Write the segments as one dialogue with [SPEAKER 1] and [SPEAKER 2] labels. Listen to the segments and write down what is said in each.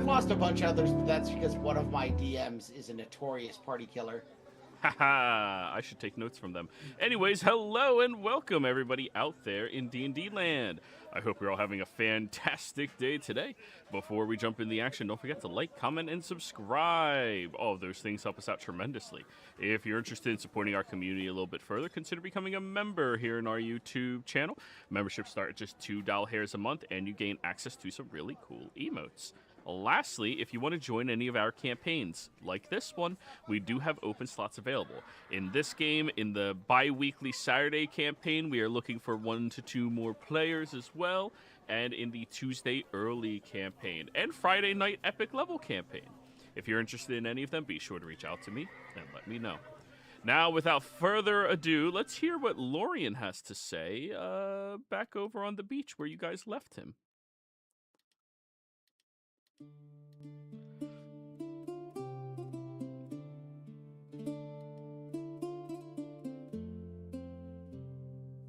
[SPEAKER 1] I've lost a bunch of others, but that's because one of my DMs is a notorious party killer.
[SPEAKER 2] Haha, I should take notes from them. Anyways, hello and welcome everybody out there in D&D land. I hope you're all having a fantastic day today. Before we jump in the action, don't forget to like, comment, and subscribe. All of those things help us out tremendously. If you're interested in supporting our community a little bit further, consider becoming a member here in our YouTube channel. Memberships start at just $2 a month, and you gain access to some really cool emotes. Lastly, if you want to join any of our campaigns, like this one, we do have open slots available. In this game, in the bi-weekly Saturday campaign, we are looking for 1 to 2 more players as well, and in the Tuesday early campaign, and Friday night epic level campaign. If you're interested in any of them, be sure to reach out to me and let me know. Now, without further ado, let's hear what Lorian has to say back over on the beach where you guys left him.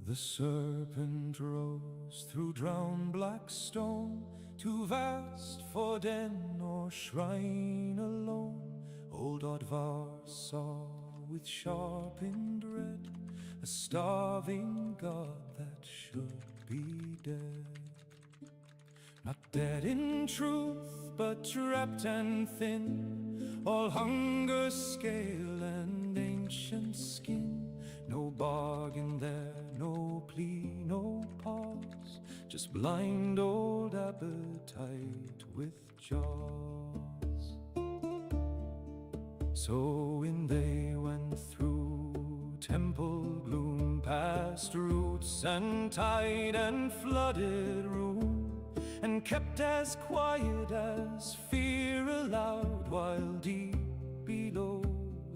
[SPEAKER 3] The serpent rose through drowned black stone, too vast for den or shrine alone. Old Odvar saw with sharpened red a starving god that should be dead. Not dead in truth, but trapped and thin, all hunger, scale, and ancient skin. No bargain there, no plea, no pause, just blind old appetite with jaws. So in they went through temple gloom, past roots and tide and flooded room, and kept as quiet as fear allowed, while deep below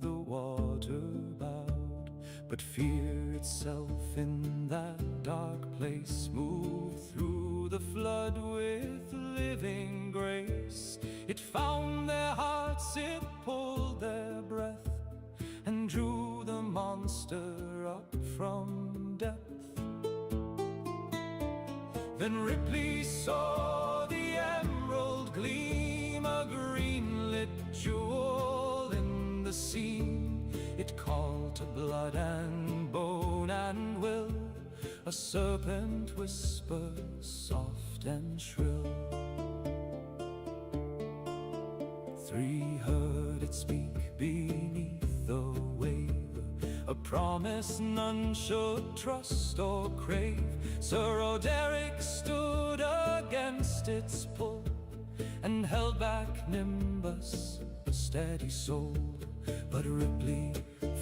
[SPEAKER 3] the water bowed. But fear itself in that dark place moved through the flood with living grace. It found their hearts, it pulled their breath, and drew the monster up from depth. Then Ripley saw the emerald gleam, a green-lit jewel in the sea. It called to blood and bone and will, a serpent whisper soft and shrill. 3 heard it speak beneath the wave, a promise none should trust or crave. Sir Roderick stood against its pull, and held back Nimbus, a steady soul. But Ripley,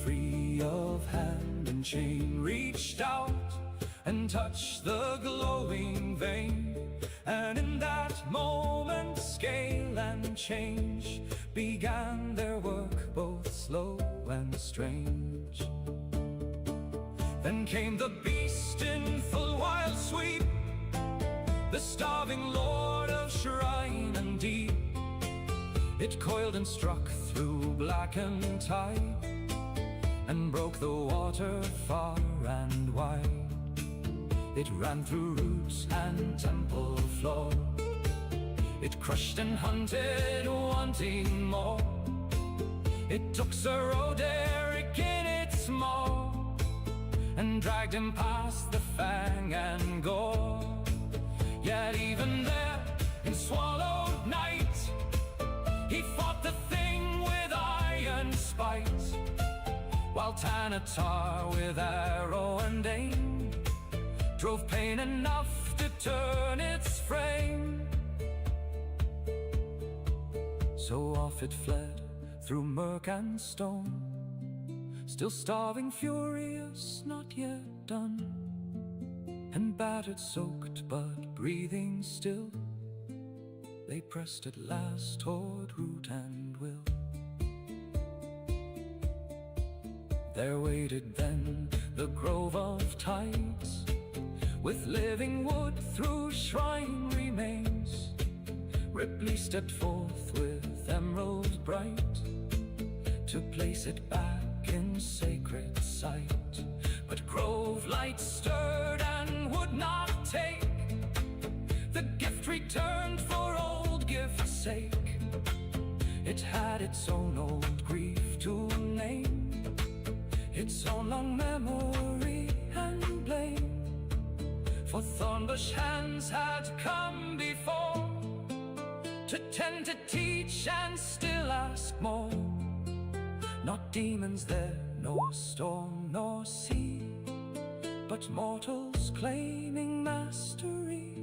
[SPEAKER 3] free of hand and chain, reached out and touched the glowing vein. And in that moment, scale and change began their work, both slow and strange. Then came the beast in full wild sweep, the starving lord of shrine and deep. It coiled and struck through blackened tide, and broke the water far and wide. It ran through roots and temple floor. It crushed and hunted, wanting more. It took Sir Roderick in its maw, and dragged him past the fang and gore. Yet even there, in swallowed night, he fought the thing with iron spite, while Tanatar with arrow and aim drove pain enough to turn its frame. So off it fled through murk and stone, still starving, furious, not yet done, and battered, soaked, but breathing still. They pressed at last toward root and will. There waited then the grove of tides, with living wood through shrine remains. Ripley stepped forth with emerald bright, to place it back in sacred sight. But grove light stirred and would not take the gift returned for old gift's sake. had its own old grief to name, its own long memory and blame. For Thornbush hands had come before to tend, to teach, and still ask more. Not demons there, nor storm, nor sea, but mortals claiming mastery.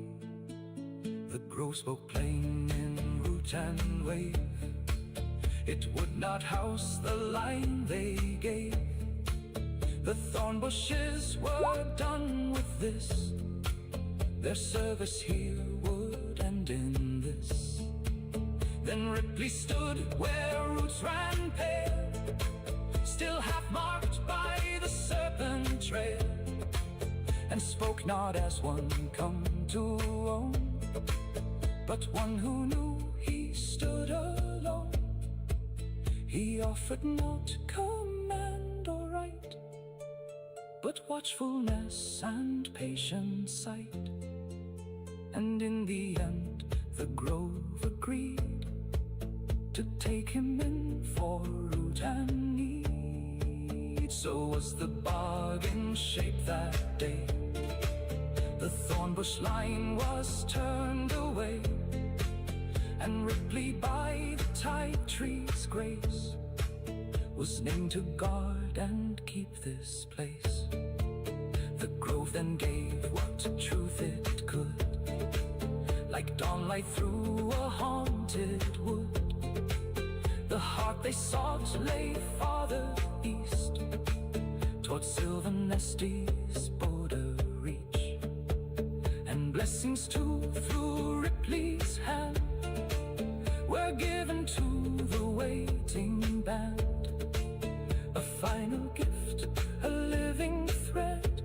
[SPEAKER 3] The grove spoke plain in root and wave. It would not house the line they gave. The thorn bushes were done with this. Their service here would end in this. Then Ripley stood where roots ran pale, still half marked by the serpent trail, and spoke not as one come to own, but one who knew he stood alone. He offered not command or right, but watchfulness and patient sight. And in the end the grove agreed to take him in for root and need. So was the bargain shaped that day. The thornbush line was turned away, and Ripley by the tide tree's grace was named to guard and keep this place. The grove then gave what truth it could, like dawnlight through a haunted wood. The heart they sought lay farther east, towards Silvernesty's border reach, and blessings too through Ripley's hand were given to the waiting band. A final gift, a living thread,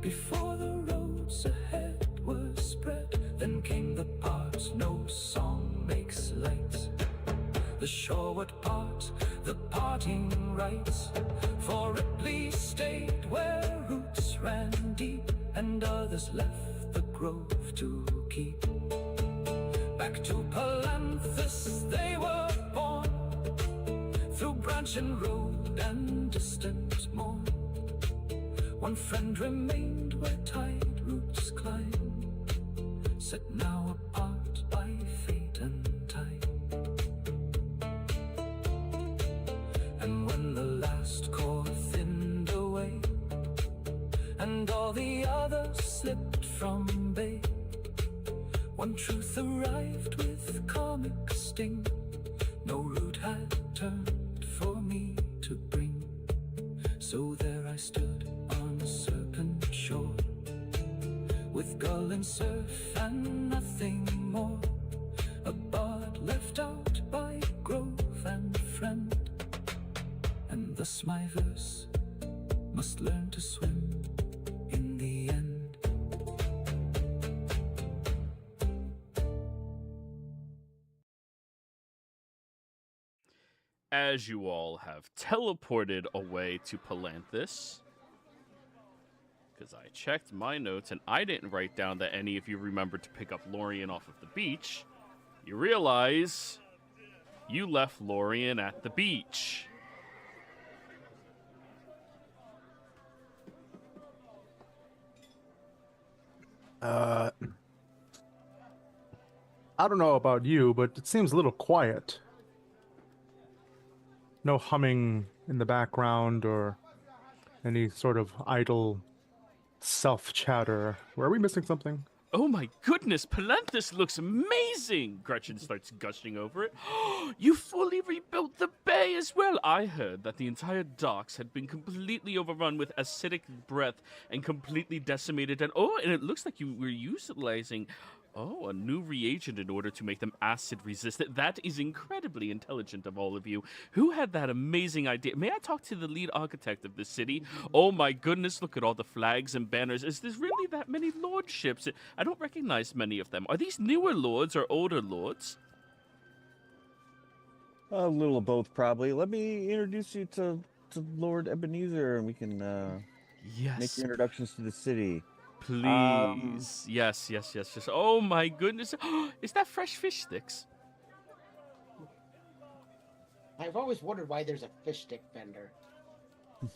[SPEAKER 3] before the roads ahead were spread. Then came the part no song makes light, the shoreward part, the parting rites. For Ripley stayed where roots ran deep, and others left the grove to keep. Back to Palanthus they were born, through branch and road and distant morn. One friend remained where tide roots climb, set now apart by fate and time. And when the last core thinned away, and all the others slipped from bay, one truth arrived with comic sting. No root had turned for me to bring. So there I stood on a serpent shore, with gull and surf and nothing more. A bard left out by grove and friend, and thus my verse must learn to swim in the end.
[SPEAKER 2] As you all have teleported away to Palanthus, because I checked my notes and I didn't write down that any of you remembered to pick up Lorien off of the beach, you realize you left Lorien at the beach.
[SPEAKER 4] I don't know about you, but it seems a little quiet. No humming in the background or any sort of idle self-chatter. Were we missing something?
[SPEAKER 2] Oh my goodness, Palanthus looks amazing! Gretchen starts gushing over it. You fully rebuilt the bay as well! I heard that the entire docks had been completely overrun with acidic breath and completely decimated. And it looks like you were utilizing a new reagent in order to make them acid resistant. That is incredibly intelligent of all of you. Who had that amazing idea? May I talk to the lead architect of this city? Oh my goodness, look at all the flags and banners. Is there really that many lordships? I don't recognize many of them. Are these newer lords or older lords?
[SPEAKER 5] A little of both, probably. Let me introduce you to Lord Ebenezer, and we can make your introductions to the city.
[SPEAKER 2] Please. Yes. Oh my goodness. Is that fresh fish sticks?
[SPEAKER 1] I've always wondered why there's a fish stick vendor.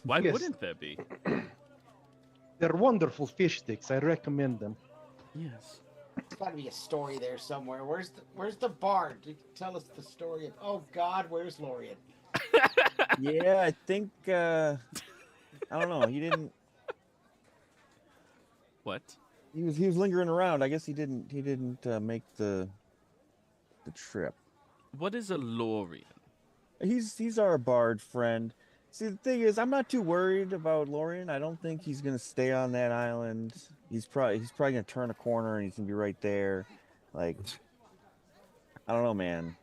[SPEAKER 2] Why
[SPEAKER 6] Yes.
[SPEAKER 2] wouldn't there be?
[SPEAKER 6] They're wonderful fish sticks. I recommend them.
[SPEAKER 2] Yes.
[SPEAKER 1] There's got to be a story there somewhere. Where's the bard? Tell us the story of. Oh God, where's Lorien?
[SPEAKER 5] Yeah, I think I don't know. He didn't.
[SPEAKER 2] What?
[SPEAKER 5] He was lingering around. I guess he didn't make the trip.
[SPEAKER 2] What is a Lorien?
[SPEAKER 5] He's our bard friend. See, the thing is, I'm not too worried about Lorien. I don't think he's gonna stay on that island. He's probably gonna turn a corner and he's gonna be right there. Like, I don't know, man.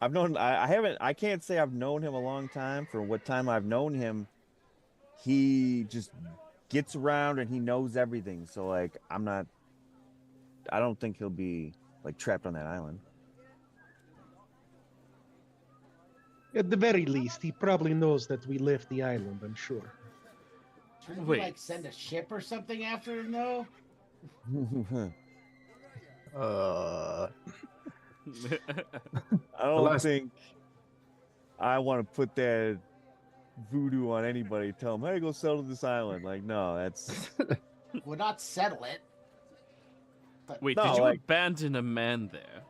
[SPEAKER 5] I can't say I've known him a long time. For what time I've known him, he just gets around and he knows everything. So like, I don't think he'll be like trapped on that island.
[SPEAKER 6] At the very least, he probably knows that we left the island, I'm sure.
[SPEAKER 1] Shouldn't
[SPEAKER 2] Wait.
[SPEAKER 1] we, like, send a ship or something after him, though?
[SPEAKER 5] I don't
[SPEAKER 4] Unless-
[SPEAKER 5] think I want to put that voodoo on anybody. Tell them, hey, go settle this island. Like, no, that's
[SPEAKER 1] We'll not settle it. But
[SPEAKER 2] Wait,
[SPEAKER 5] No,
[SPEAKER 2] did you
[SPEAKER 5] like-
[SPEAKER 2] abandon a man there?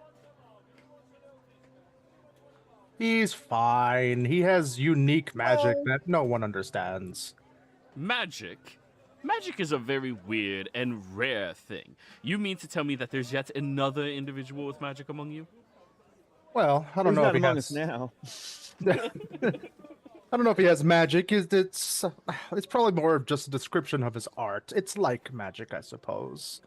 [SPEAKER 4] He's fine. He has unique magic
[SPEAKER 5] Well-
[SPEAKER 4] that no one understands.
[SPEAKER 2] Magic? Magic is a very weird and rare thing. You mean to tell me that there's yet another individual with magic among you?
[SPEAKER 4] Well, I don't
[SPEAKER 5] he's
[SPEAKER 4] know
[SPEAKER 5] not
[SPEAKER 4] if he
[SPEAKER 5] among
[SPEAKER 4] has.
[SPEAKER 5] us now.
[SPEAKER 4] I don't know if he has magic. It's probably more of just a description of his art. It's like magic, I suppose.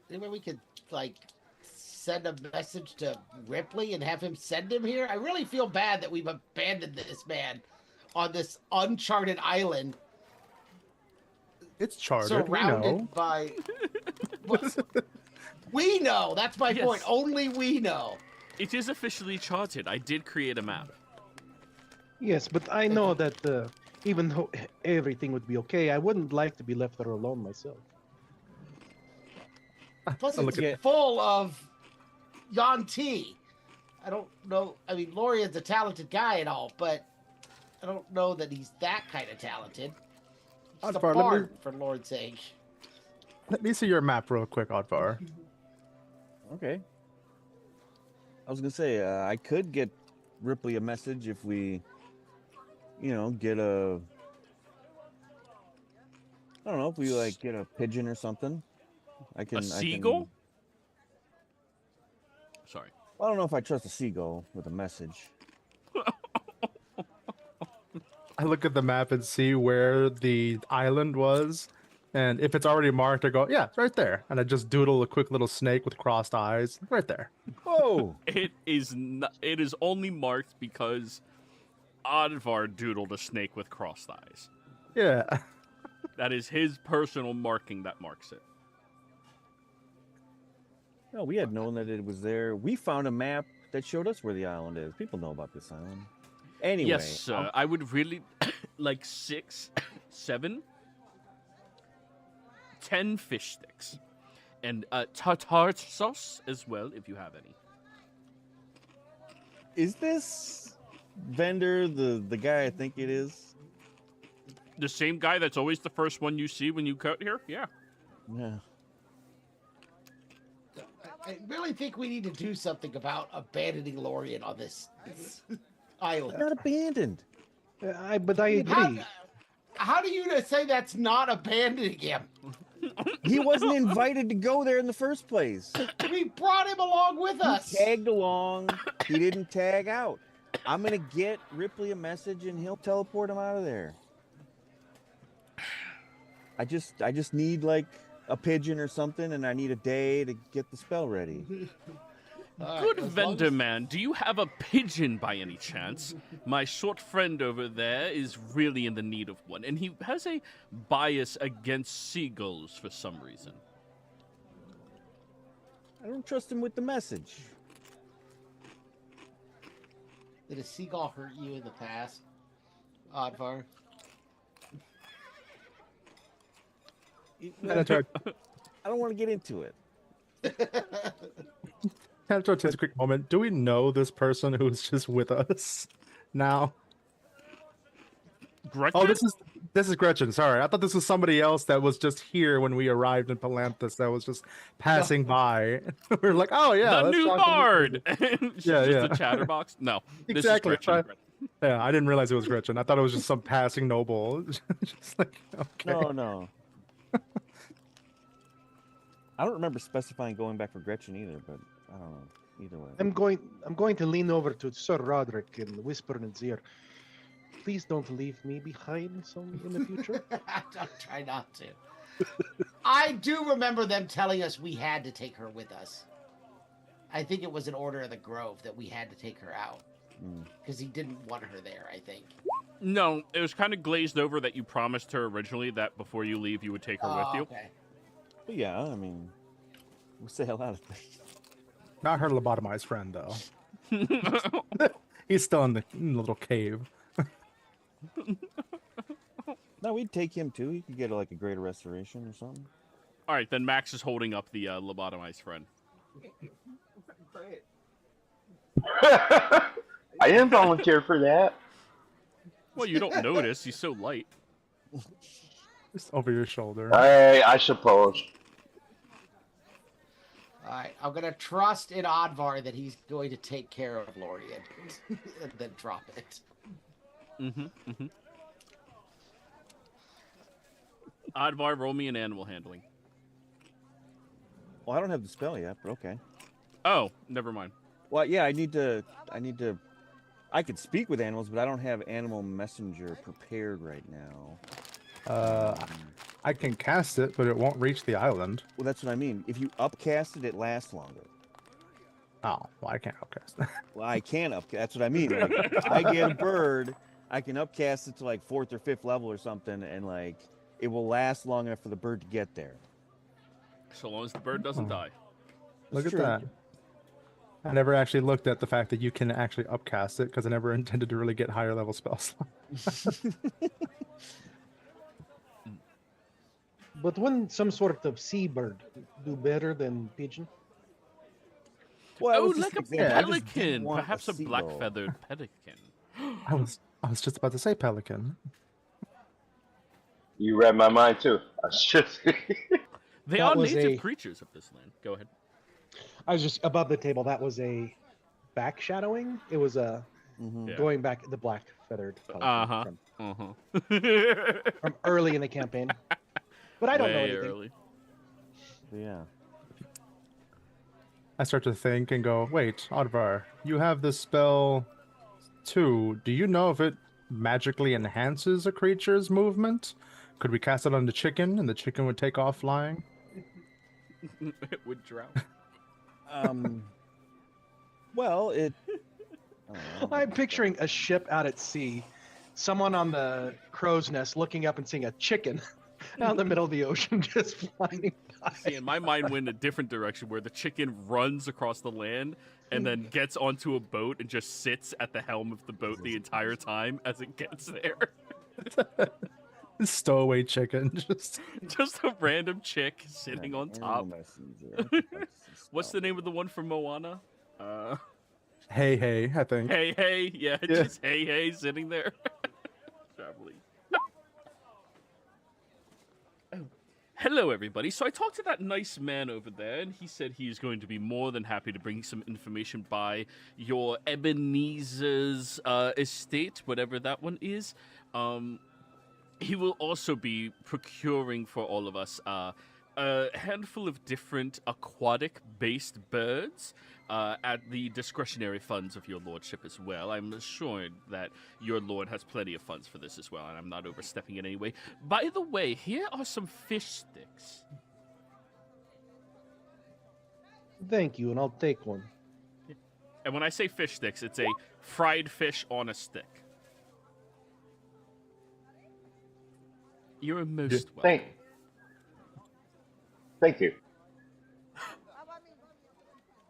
[SPEAKER 1] maybe we could, like, send a message to Ripley and have him send him here. I really feel bad that we've abandoned this man on this uncharted island,
[SPEAKER 4] It's charted.
[SPEAKER 1] surrounded
[SPEAKER 4] We know.
[SPEAKER 1] by. We know. That's my
[SPEAKER 2] Yes.
[SPEAKER 1] point. Only we know.
[SPEAKER 2] It is officially charted. I did create a map.
[SPEAKER 6] Yes, but I know that even though everything would be okay, I wouldn't like to be left there alone myself.
[SPEAKER 1] Plus,
[SPEAKER 4] Oh,
[SPEAKER 1] it's
[SPEAKER 4] look at-
[SPEAKER 1] full of Yanti. I don't know. I mean, Lorien's a talented guy and all, but I don't know that he's that kind of talented. He's a
[SPEAKER 4] Oddvar, let me-
[SPEAKER 1] bard, for Lord's sake.
[SPEAKER 4] Let me see your map real quick, Oddvar.
[SPEAKER 5] Okay. I was gonna say I could get Ripley a message if we, get a. I don't know if we like get a pigeon or something. I can.
[SPEAKER 2] A seagull? Sorry.
[SPEAKER 5] I don't know if I trust a seagull with a message.
[SPEAKER 4] I look at the map and see where the island was, and if it's already marked, I go, yeah, it's right there. And I just doodle a quick little snake with crossed eyes, right there.
[SPEAKER 5] Whoa!
[SPEAKER 2] It is not, it is only marked because Oddvar doodled a snake with crossed eyes.
[SPEAKER 4] Yeah.
[SPEAKER 2] That is his personal marking that marks it.
[SPEAKER 5] No, we had known that it was there. We found a map that showed us where the island is. People know about this island. Anyway,
[SPEAKER 2] Yes, I would really like 6, 7, 10 fish sticks. And tartar sauce as well, if you have any.
[SPEAKER 5] is this vendor the guy I think it is?
[SPEAKER 2] The same guy that's always the first one you see when you cut here? Yeah.
[SPEAKER 5] Yeah.
[SPEAKER 1] I really think we need to do something about abandoning Lorien on this island.
[SPEAKER 5] Not abandoned.
[SPEAKER 6] But I agree.
[SPEAKER 1] How do you say that's not abandoning him?
[SPEAKER 5] He wasn't invited to go there in the first place.
[SPEAKER 1] We brought him along with us.
[SPEAKER 5] He tagged along. He didn't tag out. I'm gonna get Ripley a message and he'll teleport him out of there. I just need like a pigeon or something, and I need a day to get the spell ready.
[SPEAKER 1] All right,
[SPEAKER 2] Good
[SPEAKER 1] as long
[SPEAKER 2] vendor
[SPEAKER 1] as-
[SPEAKER 2] man, do you have a pigeon by any chance? My short friend over there is really in the need of one, and he has a bias against seagulls for some reason.
[SPEAKER 5] I don't trust him with the message.
[SPEAKER 1] Did a seagull hurt you in the past, Oddvar?
[SPEAKER 4] That's right.
[SPEAKER 5] I don't want to get into it.
[SPEAKER 4] Can I take a quick moment? Do we know this person who's just with us now?
[SPEAKER 2] Gretchen?
[SPEAKER 4] Oh, this is Gretchen. Sorry, I thought this was somebody else that was just here when we arrived in Palanthus. That was just passing by. We're like, oh yeah,
[SPEAKER 2] the
[SPEAKER 4] let's
[SPEAKER 2] new
[SPEAKER 4] talk to
[SPEAKER 2] bard. She's
[SPEAKER 4] Yeah,
[SPEAKER 2] just
[SPEAKER 4] yeah.
[SPEAKER 2] a chatterbox. No, this
[SPEAKER 4] Exactly.
[SPEAKER 2] is Gretchen.
[SPEAKER 4] Yeah, I didn't realize it was Gretchen. I thought it was just some passing noble. Just like, okay.
[SPEAKER 5] No. I don't remember specifying going back for Gretchen either, but I don't know. Either way.
[SPEAKER 6] I'm going to lean over to Sir Roderick and whisper in his ear. Please don't leave me behind in the future.
[SPEAKER 1] I'll try not to. I do remember them telling us we had to take her with us. I think it was an order of the Grove that we had to take her out. Because he didn't want her there, I think.
[SPEAKER 2] No, it was kind of glazed over that you promised her originally that before you leave you would take her with you.
[SPEAKER 1] Okay.
[SPEAKER 5] But yeah, I mean, we say a lot of things.
[SPEAKER 4] Not her lobotomized friend though. He's still in the little cave.
[SPEAKER 5] No, we'd take him too. He could get like a greater restoration or something.
[SPEAKER 2] All right, then Max is holding up the lobotomized friend.
[SPEAKER 7] I didn't volunteer for that.
[SPEAKER 2] Well, you don't notice. He's so light.
[SPEAKER 4] Just over your shoulder.
[SPEAKER 7] I suppose.
[SPEAKER 1] All right, I'm going to trust in Odvar that he's going to take care of Lorien. And then drop it.
[SPEAKER 2] Odvar, roll me an animal handling.
[SPEAKER 5] Well, I don't have the spell yet, but okay.
[SPEAKER 2] Oh, never mind.
[SPEAKER 5] Well, yeah, I need to. I could speak with animals, but I don't have animal messenger prepared right now.
[SPEAKER 4] I can cast it, but it won't reach the island.
[SPEAKER 5] Well, that's what I mean. If you upcast it, it lasts longer.
[SPEAKER 4] Oh, well, I can't upcast that.
[SPEAKER 5] Well, I can upcast. That's what I mean. Like, if I get a bird, I can upcast it to like 4th or 5th level or something, and like it will last long enough for the bird to get there.
[SPEAKER 2] So long as the bird doesn't die.
[SPEAKER 4] Look
[SPEAKER 5] That's
[SPEAKER 4] at
[SPEAKER 5] true.
[SPEAKER 4] that. I never actually looked at the fact that you can actually upcast it because I never intended to really get higher level spells.
[SPEAKER 6] But wouldn't some sort of seabird do better than pigeon?
[SPEAKER 5] Well, that
[SPEAKER 2] Oh,
[SPEAKER 5] was just
[SPEAKER 2] like a
[SPEAKER 5] an example. I just didn't
[SPEAKER 2] pelican.
[SPEAKER 5] want
[SPEAKER 2] Perhaps a
[SPEAKER 5] seagull.
[SPEAKER 2] black-feathered pelican.
[SPEAKER 4] I was just about to say pelican.
[SPEAKER 7] You read my mind too. I was just.
[SPEAKER 2] They
[SPEAKER 6] That
[SPEAKER 2] are
[SPEAKER 6] was
[SPEAKER 2] native
[SPEAKER 6] a-
[SPEAKER 2] creatures of this land. Go ahead.
[SPEAKER 6] I was just above the table. That was a backshadowing. It was a
[SPEAKER 5] Mhm.
[SPEAKER 2] Yeah.
[SPEAKER 6] going back the black feathered
[SPEAKER 2] Uh-huh.
[SPEAKER 6] from early in the campaign. But I don't know
[SPEAKER 2] Way
[SPEAKER 6] anything.
[SPEAKER 2] early.
[SPEAKER 5] Yeah.
[SPEAKER 4] I start to think and go, wait, Odvar, you have this spell too. Do you know if it magically enhances a creature's movement? Could we cast it on the chicken and the chicken would take off flying?
[SPEAKER 2] It would drown.
[SPEAKER 5] Well, it.
[SPEAKER 6] I'm picturing a ship out at sea, someone on the crow's nest looking up and seeing a chicken out in the middle of the ocean just flying by.
[SPEAKER 2] See, in my mind went a different direction where the chicken runs across the land and then gets onto a boat and just sits at the helm of the boat the entire time as it gets there.
[SPEAKER 4] Stowaway chicken.
[SPEAKER 2] Just a random chick sitting on top.
[SPEAKER 5] Animal messenger.
[SPEAKER 2] What's the name of the one from Moana?
[SPEAKER 4] Hey, I think.
[SPEAKER 2] Hey, yeah,
[SPEAKER 4] Yeah.
[SPEAKER 2] just hey, sitting there. Traveling. Oh. Hello, everybody. So I talked to that nice man over there, and he said he is going to be more than happy to bring some information by your Ebenezer's estate, whatever that one is. He will also be procuring for all of us a handful of different aquatic-based birds at the discretionary funds of your lordship as well. I'm assured that your lord has plenty of funds for this as well, and I'm not overstepping in any way. By the way, here are some fish sticks.
[SPEAKER 6] Thank you, and I'll take one.
[SPEAKER 2] And when I say fish sticks, it's a fried fish on a stick. You're most welcome.
[SPEAKER 7] Thank you.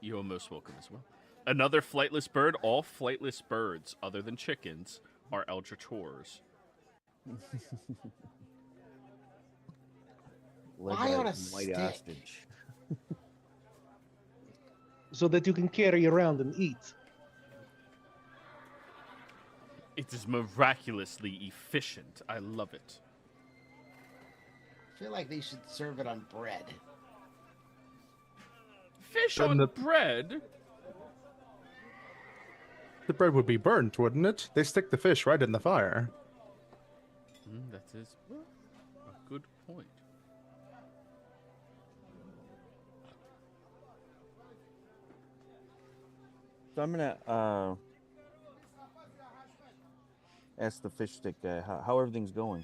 [SPEAKER 2] You're most welcome as well. Another flightless bird. All flightless birds, other than chickens, are eldritors.
[SPEAKER 5] Led
[SPEAKER 1] Why
[SPEAKER 5] by
[SPEAKER 1] on a
[SPEAKER 5] White
[SPEAKER 1] stick?
[SPEAKER 5] Hostage.
[SPEAKER 6] so that you can carry around and eat.
[SPEAKER 2] It is miraculously efficient. I love it.
[SPEAKER 1] I feel like they should serve it on bread.
[SPEAKER 2] Fish
[SPEAKER 4] And
[SPEAKER 2] on
[SPEAKER 4] the-
[SPEAKER 2] bread?
[SPEAKER 4] The bread would be burnt, wouldn't it? They stick the fish right in the fire.
[SPEAKER 2] That is a good point.
[SPEAKER 5] So I'm gonna ask the fish stick guy how everything's going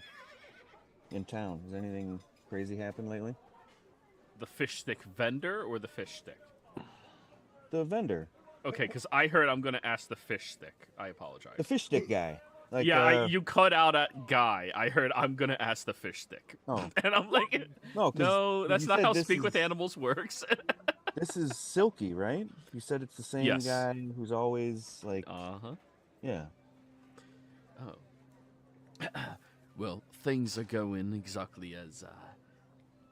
[SPEAKER 5] in town. Has anything crazy happened lately?
[SPEAKER 2] The fish stick vendor or the fish stick?
[SPEAKER 5] The vendor,
[SPEAKER 2] Okay, because I heard I'm going to ask the fish stick. I apologize.
[SPEAKER 5] the fish stick guy. Like,
[SPEAKER 2] Yeah, you cut out a guy. I heard I'm going to ask the fish stick.
[SPEAKER 5] Oh.
[SPEAKER 2] And I'm like,
[SPEAKER 5] No, 'cause
[SPEAKER 2] no, that's
[SPEAKER 5] you
[SPEAKER 2] not
[SPEAKER 5] said
[SPEAKER 2] how
[SPEAKER 5] this
[SPEAKER 2] Speak with
[SPEAKER 5] is-
[SPEAKER 2] Animals works.
[SPEAKER 5] This is Silky, right? You said it's the same
[SPEAKER 2] Yes.
[SPEAKER 5] guy who's always like,
[SPEAKER 2] Uh-huh.
[SPEAKER 5] yeah.
[SPEAKER 2] Oh. Well, things are going exactly as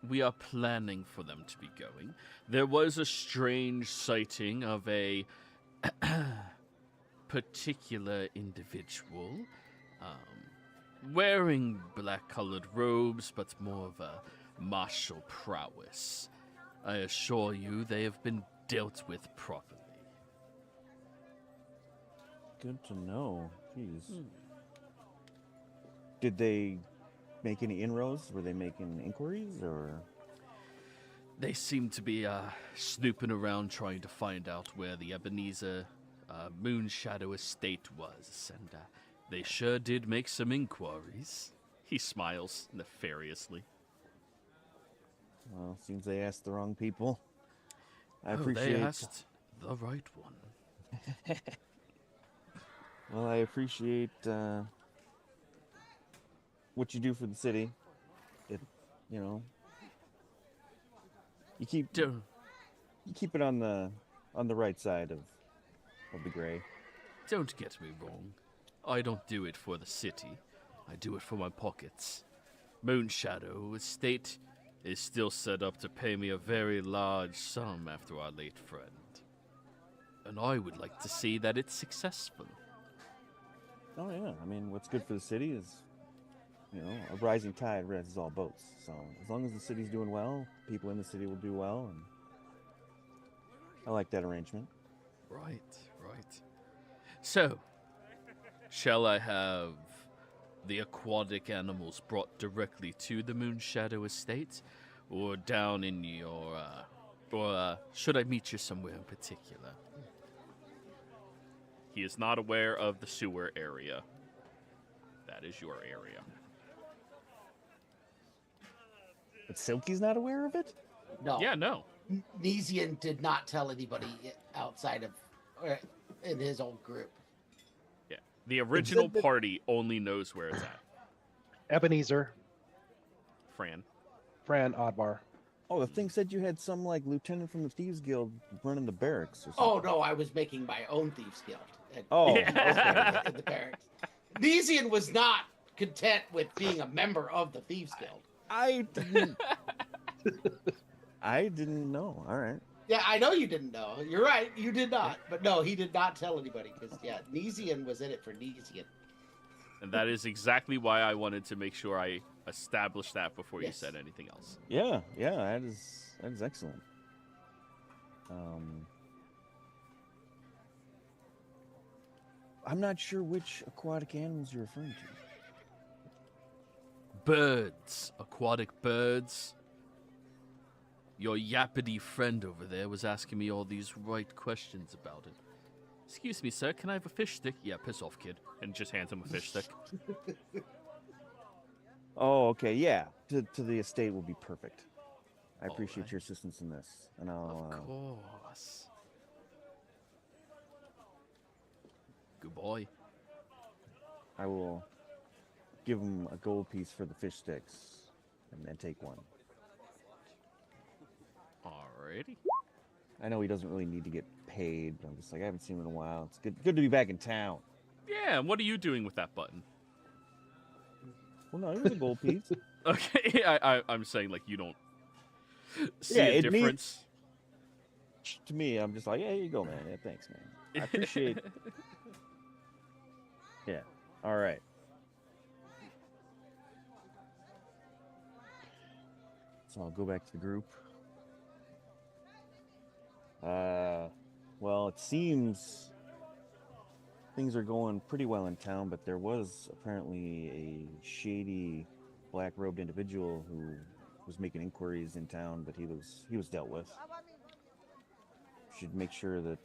[SPEAKER 2] we are planning for them to be going. There was a strange sighting of a particular individual wearing black-colored robes, but more of a martial prowess. I assure you they have been dealt with properly.
[SPEAKER 5] Good to know. Jeez. Did they make any inroads? Were they making inquiries or?
[SPEAKER 2] They seem to be snooping around trying to find out where the Ebenezer Moonshadow estate was, and they sure did make some inquiries. He smiles nefariously.
[SPEAKER 5] Well, seems they asked the wrong people. I
[SPEAKER 2] Oh,
[SPEAKER 5] appreciate.
[SPEAKER 2] they asked the right one.
[SPEAKER 5] Well, I appreciate what you do for the city. It, you know, you keep it on the right side of the gray.
[SPEAKER 2] Don't get me wrong. I don't do it for the city. I do it for my pockets. Moonshadow Estate is still set up to pay me a very large sum after our late friend. And I would like to see that it's successful.
[SPEAKER 5] Oh yeah, I mean, what's good for the city is, you know, a rising tide raises all boats. So as long as the city's doing well, people in the city will do well, and I like that arrangement.
[SPEAKER 2] Right. So, shall I have the aquatic animals brought directly to the Moonshadow Estate, or down in your, or should I meet you somewhere in particular? He is not aware of the sewer area. That is your area.
[SPEAKER 5] But Silky's not aware of it?
[SPEAKER 1] No.
[SPEAKER 2] Yeah, no.
[SPEAKER 1] Nesian did not tell anybody outside of or in his old group.
[SPEAKER 2] Yeah. The original party only knows where it's at.
[SPEAKER 6] Ebenezer,
[SPEAKER 2] Fran.
[SPEAKER 6] Oddbar.
[SPEAKER 5] Oh, the thing said you had some like lieutenant from the Thieves Guild running the barracks or something.
[SPEAKER 1] Oh no, I was making my own thieves guild.
[SPEAKER 5] Oh,
[SPEAKER 1] In the barracks. Nesian was not content with being a member of the thieves guild.
[SPEAKER 5] I didn't. I didn't know. All right.
[SPEAKER 1] Yeah, I know you didn't know. You're right, you did not. But no, he did not tell anybody because Nesian was in it for Nesian.
[SPEAKER 2] And that is exactly why I wanted to make sure I established that before you
[SPEAKER 1] Yes.
[SPEAKER 2] said anything else.
[SPEAKER 5] Yeah, that is excellent. I'm not sure which aquatic animals you're referring to.
[SPEAKER 2] Birds, aquatic birds. Your yappity friend over there was asking me all these right questions about it. Excuse me, sir, can I have a fish stick? Yeah, piss off, kid. And just hands him a fish stick.
[SPEAKER 5] Oh, okay, yeah. To the estate will be perfect. I
[SPEAKER 2] All
[SPEAKER 5] appreciate
[SPEAKER 2] right.
[SPEAKER 5] your assistance in this, and
[SPEAKER 2] Of
[SPEAKER 5] I'll.
[SPEAKER 2] course. Good boy.
[SPEAKER 5] I will give him a gold piece for the fish sticks, and then take one.
[SPEAKER 2] Alrighty.
[SPEAKER 5] I know he doesn't really need to get paid, but I'm just like, I haven't seen him in a while. It's good to be back in town.
[SPEAKER 2] Yeah, and what are you doing with that button?
[SPEAKER 5] Well, no, it was a gold piece.
[SPEAKER 2] Okay, I'm saying like you don't see
[SPEAKER 5] Yeah,
[SPEAKER 2] a
[SPEAKER 5] it needs-
[SPEAKER 2] difference.
[SPEAKER 5] to me, I'm just like, yeah, here you go, man. Yeah, thanks, man. I appreciate. Yeah. All right. So I'll go back to the group. Well, it seems things are going pretty well in town, but there was apparently a shady black-robed individual who was making inquiries in town, but he was dealt with. Should make sure that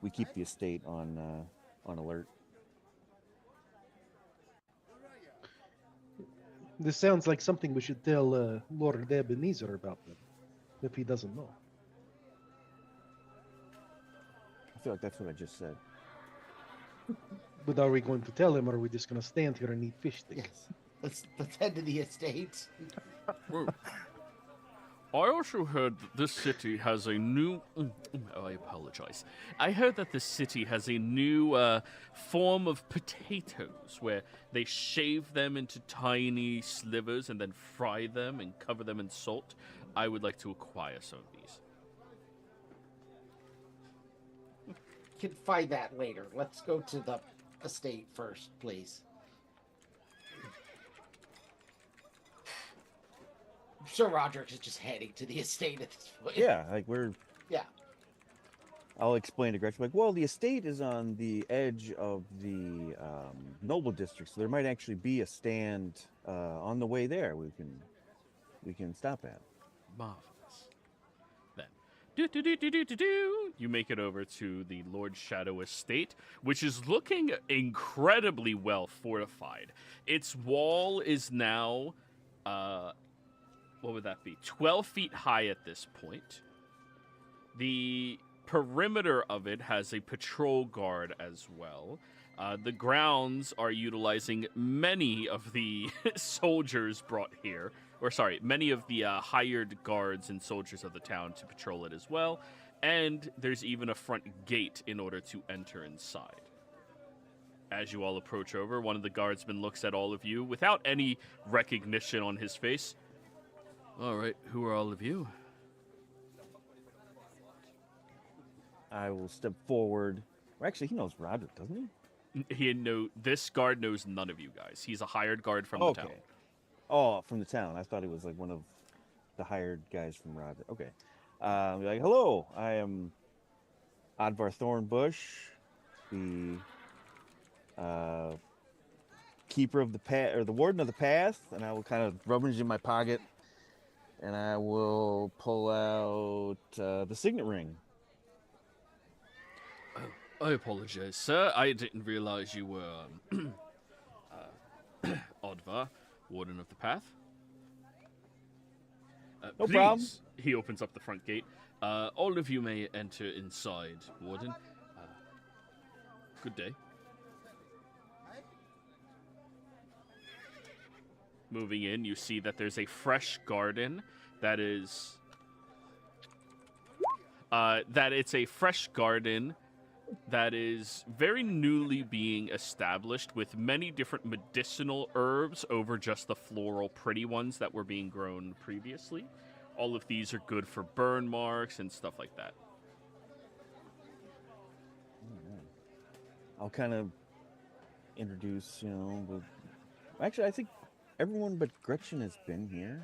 [SPEAKER 5] we keep the estate on alert.
[SPEAKER 6] This sounds like something we should tell Lord Ebenezer about, them, if he doesn't know.
[SPEAKER 5] I feel like that's what I just said.
[SPEAKER 6] But are we going to tell him, or are we just going to stand here and eat fish sticks?
[SPEAKER 1] Let's head to the estate.
[SPEAKER 2] Whoa. I also heard that this city has a new... Oh, I apologize. I heard that this city has a new form of potatoes where they shave them into tiny slivers and then fry them and cover them in salt. I would like to acquire some of these.
[SPEAKER 1] Can find that later. Let's go to the estate first, please. Sir Roderick is just heading to the estate at this point.
[SPEAKER 5] Yeah, like we're...
[SPEAKER 1] Yeah.
[SPEAKER 5] I'll explain to Gretchen, like, well, the estate is on the edge of the noble district, so there might actually be a stand on the way there we can stop at.
[SPEAKER 2] Marvelous. Then, you make it over to the Lord Shadow Estate, which is looking incredibly well fortified. Its wall is now, what would that be? 12 feet high at this point. The perimeter of it has a patrol guard as well. The grounds are utilizing many of the soldiers brought here. Or sorry, many of the hired guards and soldiers of the town to patrol it as well. And there's even a front gate in order to enter inside. As you all approach over, one of the guardsmen looks at all of you without any recognition on his face. All right, who are all of you?
[SPEAKER 5] I will step forward. Well, actually, he knows Roderick, doesn't he?
[SPEAKER 2] This guard knows none of you guys. He's a hired guard from the town.
[SPEAKER 5] Oh, from the town. I thought he was like one of the hired guys from Roderick. Okay. Be like, hello, I am Advar Thornbush, the keeper of the path, or the warden of the path, and I will kind of rummage in my pocket, and I will pull out the signet ring.
[SPEAKER 2] I apologize, sir. I didn't realize you were Advar, warden of the path.
[SPEAKER 5] No
[SPEAKER 2] please,
[SPEAKER 5] problem.
[SPEAKER 2] He opens up the front gate. All of you may enter inside, warden. Good day. Moving in, you see that there's a fresh garden that is... it's a fresh garden that is very newly being established with many different medicinal herbs over just the floral pretty ones that were being grown previously. All of these are good for burn marks and stuff like that.
[SPEAKER 5] I'll kind of introduce, actually, I think everyone but Gretchen has been here.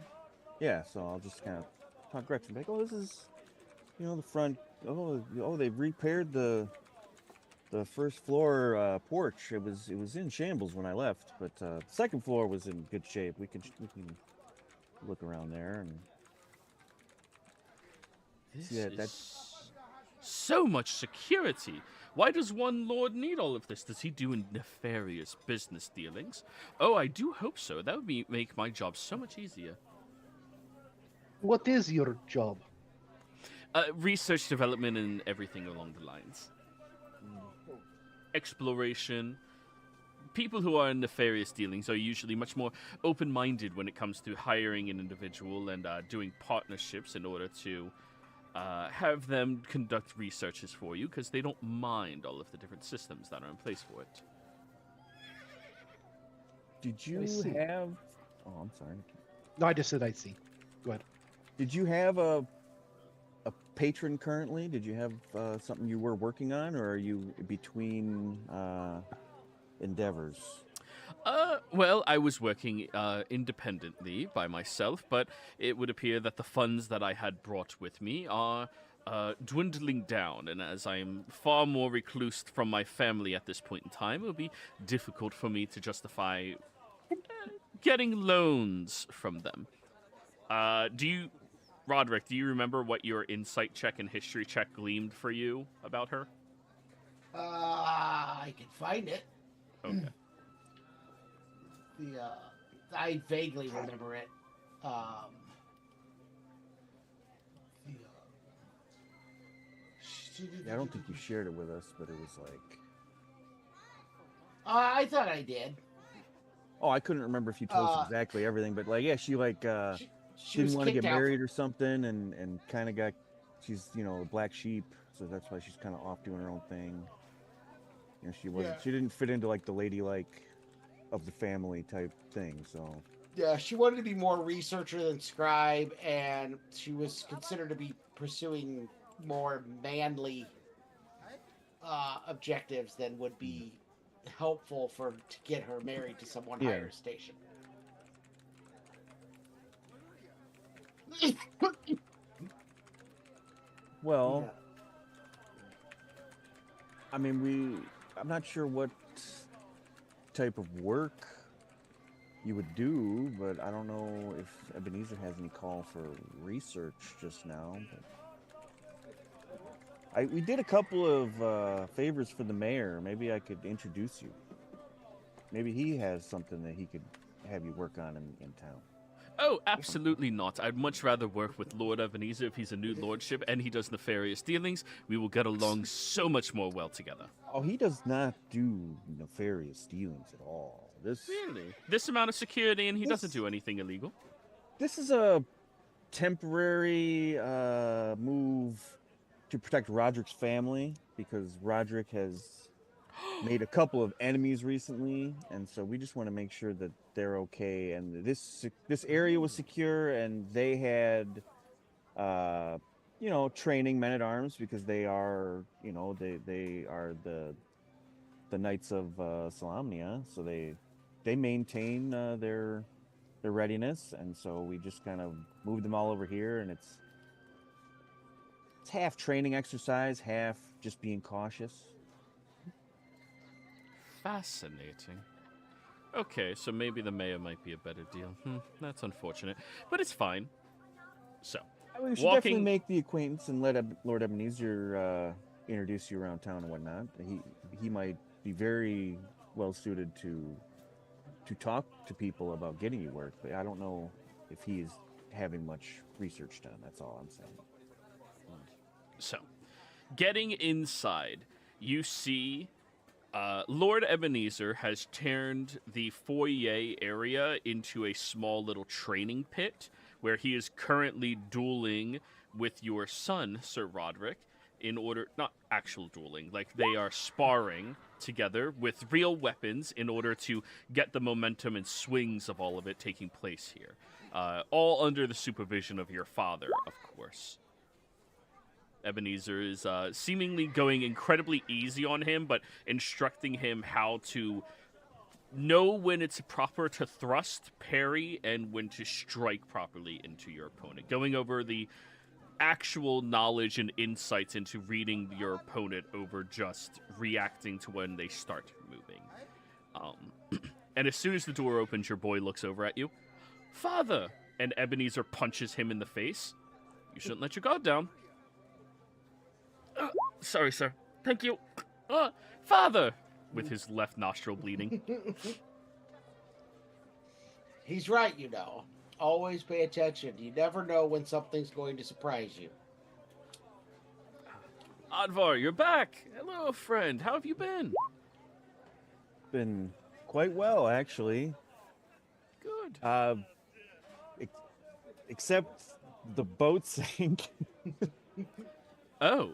[SPEAKER 5] Yeah, so I'll just kind of talk Gretchen. Like, oh, this is, the front. Oh, they've repaired the first floor porch. It was in shambles when I left, but the second floor was in good shape. We can look around there and
[SPEAKER 2] That's so much security. Why does one lord need all of this? Does he do nefarious business dealings? Oh, I do hope so. That would make my job so much easier.
[SPEAKER 6] What is your job?
[SPEAKER 2] Research, development, and everything along the lines. Exploration. People who are in nefarious dealings are usually much more open-minded when it comes to hiring an individual and doing partnerships in order to have them conduct researches for you, because they don't mind all of the different systems that are in place for it.
[SPEAKER 5] Did you have... Oh, I'm sorry.
[SPEAKER 6] No, I just said I see. Go ahead.
[SPEAKER 5] Did you have a patron currently? Did you have something you were working on, or are you between endeavors?
[SPEAKER 2] Well, I was working independently by myself, but it would appear that the funds that I had brought with me are dwindling down, and as I am far more recluse from my family at this point in time, it will be difficult for me to justify getting loans from them. Roderick, do you remember what your insight check and history check gleamed for you about her?
[SPEAKER 1] I can find it.
[SPEAKER 2] Okay.
[SPEAKER 1] I vaguely remember it.
[SPEAKER 5] Yeah, I don't think you shared it with us, but it was like...
[SPEAKER 1] I thought I did.
[SPEAKER 5] Oh, I couldn't remember if you told us exactly everything, but like, yeah, she like
[SPEAKER 1] She
[SPEAKER 5] didn't
[SPEAKER 1] was
[SPEAKER 5] want to
[SPEAKER 1] kicked
[SPEAKER 5] get
[SPEAKER 1] out.
[SPEAKER 5] married or something, and kind of got, she's a black sheep, so that's why she's kind of off doing her own thing. She wasn't,
[SPEAKER 1] Yeah.
[SPEAKER 5] she didn't fit into like the ladylike of the family type thing, so.
[SPEAKER 1] Yeah, she wanted to be more researcher than scribe, and she was considered to be pursuing more manly objectives than would be helpful to get her married to someone
[SPEAKER 5] Yeah.
[SPEAKER 1] higher station.
[SPEAKER 5] Well,
[SPEAKER 1] Yeah.
[SPEAKER 5] I mean, I'm not sure what type of work you would do, but I don't know if Ebenezer has any call for research just now. But we did a couple of favors for the mayor. Maybe I could introduce you. Maybe he has something that he could have you work on in town.
[SPEAKER 2] Oh, absolutely not. I'd much rather work with Lord Ebenezer if he's a new lordship and he does nefarious dealings. We will get along so much more well together.
[SPEAKER 5] Oh, he does not do nefarious dealings at all.
[SPEAKER 2] Really? This amount of security and he doesn't do anything illegal?
[SPEAKER 5] This is a temporary move to protect Roderick's family, because Roderick has made a couple of enemies recently, and so we just want to make sure that they're okay. And this area was secure, and they had, training men at arms, because they are, they are the Knights of Solamnia, so they maintain their readiness, and so we just kind of moved them all over here, and it's half training exercise, half just being cautious.
[SPEAKER 2] Fascinating. Okay, so maybe the mayor might be a better deal. That's unfortunate, but it's fine. So,
[SPEAKER 5] We should definitely make the acquaintance and let Lord Ebenezer introduce you around town and whatnot. He might be very well suited to talk to people about getting you work, but I don't know if he's having much research done. That's all I'm saying.
[SPEAKER 2] So, getting inside, you see Lord Ebenezer has turned the foyer area into a small little training pit where he is currently dueling with your son, Sir Roderick, not actual dueling, like they are sparring together with real weapons in order to get the momentum and swings of all of it taking place here. All under the supervision of your father, of course. Ebenezer is seemingly going incredibly easy on him, but instructing him how to know when it's proper to thrust, parry, and when to strike properly into your opponent. Going over the actual knowledge and insights into reading your opponent over just reacting to when they start moving. And as soon as the door opens, your boy looks over at you. Father! And Ebenezer punches him in the face. You shouldn't let your guard down. Sorry, sir. Thank you. Father! With his left nostril bleeding.
[SPEAKER 1] He's right, Always pay attention. You never know when something's going to surprise you.
[SPEAKER 2] Advar, you're back. Hello, friend. How have you been?
[SPEAKER 5] Been quite well, actually.
[SPEAKER 2] Good.
[SPEAKER 5] Except the boat sank.
[SPEAKER 2] Oh.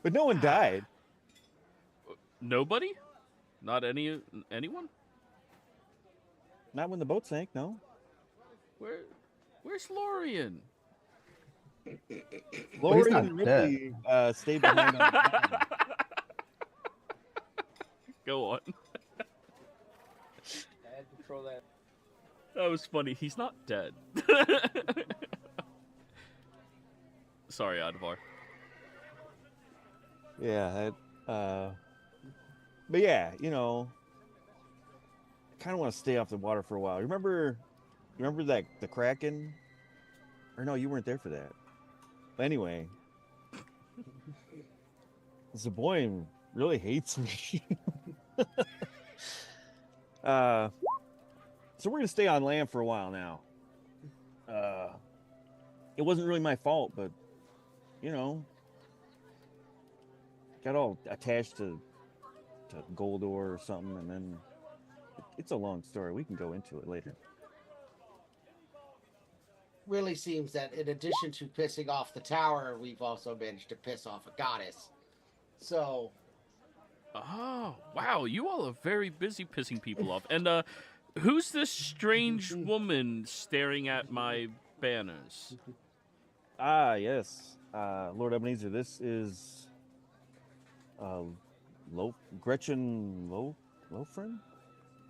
[SPEAKER 5] But no one died.
[SPEAKER 2] Nobody? Not anyone?
[SPEAKER 5] Not when the boat sank, no.
[SPEAKER 2] Where's Lorien?
[SPEAKER 4] Well, he's
[SPEAKER 5] Lori
[SPEAKER 4] not
[SPEAKER 5] and Ripley stayed behind on the island.
[SPEAKER 2] Go on.
[SPEAKER 8] I had to throw that.
[SPEAKER 2] That was funny. He's not dead. Sorry, Advar.
[SPEAKER 5] Yeah, but yeah, you know, I kind of want to stay off the water for a while. Remember that the Kraken? Or no, you weren't there for that. But anyway, Zaboyan really hates me. So we're gonna stay on land for a while now. It wasn't really my fault, but you know, got all attached to Goldor or something, and then it's a long story. We can go into it later.
[SPEAKER 1] Really seems that in addition to pissing off the tower, we've also managed to piss off a goddess. So.
[SPEAKER 2] Oh, wow. You all are very busy pissing people off. And who's this strange woman staring at my banners?
[SPEAKER 5] Ah, yes. Lord Ebenezer, this is Gretchen Lofren?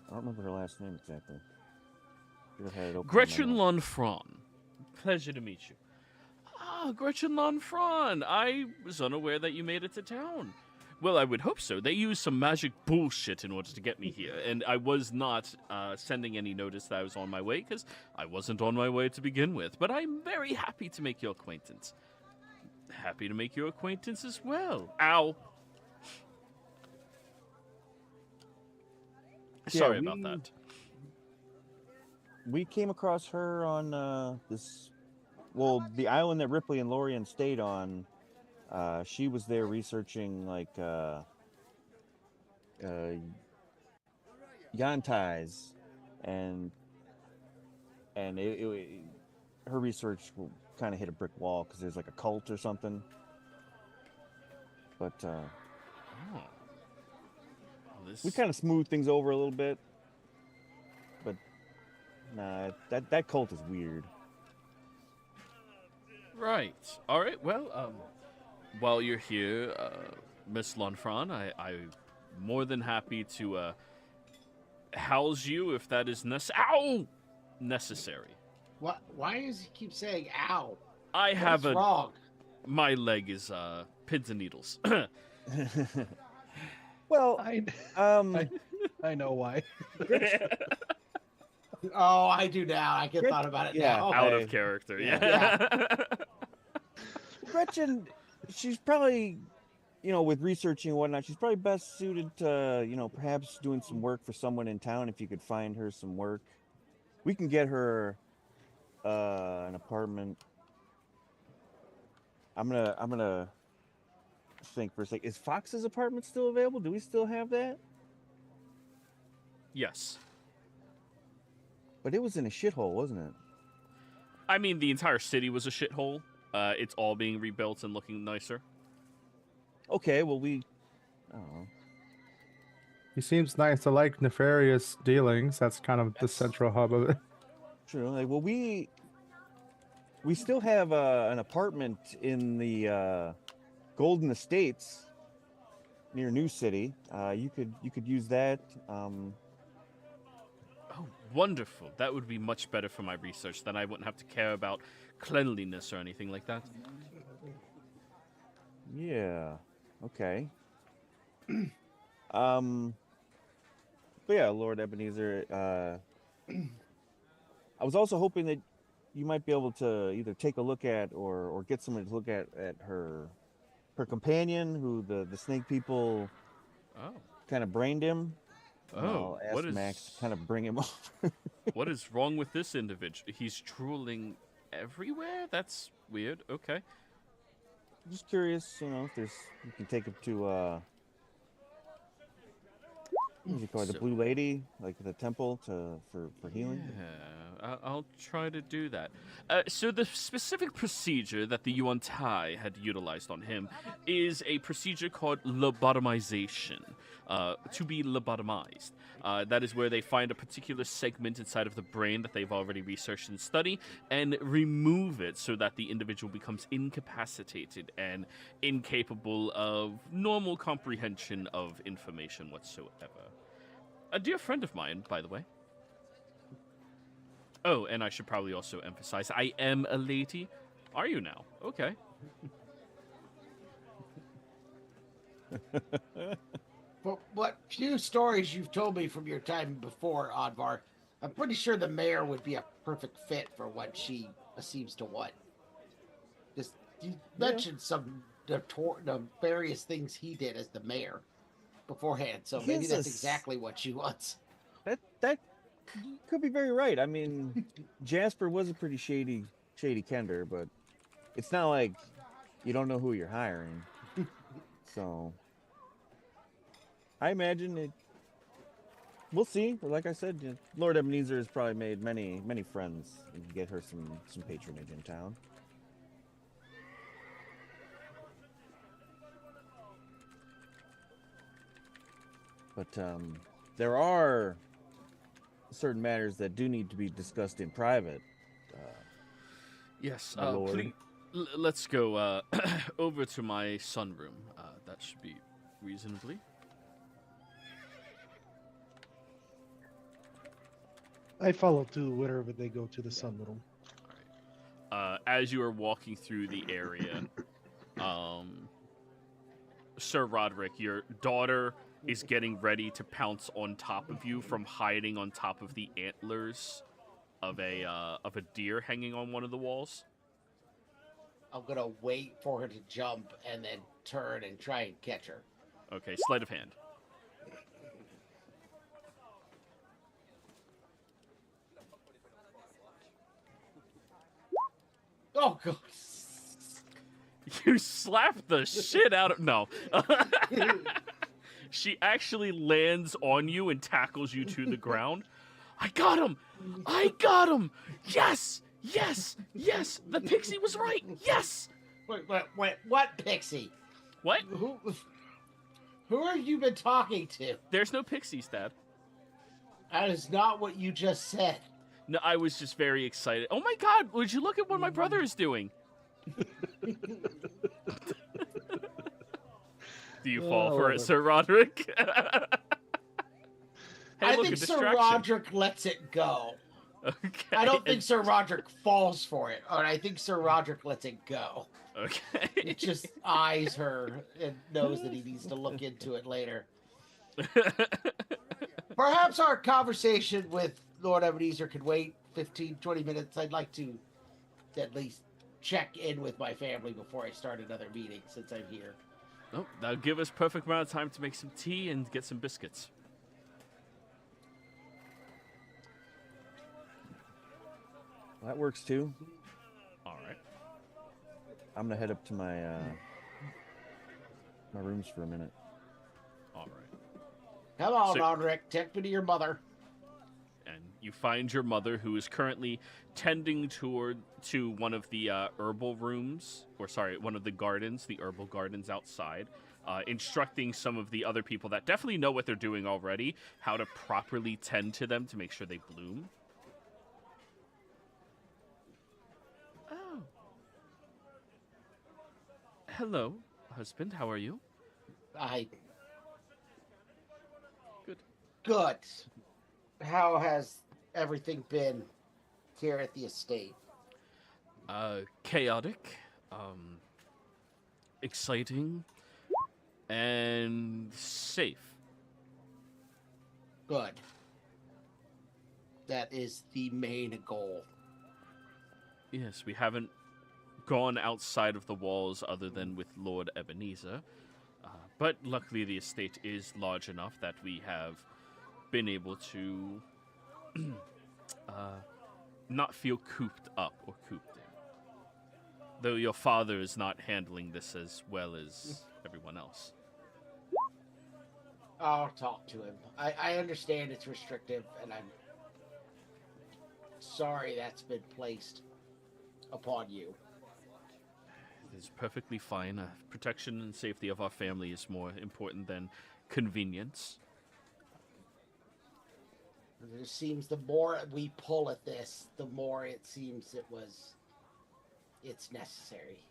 [SPEAKER 5] I don't remember her last name exactly. Should have had it open
[SPEAKER 2] Gretchen
[SPEAKER 5] on my notes.
[SPEAKER 2] Lonfron. Pleasure to meet you. Ah, Gretchen Lonfron. I was unaware that you made it to town. Well, I would hope so. They used some magic bullshit in order to get me here, and I was not sending any notice that I was on my way, because I wasn't on my way to begin with. But I'm very happy to make your acquaintance. Happy to make your acquaintance as well. Ow. Sorry about that.
[SPEAKER 5] We came across her on the island that Ripley and Lorian stayed on. She was there researching like Yantais, and her research kind of hit a brick wall because there's like a cult or something. But we kind of smoothed things over a little bit. But nah, that cult is weird.
[SPEAKER 2] Right. All right. Well, while you're here, Miss Lonfron, I'm more than happy to house you if that is necessary.
[SPEAKER 1] What? Why does he keep saying "ow"?
[SPEAKER 2] I have
[SPEAKER 1] What's wrong?
[SPEAKER 2] My leg is pins and needles.
[SPEAKER 5] Well,
[SPEAKER 6] I know why.
[SPEAKER 1] Oh, I do now. I can thought about it now.
[SPEAKER 2] Out of character. Yeah.
[SPEAKER 5] Gretchen, she's probably, with researching and whatnot, she's probably best suited to, perhaps doing some work for someone in town. If you could find her some work, we can get her an apartment. I'm gonna think for a sec. Is Fox's apartment still available? Do we still have that?
[SPEAKER 2] Yes.
[SPEAKER 5] But it was in a shithole, wasn't it?
[SPEAKER 2] I mean, the entire city was a shithole. It's all being rebuilt and looking nicer.
[SPEAKER 5] Okay, well, I don't know.
[SPEAKER 4] He seems nice to like nefarious dealings. That's kind of the central hub of it.
[SPEAKER 5] True. Like, well, we still have an apartment in the Golden Estates near New City. You could use that.
[SPEAKER 2] Oh, wonderful. That would be much better for my research. Then I wouldn't have to care about cleanliness or anything like that.
[SPEAKER 5] Yeah. Okay. But yeah, Lord Ebenezer, I was also hoping that you might be able to either take a look at or get someone to look at her companion, who the snake people kind of brained him.
[SPEAKER 2] Oh,
[SPEAKER 5] I'll ask Max to kind of bring him over.
[SPEAKER 2] What is wrong with this individual? He's drooling everywhere? That's weird. Okay.
[SPEAKER 5] Just curious, if you can take him to what do you call it, the Blue Lady, like the temple for healing.
[SPEAKER 2] Yeah, I'll try to do that. So the specific procedure that the Yuan Tai had utilized on him is a procedure called lobotomization. to be lobotomized. That is where they find a particular segment inside of the brain that they've already researched and studied and remove it so that the individual becomes incapacitated and incapable of normal comprehension of information whatsoever. A dear friend of mine, by the way. Oh, and I should probably also emphasize, I am a lady. Are you now? Okay.
[SPEAKER 1] But what few stories you've told me from your time before, Advar, I'm pretty sure the mayor would be a perfect fit for what she seems to want. Just you mentioned some nefarious things he did as the mayor beforehand, so maybe that's exactly what she wants.
[SPEAKER 5] That could be very right. I mean, Jasper was a pretty shady Kender, but it's not like you don't know who you're hiring. So I imagine it. We'll see. Like I said, Lord Ebenezer has probably made many friends and get her some patronage in town. But there are certain matters that do need to be discussed in private.
[SPEAKER 2] Yes,
[SPEAKER 5] my lord.
[SPEAKER 2] please, let's go over to my sunroom. That should be reasonably.
[SPEAKER 6] I follow too wherever they go to the sunroom.
[SPEAKER 2] As you are walking through the area, Sir Roderick, your daughter is getting ready to pounce on top of you from hiding on top of the antlers of a deer hanging on one of the walls.
[SPEAKER 1] I'm gonna wait for her to jump and then turn and try and catch her.
[SPEAKER 2] Okay, sleight of hand.
[SPEAKER 1] Oh god!
[SPEAKER 2] You slapped the shit out of no. She actually lands on you and tackles you to the ground. I got him! I got him! Yes! Yes! Yes! The pixie was right! Yes!
[SPEAKER 1] Wait, what pixie?
[SPEAKER 2] What?
[SPEAKER 1] Who have you been talking to?
[SPEAKER 2] There's no pixies, Dad.
[SPEAKER 1] That is not what you just said.
[SPEAKER 2] No, I was just very excited. Oh my god, would you look at what my brother is doing? Do you fall for it, Sir Roderick? Hey,
[SPEAKER 1] I
[SPEAKER 2] look,
[SPEAKER 1] think
[SPEAKER 2] a
[SPEAKER 1] Sir
[SPEAKER 2] distraction.
[SPEAKER 1] Roderick lets it go.
[SPEAKER 2] Okay.
[SPEAKER 1] I don't think Sir Roderick falls for it, or I think Sir Roderick lets it go.
[SPEAKER 2] Okay.
[SPEAKER 1] It just eyes her and knows that he needs to look into it later. Perhaps our conversation with Lord Ebenezer could wait 15, 20 minutes. I'd like to at least check in with my family before I start another meeting, since I'm here.
[SPEAKER 2] Oh, that'll give us perfect amount of time to make some tea and get some biscuits.
[SPEAKER 5] That works too.
[SPEAKER 2] All right.
[SPEAKER 5] I'm gonna head up to my my rooms for a minute.
[SPEAKER 2] All right.
[SPEAKER 1] Come on,
[SPEAKER 2] So-
[SPEAKER 1] Roderick, take me to your mother.
[SPEAKER 2] And you find your mother, who is currently tending to one of the herbal rooms, or sorry, one of the gardens, the herbal gardens outside, instructing some of the other people that definitely know what they're doing already, how to properly tend to them to make sure they bloom. Oh. Hello, husband. How are you?
[SPEAKER 1] Good. How has everything been here at the estate?
[SPEAKER 2] Chaotic, exciting, and safe.
[SPEAKER 1] Good. That is the main goal.
[SPEAKER 2] Yes, we haven't gone outside of the walls other than with Lord Ebenezer. But luckily the estate is large enough that we have been able to not feel cooped up or cooped in. Though your father is not handling this as well as everyone else.
[SPEAKER 1] I'll talk to him. I understand it's restrictive, and I'm sorry that's been placed upon you.
[SPEAKER 2] It is perfectly fine. Protection and safety of our family is more important than convenience.
[SPEAKER 1] It seems the more we pull at this, the more it seems it's necessary.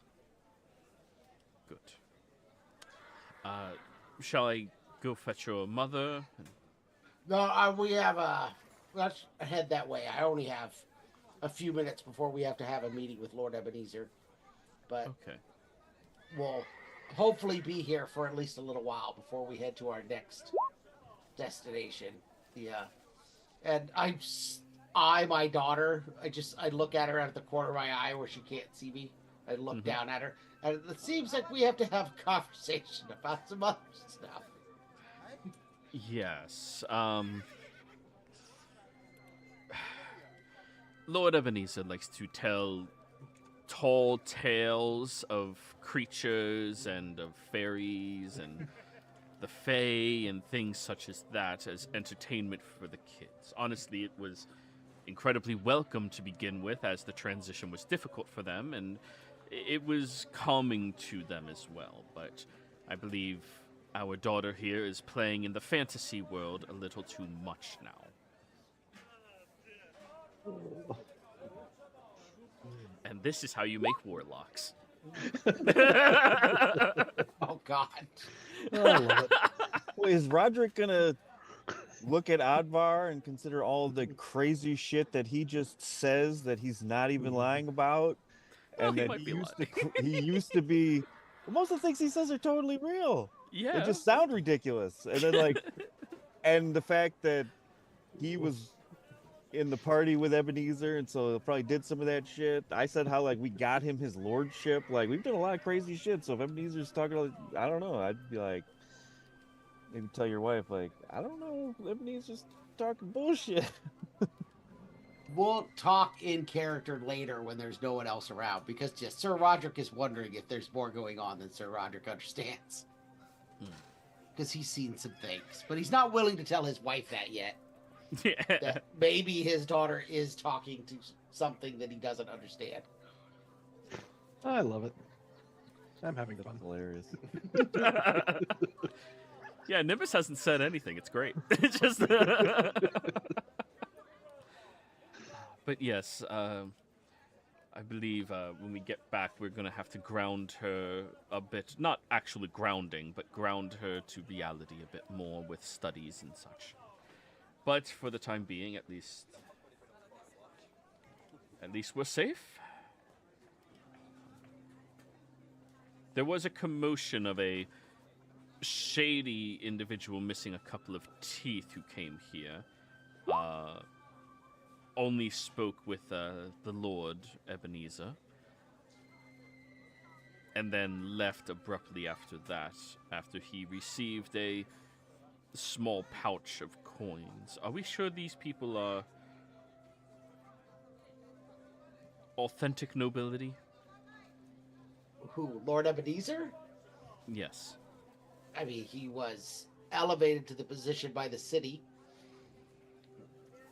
[SPEAKER 2] Good. Shall I go fetch your mother?
[SPEAKER 1] No, we have let's head that way. I only have a few minutes before we have to have a meeting with Lord Ebenezer, but
[SPEAKER 2] Okay.
[SPEAKER 1] we'll hopefully be here for at least a little while before we head to our next destination. Yeah, and my daughter, I look at her out of the corner of my eye where she can't see me. I look down at her, and it seems like we have to have a conversation about some other stuff.
[SPEAKER 2] Yes. Lord Ebenezer likes to tell tall tales of creatures and of fairies and the fae and things such as that as entertainment for the kids. Honestly, it was incredibly welcome to begin with, as the transition was difficult for them, and it was calming to them as well. But I believe our daughter here is playing in the fantasy world a little too much now. And this is how you make warlocks.
[SPEAKER 1] Oh God!
[SPEAKER 6] Oh, I love it.
[SPEAKER 5] Wait, is Roderick gonna look at Advar and consider all the crazy shit that he just says that he's not even lying about?
[SPEAKER 2] Well,
[SPEAKER 5] And
[SPEAKER 2] he
[SPEAKER 5] that
[SPEAKER 2] might be
[SPEAKER 5] he used to be. Well, most of the things he says are totally real.
[SPEAKER 2] Yeah.
[SPEAKER 5] They just sound ridiculous. And then and the fact that he was in the party with Ebenezer, and so probably did some of that shit. I said how we got him his lordship. We've done a lot of crazy shit. So if Ebenezer's talking, I don't know. I'd be like, maybe tell your wife, I don't know, Ebenezer's talking bullshit.
[SPEAKER 1] We'll talk in character later when there's no one else around, because just Sir Roderick is wondering if there's more going on than Sir Roderick understands. Because he's seen some things, but he's not willing to tell his wife that yet.
[SPEAKER 2] Yeah.
[SPEAKER 1] That maybe his daughter is talking to something that he doesn't understand.
[SPEAKER 6] I love it. I'm having fun.
[SPEAKER 5] Hilarious.
[SPEAKER 2] Yeah, Nimbus hasn't said anything. It's great. It's just. But yes, I believe when we get back, we're going to have to ground her a bit. Not actually grounding, but ground her to reality a bit more with studies and such. But for the time being, at least we're safe. There was a commotion of a shady individual missing a couple of teeth who came here. Only spoke with the Lord Ebenezer, and then left abruptly after that, after he received a small pouch of coins. Are we sure these people are authentic nobility?
[SPEAKER 1] Who, Lord Ebenezer?
[SPEAKER 2] Yes.
[SPEAKER 1] I mean, he was elevated to the position by the city.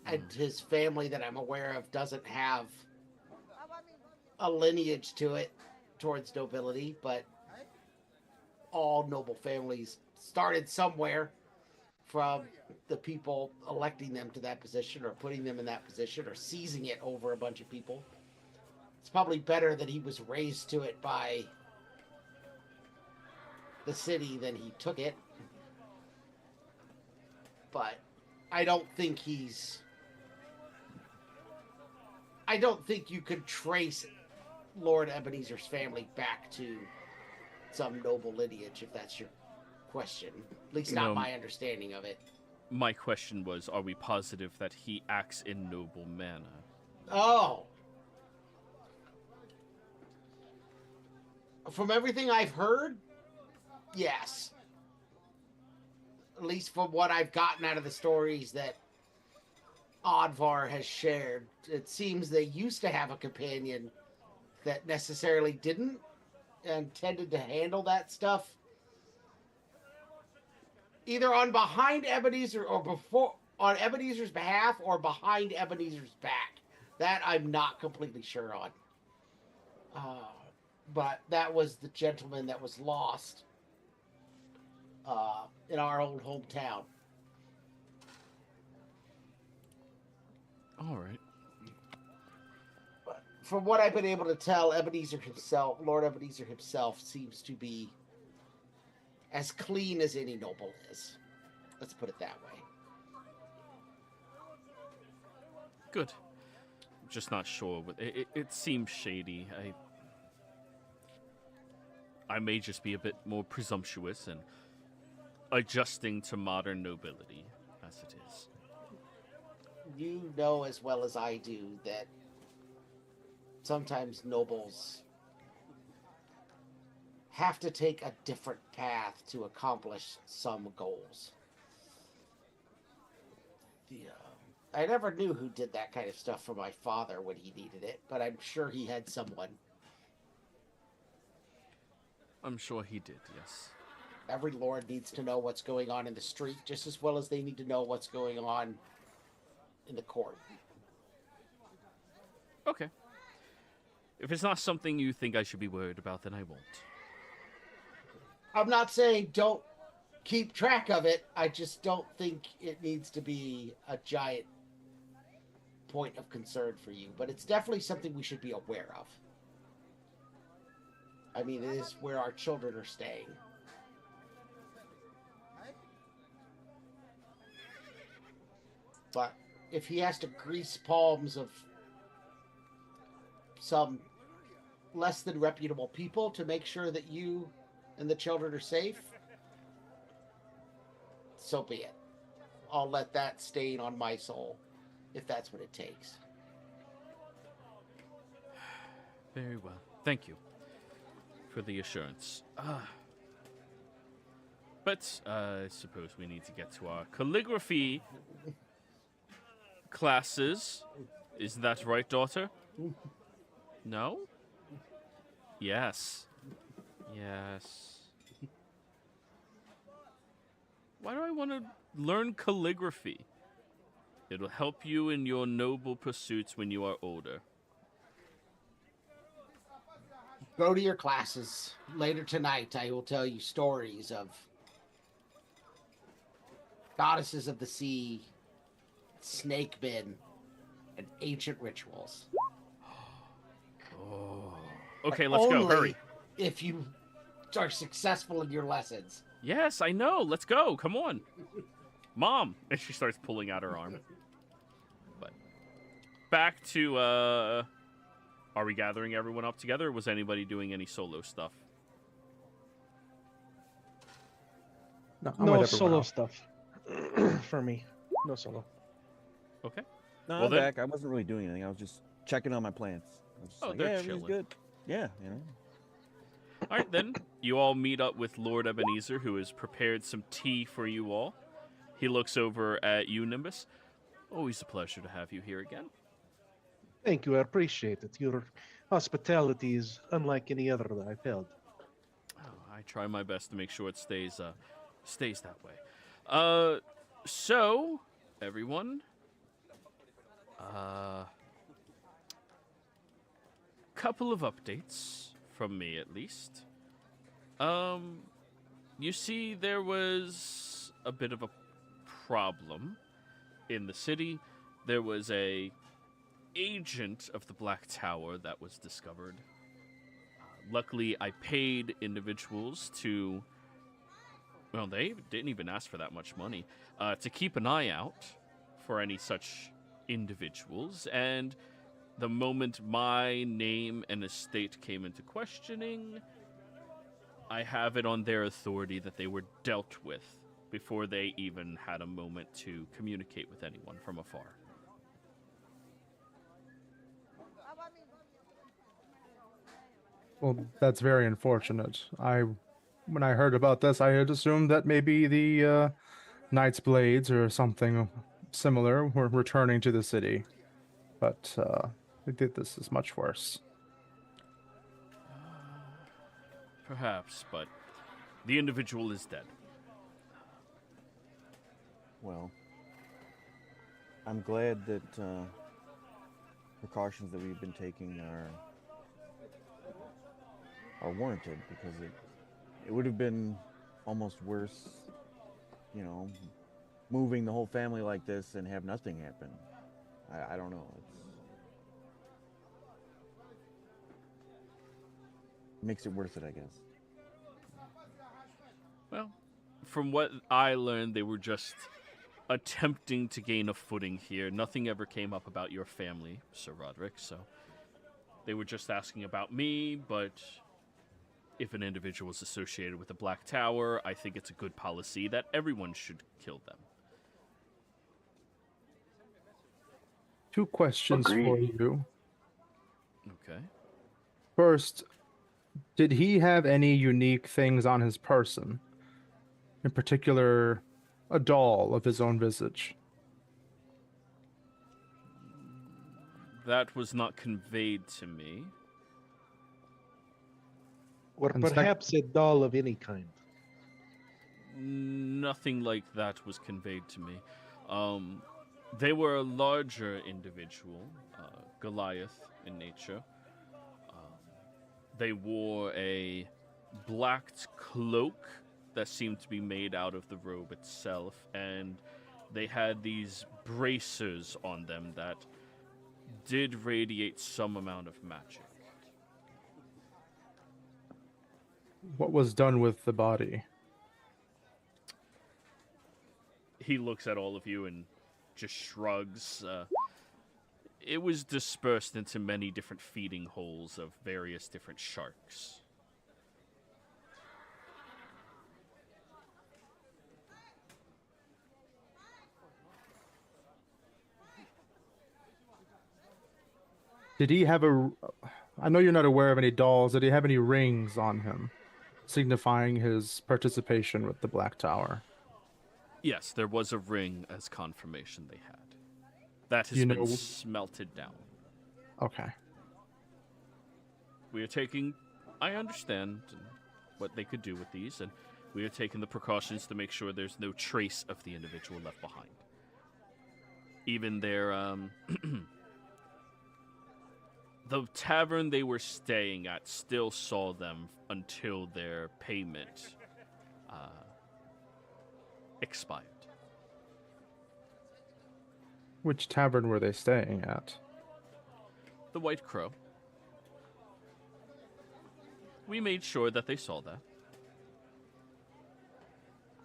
[SPEAKER 1] And his family that I'm aware of doesn't have a lineage to it towards nobility, but all noble families started somewhere, from the people electing them to that position or putting them in that position or seizing it over a bunch of people. It's probably better that he was raised to it by the city than he took it. But I don't think you could trace Lord Ebenezer's family back to some noble lineage, if that's your question. At least not my understanding of it.
[SPEAKER 2] My question was, are we positive that he acts in noble manner?
[SPEAKER 1] Oh. From everything I've heard, yes. At least from what I've gotten out of the stories that Advar has shared, it seems they used to have a companion that necessarily didn't and tended to handle that stuff either on behind Ebenezer or before on Ebenezer's behalf or behind Ebenezer's back. That I'm not completely sure on. But that was the gentleman that was lost. in our old hometown.
[SPEAKER 2] All right.
[SPEAKER 1] But from what I've been able to tell, Ebenezer himself, Lord Ebenezer himself, seems to be as clean as any noble is. Let's put it that way.
[SPEAKER 2] Good. Just not sure. It seems shady. I may just be a bit more presumptuous and adjusting to modern nobility, as it is.
[SPEAKER 1] You know as well as I do that sometimes nobles have to take a different path to accomplish some goals. I never knew who did that kind of stuff for my father when he needed it, but I'm sure he had someone.
[SPEAKER 2] I'm sure he did, yes.
[SPEAKER 1] Every lord needs to know what's going on in the street just as well as they need to know what's going on in the court.
[SPEAKER 2] Okay. If it's not something you think I should be worried about, then I won't.
[SPEAKER 1] I'm not saying don't keep track of it. I just don't think it needs to be a giant point of concern for you. But it's definitely something we should be aware of. I mean, it is where our children are staying. But if he has to grease palms of some less than reputable people to make sure that you and the children are safe, so be it. I'll let that stain on my soul, if that's what it takes.
[SPEAKER 2] Very well. Thank you for the assurance. But I suppose we need to get to our calligraphy classes. Is that right, daughter? No? Yes. Yes. Why do I want to learn calligraphy? It'll help you in your noble pursuits when you are older.
[SPEAKER 1] Go to your classes. Later tonight, I will tell you stories of goddesses of the sea, snake men, and ancient rituals.
[SPEAKER 2] Oh. Okay,
[SPEAKER 1] But
[SPEAKER 2] let's go.
[SPEAKER 1] only
[SPEAKER 2] Hurry.
[SPEAKER 1] if you are successful in your lessons.
[SPEAKER 2] Yes, I know. Let's go. Come on. Mom. And she starts pulling out her arm. But back to, are we gathering everyone up together, or was anybody doing any solo stuff?
[SPEAKER 4] No, I'm
[SPEAKER 6] No
[SPEAKER 4] with everyone
[SPEAKER 6] solo
[SPEAKER 4] else.
[SPEAKER 6] stuff for me. No solo.
[SPEAKER 2] Okay.
[SPEAKER 5] No,
[SPEAKER 2] Well,
[SPEAKER 5] I'm
[SPEAKER 2] then-
[SPEAKER 5] back. I wasn't really doing anything. I was just checking on my plants. I was just
[SPEAKER 2] Oh,
[SPEAKER 5] like,
[SPEAKER 2] they're
[SPEAKER 5] yeah, everything's
[SPEAKER 2] chilling.
[SPEAKER 5] good. Yeah, you know.
[SPEAKER 2] All right, then. You all meet up with Lord Ebenezer, who has prepared some tea for you all. He looks over at you, Nimbus. Always a pleasure to have you here again.
[SPEAKER 6] Thank you. I appreciate it. Your hospitality is unlike any other that I've held.
[SPEAKER 2] Oh, I try my best to make sure it stays that way. So, everyone, couple of updates from me, at least. You see, there was a bit of a problem in the city. There was a agent of the Black Tower that was discovered. Luckily, I paid individuals to... Well, they didn't even ask for that much money. To keep an eye out for any such individuals. And the moment my name and estate came into questioning, I have it on their authority that they were dealt with before they even had a moment to communicate with anyone from afar.
[SPEAKER 4] Well, that's very unfortunate. When I heard about this, I had assumed that maybe the Knight's Blades or something similar were returning to the city, but this is much worse.
[SPEAKER 2] Perhaps, but the individual is dead.
[SPEAKER 5] Well, I'm glad that precautions that we've been taking are warranted, because it would have been almost worse, you know, moving the whole family like this and have nothing happen. I don't know. It makes it worth it, I guess.
[SPEAKER 2] Well, from what I learned, they were just attempting to gain a footing here. Nothing ever came up about your family, Sir Roderick, so they were just asking about me, but if an individual is associated with the Black Tower, I think it's a good policy that everyone should kill them.
[SPEAKER 4] 2 questions for
[SPEAKER 7] Agreed.
[SPEAKER 4] you.
[SPEAKER 2] Okay.
[SPEAKER 4] First, did he have any unique things on his person? In particular, a doll of his own visage.
[SPEAKER 2] That was not conveyed to me.
[SPEAKER 6] Or
[SPEAKER 4] And sec-
[SPEAKER 6] perhaps a doll of any kind.
[SPEAKER 2] Nothing like that was conveyed to me. They were a larger individual, Goliath in nature. They wore a blacked cloak that seemed to be made out of the robe itself, and they had these bracers on them that did radiate some amount of magic.
[SPEAKER 4] What was done with the body?
[SPEAKER 2] He looks at all of you and just shrugs. It was dispersed into many different feeding holes of various different sharks.
[SPEAKER 4] Did he have a... I know you're not aware of any dolls. Did he have any rings on him, signifying his participation with the Black Tower?
[SPEAKER 2] Yes, there was a ring as confirmation they had. That has
[SPEAKER 4] You
[SPEAKER 2] been
[SPEAKER 4] know-
[SPEAKER 2] smelted down.
[SPEAKER 4] Okay.
[SPEAKER 2] We are taking... I understand what they could do with these, and we are taking the precautions to make sure there's no trace of the individual left behind. Even their, the tavern they were staying at still saw them until their payment expired.
[SPEAKER 4] Which tavern were they staying at?
[SPEAKER 2] The White Crow. We made sure that they saw that.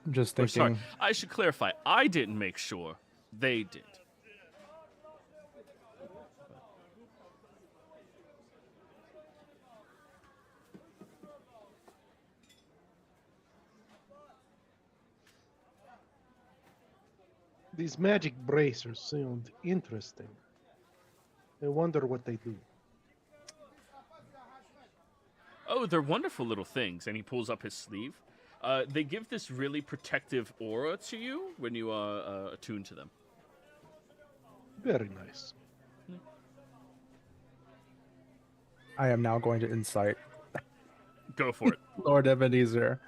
[SPEAKER 4] I'm just
[SPEAKER 2] Or,
[SPEAKER 4] thinking...
[SPEAKER 2] sorry, I should clarify. I didn't make sure. They did.
[SPEAKER 6] These magic bracers sound interesting. I wonder what they do.
[SPEAKER 2] Oh, they're wonderful little things. And he pulls up his sleeve. They give this really protective aura to you when you are attuned to them.
[SPEAKER 6] Very nice.
[SPEAKER 4] I am now going to insight
[SPEAKER 2] Go for it.
[SPEAKER 4] Lord Ebenezer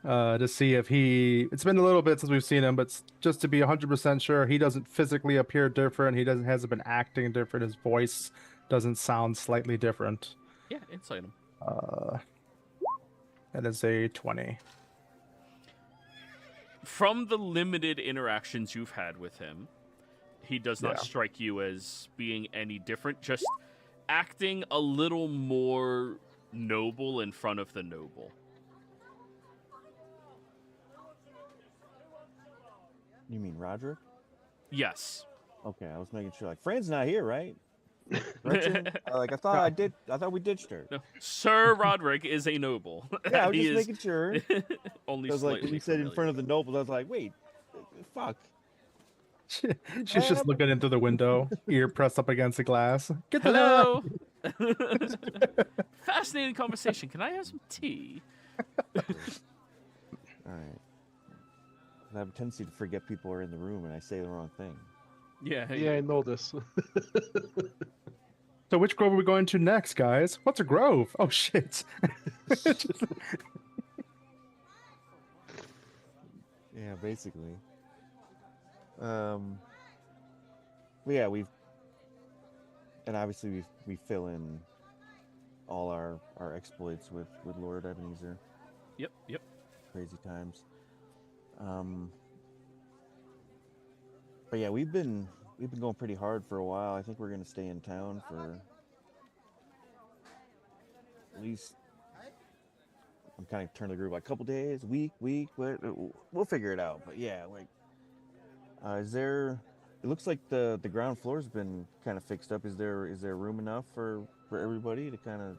[SPEAKER 4] to see if he... It's been a little bit since we've seen him, but just to be 100% sure, he doesn't physically appear different. He hasn't been acting different. His voice doesn't sound slightly different.
[SPEAKER 2] Yeah, insight him.
[SPEAKER 4] That is a 20.
[SPEAKER 2] From the limited interactions you've had with him, he does not
[SPEAKER 4] Yeah.
[SPEAKER 2] strike you as being any different, just acting a little more noble in front of the noble.
[SPEAKER 5] You mean Roderick?
[SPEAKER 2] Yes.
[SPEAKER 5] Okay, I was making sure. Like, Fran's not here, right? Gretchen? I thought we ditched her.
[SPEAKER 2] No. Sir Roderick is a noble.
[SPEAKER 5] Yeah, I was
[SPEAKER 2] He
[SPEAKER 5] just
[SPEAKER 2] is
[SPEAKER 5] making sure.
[SPEAKER 2] only
[SPEAKER 5] I was like,
[SPEAKER 2] slightly
[SPEAKER 5] when you said in
[SPEAKER 2] familiar.
[SPEAKER 5] front of the nobles, I was like, wait, fuck.
[SPEAKER 4] She's just looking into the window, ear pressed up against the glass. Get the hell out!
[SPEAKER 2] Hello. Fascinating conversation. Can I have some tea?
[SPEAKER 5] All right. I have a tendency to forget people are in the room and I say the wrong thing.
[SPEAKER 2] Yeah.
[SPEAKER 6] Yeah, I know this.
[SPEAKER 4] So which grove are we going to next, guys? What's a grove? Oh, shit.
[SPEAKER 5] Yeah, basically. But yeah, and obviously we fill in all our exploits with Lord Ebenezer.
[SPEAKER 2] Yep.
[SPEAKER 5] crazy times. But yeah, we've been going pretty hard for a while. I think we're gonna stay in town for at least. I'm kind of turning the group like a couple days, week. We'll figure it out. But yeah, like, is there? It looks like the ground floor's been kind of fixed up. Is there room enough for everybody to kind of?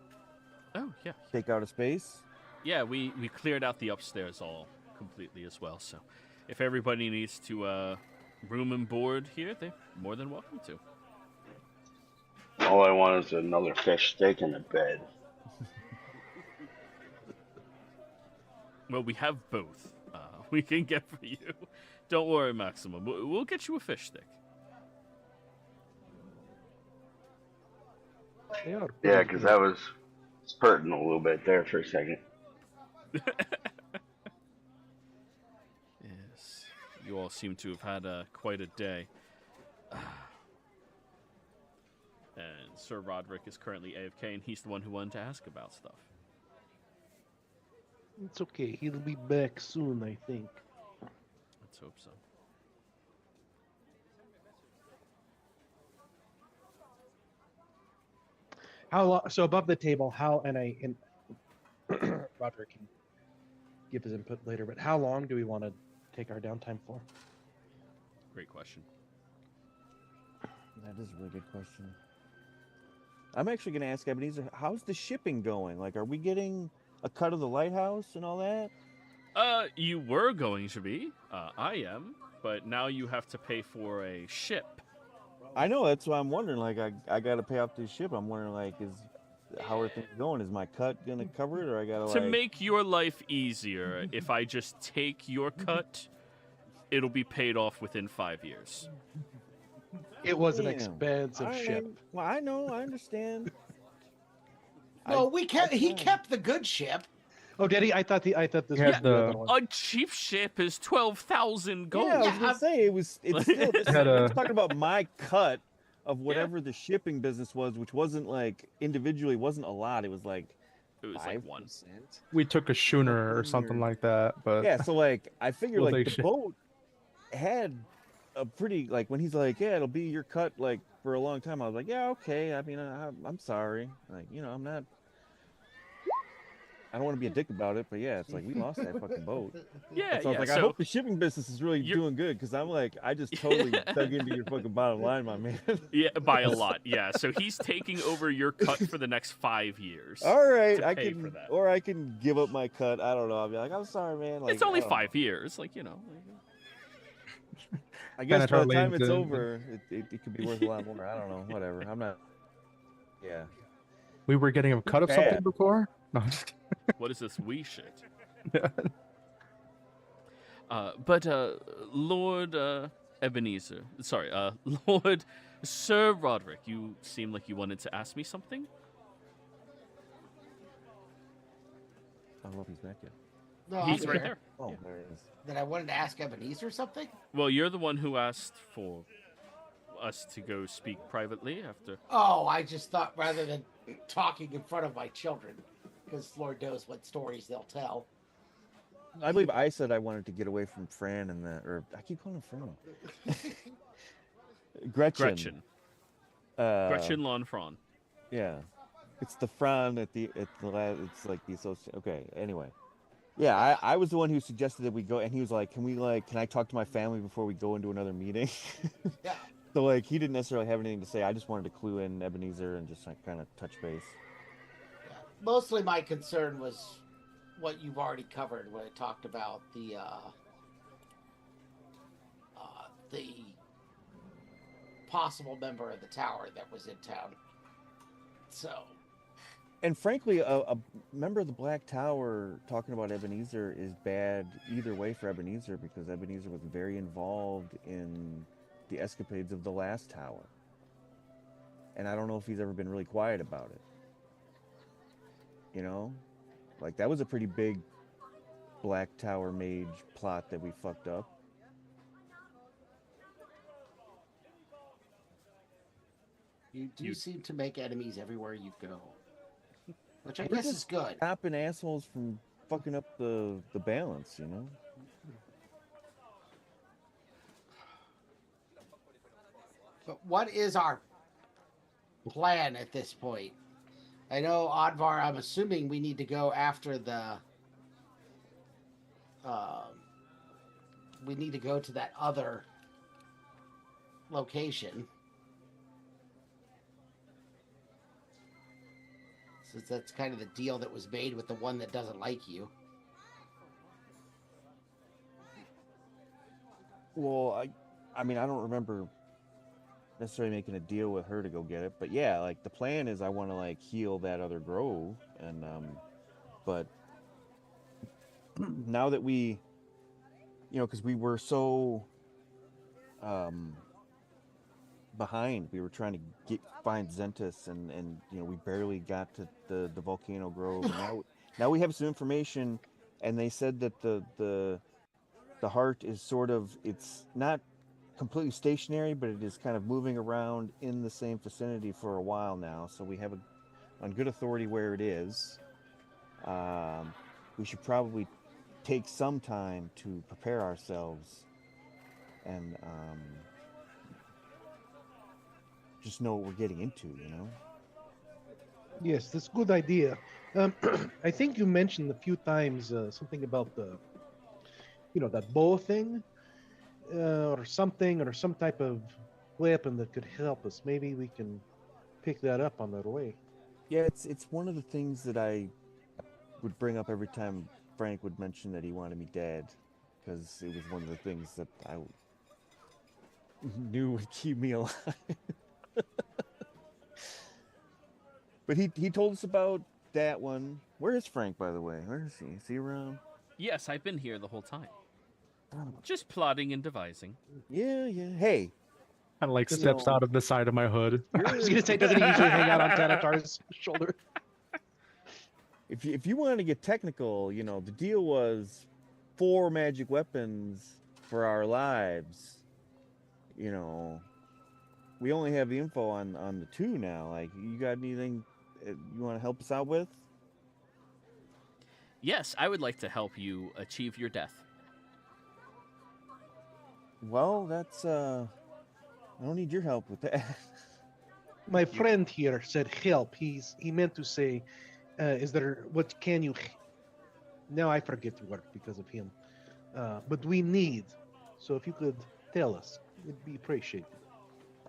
[SPEAKER 2] Oh yeah.
[SPEAKER 5] Take out a space.
[SPEAKER 2] Yeah, we cleared out the upstairs all completely as well. So, if everybody needs to room and board here, they're more than welcome to.
[SPEAKER 7] All I want is another fish steak in a bed.
[SPEAKER 2] Well, we have both. We can get for you. Don't worry, Maximum. We'll get you a fish stick.
[SPEAKER 7] Yeah, because I was spurting a little bit there for a second.
[SPEAKER 2] Yes. You all seem to have had quite a day. And Sir Roderick is currently AFK, and he's the one who wanted to ask about stuff.
[SPEAKER 6] It's okay. He'll be back soon, I think.
[SPEAKER 2] Let's hope so.
[SPEAKER 6] How long? So above the table, Roderick can give his input later. But how long do we want to take our downtime for?
[SPEAKER 2] Great question.
[SPEAKER 5] That is a really good question. I'm actually going to ask Ebenezer, how's the shipping going? Like, are we getting a cut of the lighthouse and all that?
[SPEAKER 2] You were going to be. I am. But now you have to pay for a ship.
[SPEAKER 5] I know, that's why I'm wondering. Like, I got to pay off this ship. I'm wondering, like, how are things going? Is my cut going to cover it, or I got to,
[SPEAKER 2] To make your life easier, if I just take your cut, it'll be paid off within 5 years.
[SPEAKER 6] It was an
[SPEAKER 5] Damn.
[SPEAKER 6] expensive ship.
[SPEAKER 5] Well, I know, I understand.
[SPEAKER 1] Well, he kept the good ship.
[SPEAKER 6] Oh, did he? I thought this was
[SPEAKER 4] Yeah,
[SPEAKER 6] the other one.
[SPEAKER 2] A cheap ship is 12,000 gold.
[SPEAKER 5] Yeah, I was gonna say it's still. I'm talking about my cut of whatever the shipping business was, which wasn't like individually wasn't a lot. It was like
[SPEAKER 2] It was like 1.
[SPEAKER 4] We took a schooner or something like that, but
[SPEAKER 5] Yeah, so like I figured
[SPEAKER 4] Well,
[SPEAKER 5] like
[SPEAKER 4] they
[SPEAKER 5] the boat had a pretty like when he's like, yeah, it'll be your cut like for a long time. I was like, yeah, okay. I mean, I'm sorry. Like, you know, I don't want to be a dick about it, but yeah, it's like we lost that fucking boat.
[SPEAKER 2] Yeah,
[SPEAKER 5] So I was like, I hope the shipping business is really doing good, because I'm like, I just totally dug into your fucking bottom line, my man.
[SPEAKER 2] Yeah, by a lot. Yeah, so he's taking over your cut for the next 5 years.
[SPEAKER 5] All right,
[SPEAKER 2] to
[SPEAKER 5] I
[SPEAKER 2] pay
[SPEAKER 5] can,
[SPEAKER 2] for that.
[SPEAKER 5] or I can give up my cut. I don't know. I'll be like, I'm sorry, man. Like,
[SPEAKER 2] It's only
[SPEAKER 5] I don't
[SPEAKER 2] 5 years, like, you know.
[SPEAKER 5] know. I guess by the
[SPEAKER 4] totally
[SPEAKER 5] time it's
[SPEAKER 4] into-
[SPEAKER 5] over, it could be worth a lot more. I don't know. Whatever. I'm not. Yeah.
[SPEAKER 4] we were getting a cut of
[SPEAKER 5] Bad.
[SPEAKER 4] something before. No, I'm just kidding.
[SPEAKER 2] What is this wee shit? But Lord Ebenezer, sorry, Lord Sir Roderick, you seem like you wanted to ask me something?
[SPEAKER 5] I don't know if he's back yet.
[SPEAKER 1] No,
[SPEAKER 2] He's
[SPEAKER 1] I'm
[SPEAKER 2] right
[SPEAKER 1] here.
[SPEAKER 2] there.
[SPEAKER 5] Oh, there he is.
[SPEAKER 1] That I wanted to ask Ebenezer something?
[SPEAKER 2] Well, you're the one who asked for us to go speak privately after.
[SPEAKER 1] Oh, I just thought rather than talking in front of my children, because Lord knows what stories they'll tell.
[SPEAKER 5] I believe I said I wanted to get away from Fran and that, or I keep calling him Fran. Gretchen.
[SPEAKER 2] Gretchen Lonfron.
[SPEAKER 5] Yeah, it's the Fran at the last. It's like the associate. Okay. Anyway, yeah, I was the one who suggested that we go, and he was like, can I talk to my family before we go into another meeting?
[SPEAKER 1] Yeah.
[SPEAKER 5] So like he didn't necessarily have anything to say. I just wanted to clue in Ebenezer and just like kind of touch base.
[SPEAKER 1] Yeah. Mostly my concern was what you've already covered when I talked about the possible member of the tower that was in town. So.
[SPEAKER 5] And frankly, a member of the Black Tower talking about Ebenezer is bad either way for Ebenezer, because Ebenezer was very involved in the escapades of the last tower. And I don't know if he's ever been really quiet about it. You know? Like, that was a pretty big Black Tower mage plot that we fucked up.
[SPEAKER 1] You do seem to make enemies everywhere you go. Which I
[SPEAKER 5] We're
[SPEAKER 1] guess
[SPEAKER 5] just
[SPEAKER 1] is good.
[SPEAKER 5] Stopping assholes from fucking up the balance, you know?
[SPEAKER 1] But what is our plan at this point? I know, Oddvar, I'm assuming we need to go after the... we need to go to that other location. Since that's kind of the deal that was made with the one that doesn't like you.
[SPEAKER 5] Well, I mean, I don't remember necessarily making a deal with her to go get it, but yeah, like the plan is I want to like heal that other grove, and but now that we, you know, because we were so behind, we were trying to find Zentus, and you know, we barely got to the volcano grove, and now we have some information, and they said that the heart is sort of, it's not completely stationary, but it is kind of moving around in the same vicinity for a while now, so we have on good authority where it is. We should probably take some time to prepare ourselves and just know what we're getting into, you know?
[SPEAKER 6] Yes, that's a good idea. I think you mentioned a few times something about the, you know, that bow thing, or something, or some type of weapon that could help us. Maybe we can pick that up on our way.
[SPEAKER 5] Yeah, it's one of the things that I would bring up every time Frank would mention that he wanted me dead, because it was one of the things that I knew would keep me alive. But he told us about that one. Where is Frank, by the way? Where is he? Is he around?
[SPEAKER 2] Yes, I've been here the whole time. Just plotting and devising.
[SPEAKER 5] Yeah. Hey.
[SPEAKER 4] Kind of like steps out of the side of my hood.
[SPEAKER 6] I was gonna say, doesn't he usually hang out on Tanatar's shoulder?
[SPEAKER 5] If you want to get technical, you know, the deal was 4 magic weapons for our lives. You know, we only have the info on the 2 now. Like, you got anything you want to help us out with?
[SPEAKER 2] Yes, I would like to help you achieve your death.
[SPEAKER 5] Well, that's I don't need your help with that.
[SPEAKER 6] My friend here said help. He meant to say, is there, what can you... Now I forget the word because of him. But we need. So if you could tell us, it'd be appreciated.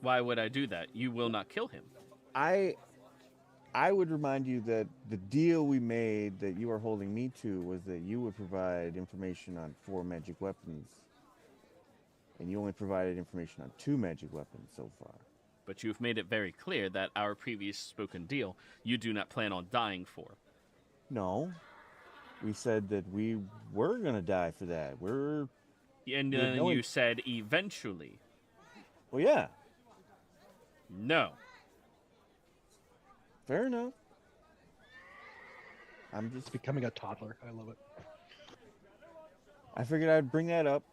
[SPEAKER 2] Why would I do that? You will not kill him.
[SPEAKER 5] I would remind you that the deal we made that you are holding me to was that you would provide information on 4 magic weapons. And you only provided information on 2 magic weapons so far.
[SPEAKER 2] But you've made it very clear that our previous spoken deal you do not plan on dying for.
[SPEAKER 5] No. We said that we were going to die for that.
[SPEAKER 2] And then you said eventually.
[SPEAKER 5] Well, yeah.
[SPEAKER 2] No.
[SPEAKER 5] Fair enough. I'm just
[SPEAKER 6] Becoming a toddler. I love it.
[SPEAKER 5] I figured I'd bring that up.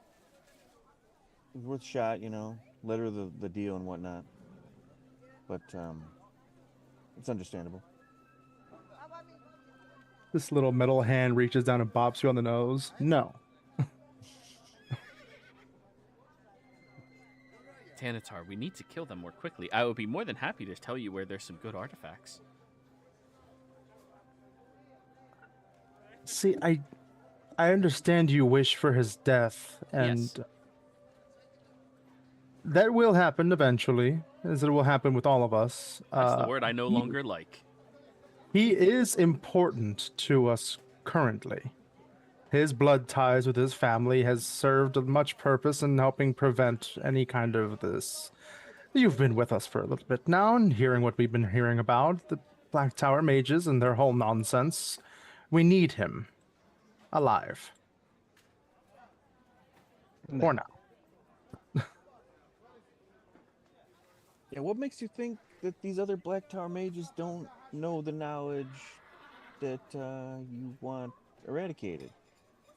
[SPEAKER 5] It was worth a shot, you know. Let her the deal and whatnot. But it's understandable.
[SPEAKER 4] This little metal hand reaches down and bops you on the nose. No.
[SPEAKER 2] Tanatar, we need to kill them more quickly. I would be more than happy to tell you where there's some good artifacts.
[SPEAKER 4] See, I understand you wish for his death, and
[SPEAKER 2] Yes.
[SPEAKER 4] that will happen eventually, as it will happen with all of us.
[SPEAKER 2] That's the word I no longer like.
[SPEAKER 4] He is important to us currently. His blood ties with his family has served much purpose in helping prevent any kind of this. You've been with us for a little bit now, and hearing what we've been hearing about, the Black Tower mages and their whole nonsense. We need him alive. For now.
[SPEAKER 5] Yeah, what makes you think that these other Black Tower mages don't know the knowledge that you want eradicated?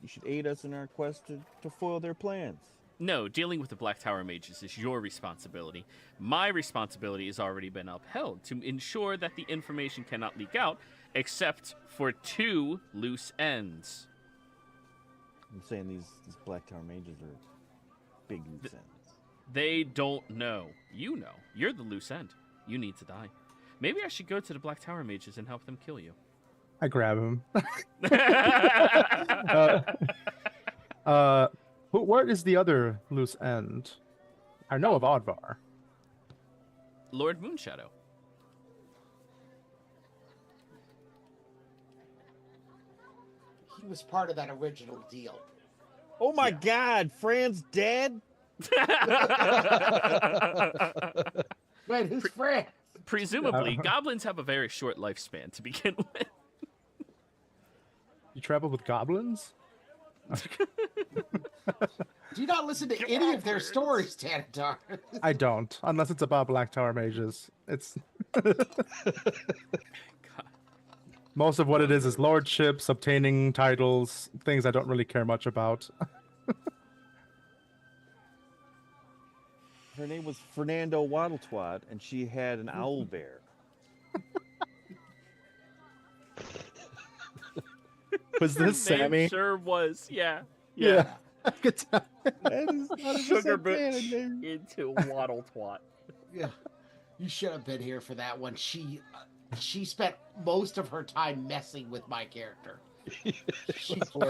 [SPEAKER 5] You should aid us in our quest to foil their plans.
[SPEAKER 2] No, dealing with the Black Tower mages is your responsibility. My responsibility has already been upheld to ensure that the information cannot leak out, except for 2 loose ends.
[SPEAKER 5] I'm saying these Black Tower mages are big loose ends.
[SPEAKER 2] They don't know. You know. You're the loose end. You need to die. Maybe I should go to the Black Tower mages and help them kill you.
[SPEAKER 4] I grab him. What is the other loose end? I know of Oddvar.
[SPEAKER 2] Lord Moonshadow.
[SPEAKER 1] He was part of that original deal.
[SPEAKER 5] Oh my God, Fran's dead?
[SPEAKER 1] Wait, who's Fran?
[SPEAKER 2] Presumably, goblins have a very short lifespan to begin with.
[SPEAKER 4] You travel with goblins?
[SPEAKER 1] Do you not listen to any of their stories, Tanatar?
[SPEAKER 4] I don't, unless it's about Black Tower mages. It's most of what it is lordships, obtaining titles, things I don't really care much about.
[SPEAKER 5] Her name was Fernando Waddletwat, and she had an owl bear.
[SPEAKER 4] Was this
[SPEAKER 2] Her name
[SPEAKER 4] Sammy?
[SPEAKER 2] Sure was, yeah.
[SPEAKER 4] Yeah. I could tell.
[SPEAKER 5] That is 100%
[SPEAKER 2] Sugar
[SPEAKER 5] canon,
[SPEAKER 2] bitch
[SPEAKER 5] dude.
[SPEAKER 2] into waddle twat.
[SPEAKER 1] Yeah. You should have been here for that one. She spent most of her time messing with my character. She told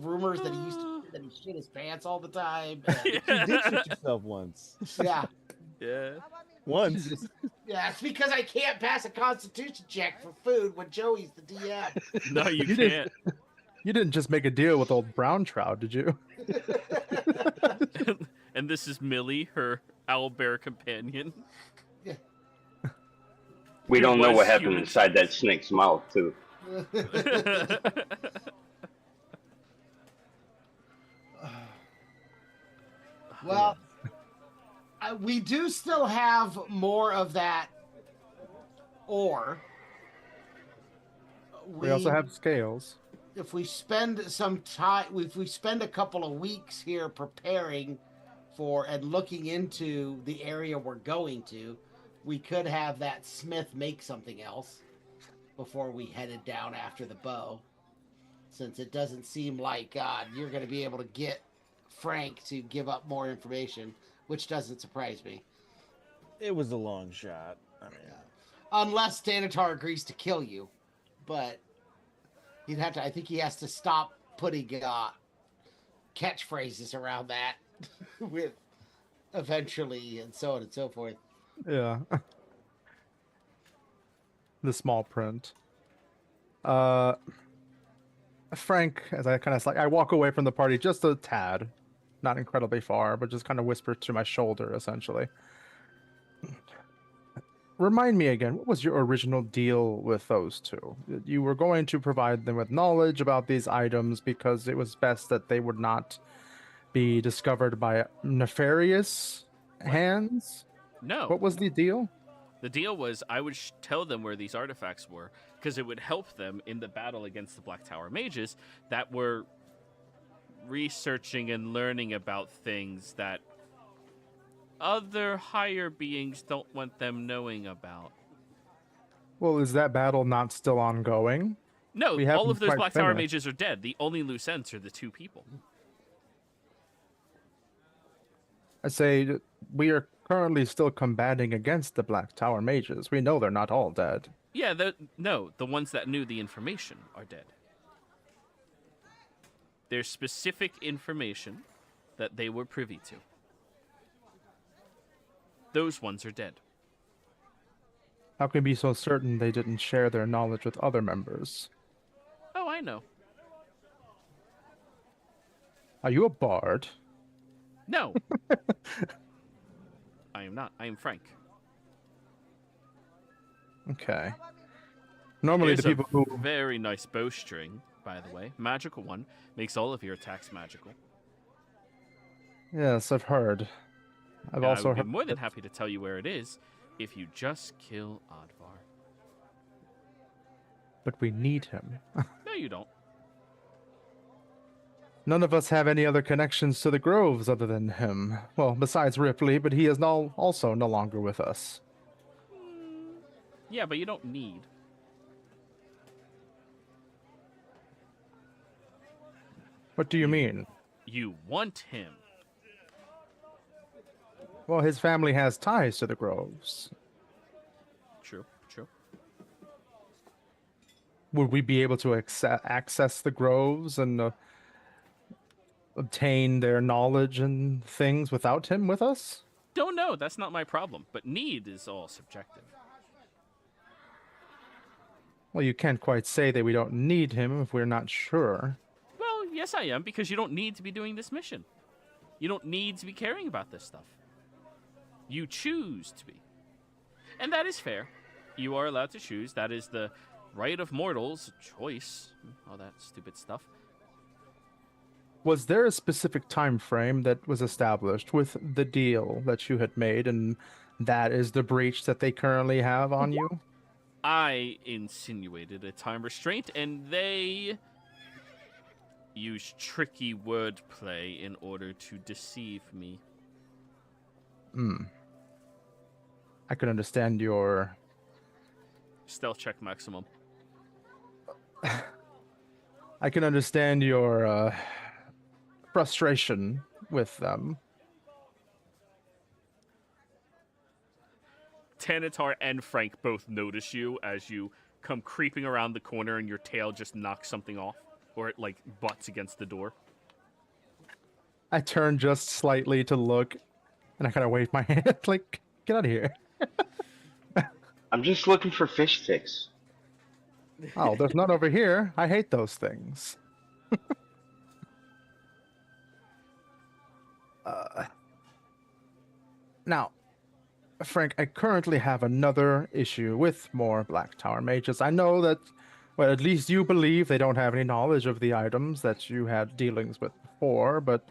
[SPEAKER 1] rumors that he shit his pants all the time. And,
[SPEAKER 5] You did shit yourself once.
[SPEAKER 1] yeah.
[SPEAKER 2] Yeah.
[SPEAKER 5] Once.
[SPEAKER 1] Yeah, it's because I can't pass a constitution check for food when Joey's the DM.
[SPEAKER 2] No, you
[SPEAKER 4] You
[SPEAKER 2] can't.
[SPEAKER 4] You didn't just make a deal with old Brown Trout, did you?
[SPEAKER 2] And this is Millie, her owlbear companion.
[SPEAKER 1] Yeah.
[SPEAKER 7] We
[SPEAKER 2] It
[SPEAKER 7] don't know
[SPEAKER 2] was
[SPEAKER 7] what happened
[SPEAKER 2] human.
[SPEAKER 7] inside that snake's mouth, too.
[SPEAKER 1] Well, we do still have more of that ore.
[SPEAKER 4] We also have scales.
[SPEAKER 1] If we spend some time, if we spend a couple of weeks here preparing for and looking into the area we're going to, we could have that smith make something else before we headed down after the bow. Since it doesn't seem like you're going to be able to get Frank to give up more information, which doesn't surprise me.
[SPEAKER 5] It was a long shot. I mean,
[SPEAKER 1] Unless Danatar agrees to kill you. But he'd have to, I think he has to stop putting catchphrases around that with eventually and so on and so forth.
[SPEAKER 4] Yeah. The small print. Frank, as I kind of I walk away from the party just a tad, not incredibly far, but just kind of whisper to my shoulder, essentially. Remind me again, what was your original deal with those two? You were going to provide them with knowledge about these items because it was best that they would not be discovered by nefarious hands?
[SPEAKER 2] No.
[SPEAKER 4] What was the deal?
[SPEAKER 2] The deal was I would tell them where these artifacts were because it would help them in the battle against the Black Tower mages that were researching and learning about things that other higher beings don't want them knowing about.
[SPEAKER 4] Well, is that battle not still ongoing?
[SPEAKER 2] No,
[SPEAKER 4] We
[SPEAKER 2] all
[SPEAKER 4] haven't
[SPEAKER 2] of those
[SPEAKER 4] quite
[SPEAKER 2] Black Tower
[SPEAKER 4] finished.
[SPEAKER 2] mages are dead. The only loose ends are the 2 people.
[SPEAKER 4] I say that we are currently still combating against the Black Tower mages. We know they're not all dead.
[SPEAKER 2] Yeah, the ones that knew the information are dead. There's specific information that they were privy to. Those ones are dead.
[SPEAKER 4] How can we be so certain they didn't share their knowledge with other members?
[SPEAKER 2] Oh, I know.
[SPEAKER 4] Are you a bard?
[SPEAKER 2] No. I am not. I am Frank.
[SPEAKER 4] Okay. Normally
[SPEAKER 2] Here's
[SPEAKER 4] the people who...
[SPEAKER 2] a very nice bowstring, by the way. Magical one. Makes all of your attacks magical.
[SPEAKER 4] Yes, I've heard. I've
[SPEAKER 2] And
[SPEAKER 4] also
[SPEAKER 2] I would
[SPEAKER 4] heard...
[SPEAKER 2] be more than happy to tell you where it is if you just kill Oddvar.
[SPEAKER 4] But we need him.
[SPEAKER 2] No, you don't.
[SPEAKER 4] None of us have any other connections to the groves other than him. Well, besides Ripley, but he is also no longer with us.
[SPEAKER 2] Yeah, but you don't need.
[SPEAKER 4] What do you mean?
[SPEAKER 2] You want him.
[SPEAKER 4] Well, his family has ties to the groves.
[SPEAKER 2] True.
[SPEAKER 4] Would we be able to access the groves and obtain their knowledge and things without him with us?
[SPEAKER 2] Don't know. That's not my problem. But need is all subjective.
[SPEAKER 4] Well, you can't quite say that we don't need him if we're not sure.
[SPEAKER 2] Well, yes, I am, because you don't need to be doing this mission. You don't need to be caring about this stuff. You choose to be. And that is fair. You are allowed to choose. That is the right of mortals, choice, all that stupid stuff.
[SPEAKER 4] Was there a specific time frame that was established with the deal that you had made, and that is the breach that they currently have on you?
[SPEAKER 2] I insinuated a time restraint, and they used tricky wordplay in order to deceive me.
[SPEAKER 4] I can understand your...
[SPEAKER 2] Stealth check maximum.
[SPEAKER 4] I can understand your frustration with them.
[SPEAKER 2] Tanatar and Frank both notice you as you come creeping around the corner and your tail just knocks something off. Or it, like, butts against the door.
[SPEAKER 4] I turn just slightly to look, and I kind of wave my hand, like, get out of here.
[SPEAKER 7] I'm just looking for fish sticks.
[SPEAKER 4] Oh, there's none over here. I hate those things. Now, Frank, I currently have another issue with more Black Tower mages. I know that, well, at least you believe they don't have any knowledge of the items that you had dealings with before, but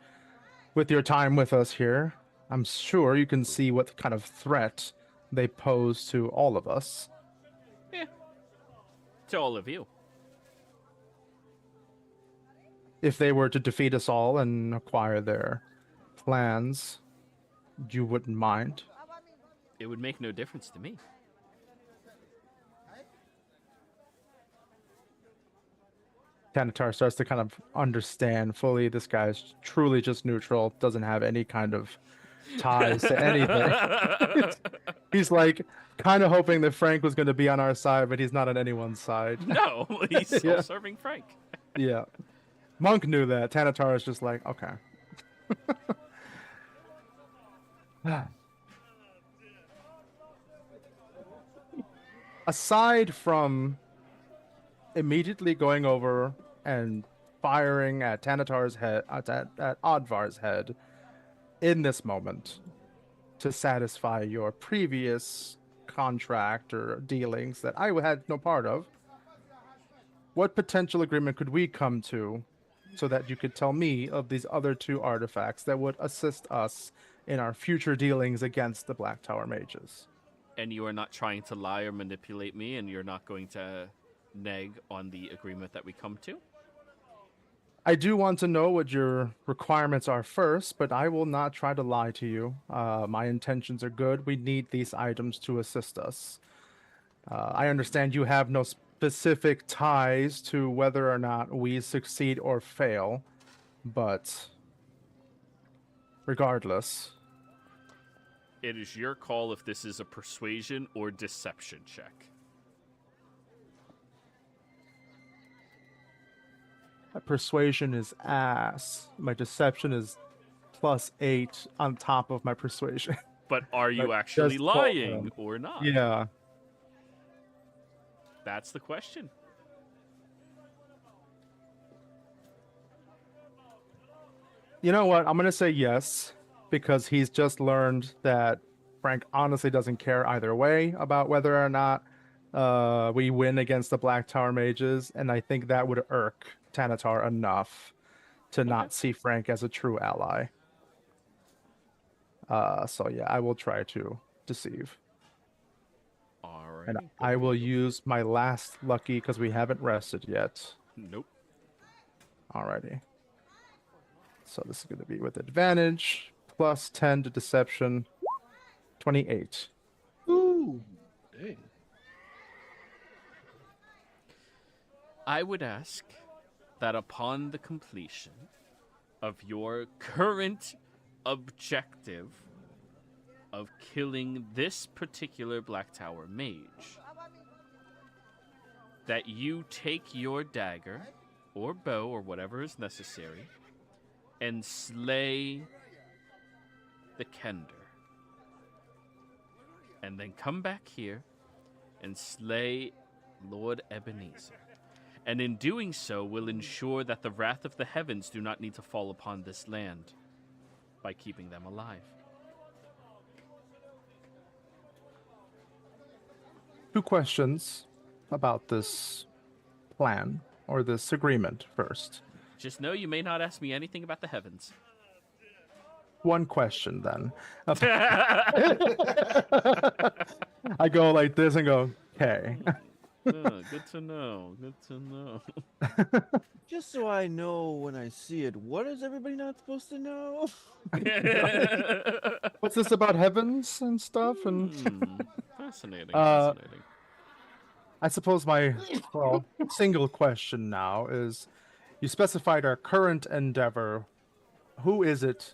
[SPEAKER 4] with your time with us here, I'm sure you can see what kind of threat they pose to all of us.
[SPEAKER 2] Yeah. To all of you.
[SPEAKER 4] If they were to defeat us all and acquire their plans, you wouldn't mind?
[SPEAKER 2] It would make no difference to me.
[SPEAKER 4] Tanatar starts to kind of understand fully this guy's truly just neutral, doesn't have any kind of ties to anything. He's like kind of hoping that Frank was going to be on our side, but he's not on anyone's side.
[SPEAKER 2] No, he's still
[SPEAKER 4] Yeah.
[SPEAKER 2] serving Frank.
[SPEAKER 4] Yeah. Monk knew that. Tanatar is just like, okay. Aside from immediately going over and firing at Tanatar's head, at Odvar's head, in this moment, to satisfy your previous contract or dealings that I had no part of, what potential agreement could we come to so that you could tell me of these other two artifacts that would assist us in our future dealings against the Black Tower mages?
[SPEAKER 2] And you are not trying to lie or manipulate me, and you're not going to neg on the agreement that we come to?
[SPEAKER 4] I do want to know what your requirements are first, but I will not try to lie to you. My intentions are good. We need these items to assist us. I understand you have no specific ties to whether or not we succeed or fail, but regardless...
[SPEAKER 2] It is your call if this is a persuasion or deception check.
[SPEAKER 4] My persuasion is ass. My deception is +8 on top of my persuasion.
[SPEAKER 2] But are you
[SPEAKER 4] But
[SPEAKER 2] actually
[SPEAKER 4] just
[SPEAKER 2] lying or not?
[SPEAKER 4] Yeah.
[SPEAKER 2] That's the question.
[SPEAKER 4] You know what? I'm going to say yes, because he's just learned that Frank honestly doesn't care either way about whether or not we win against the Black Tower mages, and I think that would irk Tanatar enough to not see Frank as a true ally. So yeah, I will try to deceive.
[SPEAKER 2] All right.
[SPEAKER 4] And I will use my last lucky because we haven't rested yet.
[SPEAKER 2] Nope.
[SPEAKER 4] Alrighty. So this is going to be with advantage, plus 10 to deception, 28.
[SPEAKER 6] Ooh, dang.
[SPEAKER 2] I would ask that upon the completion of your current objective of killing this particular Black Tower mage, that you take your dagger or bow or whatever is necessary and slay the Kender. And then come back here and slay Lord Ebenezer. And in doing so, will ensure that the wrath of the heavens do not need to fall upon this land by keeping them alive.
[SPEAKER 4] Two questions about this plan, or this agreement first.
[SPEAKER 2] Just know you may not ask me anything about the heavens.
[SPEAKER 4] One question, then. I go like this and go, okay.
[SPEAKER 2] Good to know. Good to know.
[SPEAKER 5] Just so I know when I see it, what is everybody not supposed to know?
[SPEAKER 4] What's this about heavens and stuff? And
[SPEAKER 2] Fascinating. Fascinating.
[SPEAKER 4] I suppose my single question now is, you specified our current endeavor. Who is it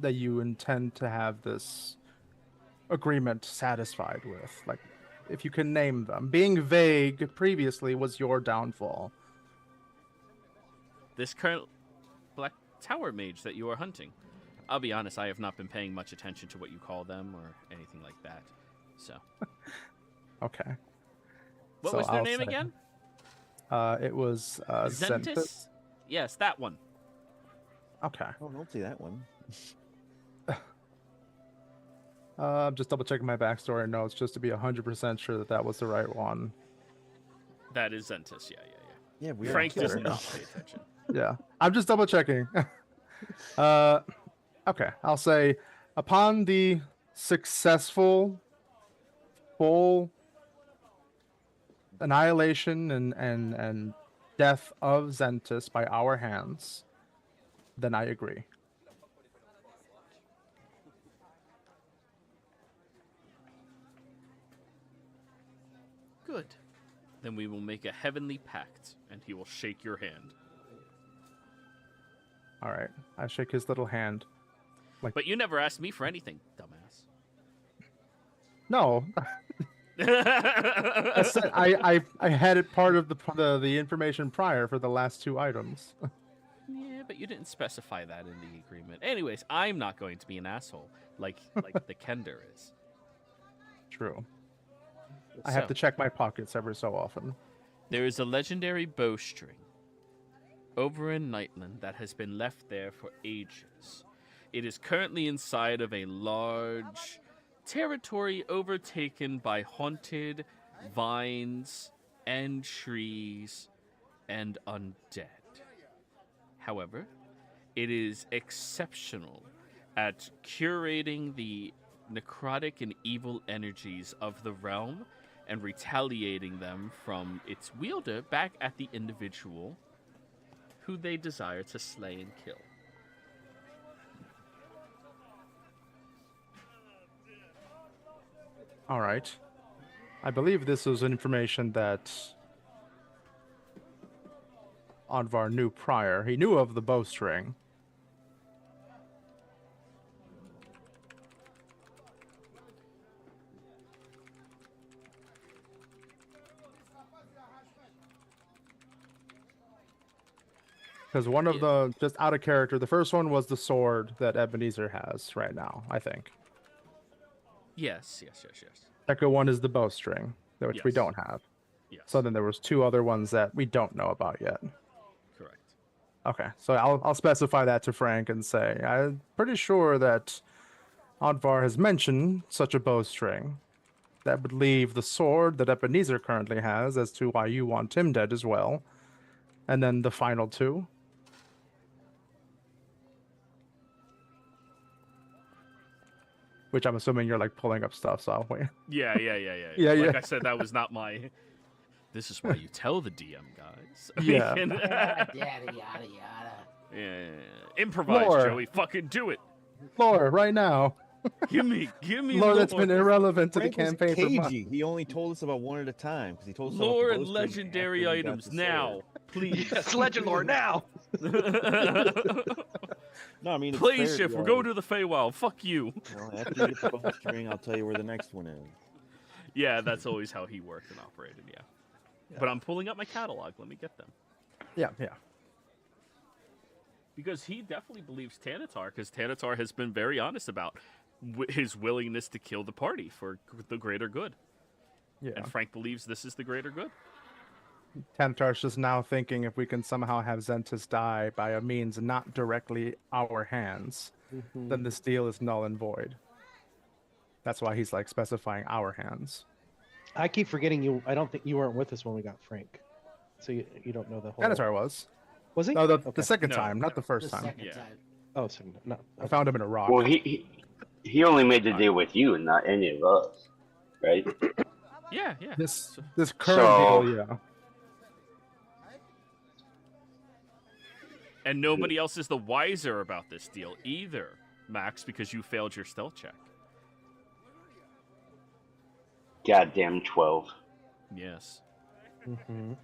[SPEAKER 4] that you intend to have this agreement satisfied with? Like, if you can name them. Being vague previously was your downfall.
[SPEAKER 2] This current Black Tower mage that you are hunting. I'll be honest, I have not been paying much attention to what you call them or anything like that. So.
[SPEAKER 4] Okay.
[SPEAKER 2] What was their name again?
[SPEAKER 4] It was
[SPEAKER 2] Zentis? Yes, that one.
[SPEAKER 4] Okay.
[SPEAKER 5] Oh, don't say that one.
[SPEAKER 4] I'm just double checking my backstory notes just to be 100% sure that that was the right one.
[SPEAKER 2] That is Zentis, yeah.
[SPEAKER 5] Yeah, we
[SPEAKER 2] Frank
[SPEAKER 5] are
[SPEAKER 2] does
[SPEAKER 5] sure.
[SPEAKER 2] not pay attention.
[SPEAKER 4] Yeah, I'm just double checking. Okay, I'll say, upon the successful full annihilation and death of Zentis by our hands, then I agree.
[SPEAKER 2] Good. Then we will make a heavenly pact, and he will shake your hand.
[SPEAKER 4] All right, I shake his little hand.
[SPEAKER 2] But you never asked me for anything, dumbass.
[SPEAKER 4] No. I said I had it part of the information prior for the last two items.
[SPEAKER 2] Yeah, but you didn't specify that in the agreement. Anyways, I'm not going to be an asshole like the Kender is.
[SPEAKER 4] True. I have to check my pockets every so often.
[SPEAKER 2] There is a legendary bowstring over in Nightland that has been left there for ages. It is currently inside of a large territory overtaken by haunted vines and trees and undead. However, it is exceptional at curating the necrotic and evil energies of the realm and retaliating them from its wielder back at the individual who they desire to slay and kill.
[SPEAKER 4] All right. I believe this was information that Andvar knew prior. He knew of the bowstring. Because one of the, just out of character, the first one was the sword that Ebenezer has right now, I think.
[SPEAKER 2] Yes.
[SPEAKER 4] Second one is the bowstring, which we
[SPEAKER 2] Yes.
[SPEAKER 4] don't have.
[SPEAKER 2] Yes.
[SPEAKER 4] So then there was two other ones that we don't know about yet.
[SPEAKER 2] Correct.
[SPEAKER 4] Okay, so I'll specify that to Frank and say, I'm pretty sure that Andvar has mentioned such a bowstring. That would leave the sword that Ebenezer currently has as to why you want him dead as well. And then the final two. Which I'm assuming you're like pulling up stuff, so I'll wait.
[SPEAKER 2] Yeah.
[SPEAKER 4] Yeah,
[SPEAKER 2] Like
[SPEAKER 4] yeah.
[SPEAKER 2] I said, that was not my... This is why you tell the DM, guys.
[SPEAKER 4] Yeah.
[SPEAKER 1] Yada, yada, yada.
[SPEAKER 2] Yeah. Improvise,
[SPEAKER 4] Lore.
[SPEAKER 2] Joey. Fucking do it.
[SPEAKER 4] Lore, right now.
[SPEAKER 2] Give me
[SPEAKER 4] Lore that's been irrelevant to the
[SPEAKER 5] Frank was
[SPEAKER 4] campaign for months.
[SPEAKER 5] cagey. He only told us about one at a time because he told us
[SPEAKER 2] lore
[SPEAKER 5] about
[SPEAKER 2] and
[SPEAKER 5] the bowstring
[SPEAKER 2] legendary
[SPEAKER 5] after we got
[SPEAKER 2] items
[SPEAKER 5] the
[SPEAKER 2] now,
[SPEAKER 5] sword.
[SPEAKER 2] please.
[SPEAKER 6] Yes, legend lore now.
[SPEAKER 5] No, I mean, it's
[SPEAKER 2] Play
[SPEAKER 5] fair,
[SPEAKER 2] shift.
[SPEAKER 5] you
[SPEAKER 2] We're
[SPEAKER 5] know,
[SPEAKER 2] going to the Feywild. Fuck you.
[SPEAKER 5] after you get the bowstring, I'll tell you where the next one is.
[SPEAKER 2] Yeah, that's always how he worked and operated. Yeah. But I'm pulling up my catalog. Let me get them.
[SPEAKER 4] Yeah.
[SPEAKER 2] Because he definitely believes Tanatar, because Tanatar has been very honest about his willingness to kill the party for the greater good.
[SPEAKER 4] Yeah.
[SPEAKER 2] And Frank believes this is the greater good.
[SPEAKER 4] Tanatar's just now thinking if we can somehow have Zentis die by a means not directly our hands, then this deal is null and void. That's why he's like specifying our hands.
[SPEAKER 6] I keep forgetting you. I don't think you weren't with us when we got Frank, so you don't know the whole.
[SPEAKER 4] Tanatar was.
[SPEAKER 6] Was he?
[SPEAKER 4] No, the
[SPEAKER 6] Okay.
[SPEAKER 4] second
[SPEAKER 2] No.
[SPEAKER 4] time, not the
[SPEAKER 1] The
[SPEAKER 4] first time.
[SPEAKER 1] second
[SPEAKER 2] Yeah.
[SPEAKER 1] time.
[SPEAKER 6] Oh, second. No.
[SPEAKER 4] I found him in a rock.
[SPEAKER 7] Well, he only made the deal with you and not any of us, right?
[SPEAKER 2] Yeah.
[SPEAKER 4] This current
[SPEAKER 7] So-
[SPEAKER 4] deal, yeah.
[SPEAKER 2] And nobody else is the wiser about this deal either, Max, because you failed your stealth check.
[SPEAKER 7] Goddamn 12.
[SPEAKER 2] Yes.
[SPEAKER 6] Mm-hmm.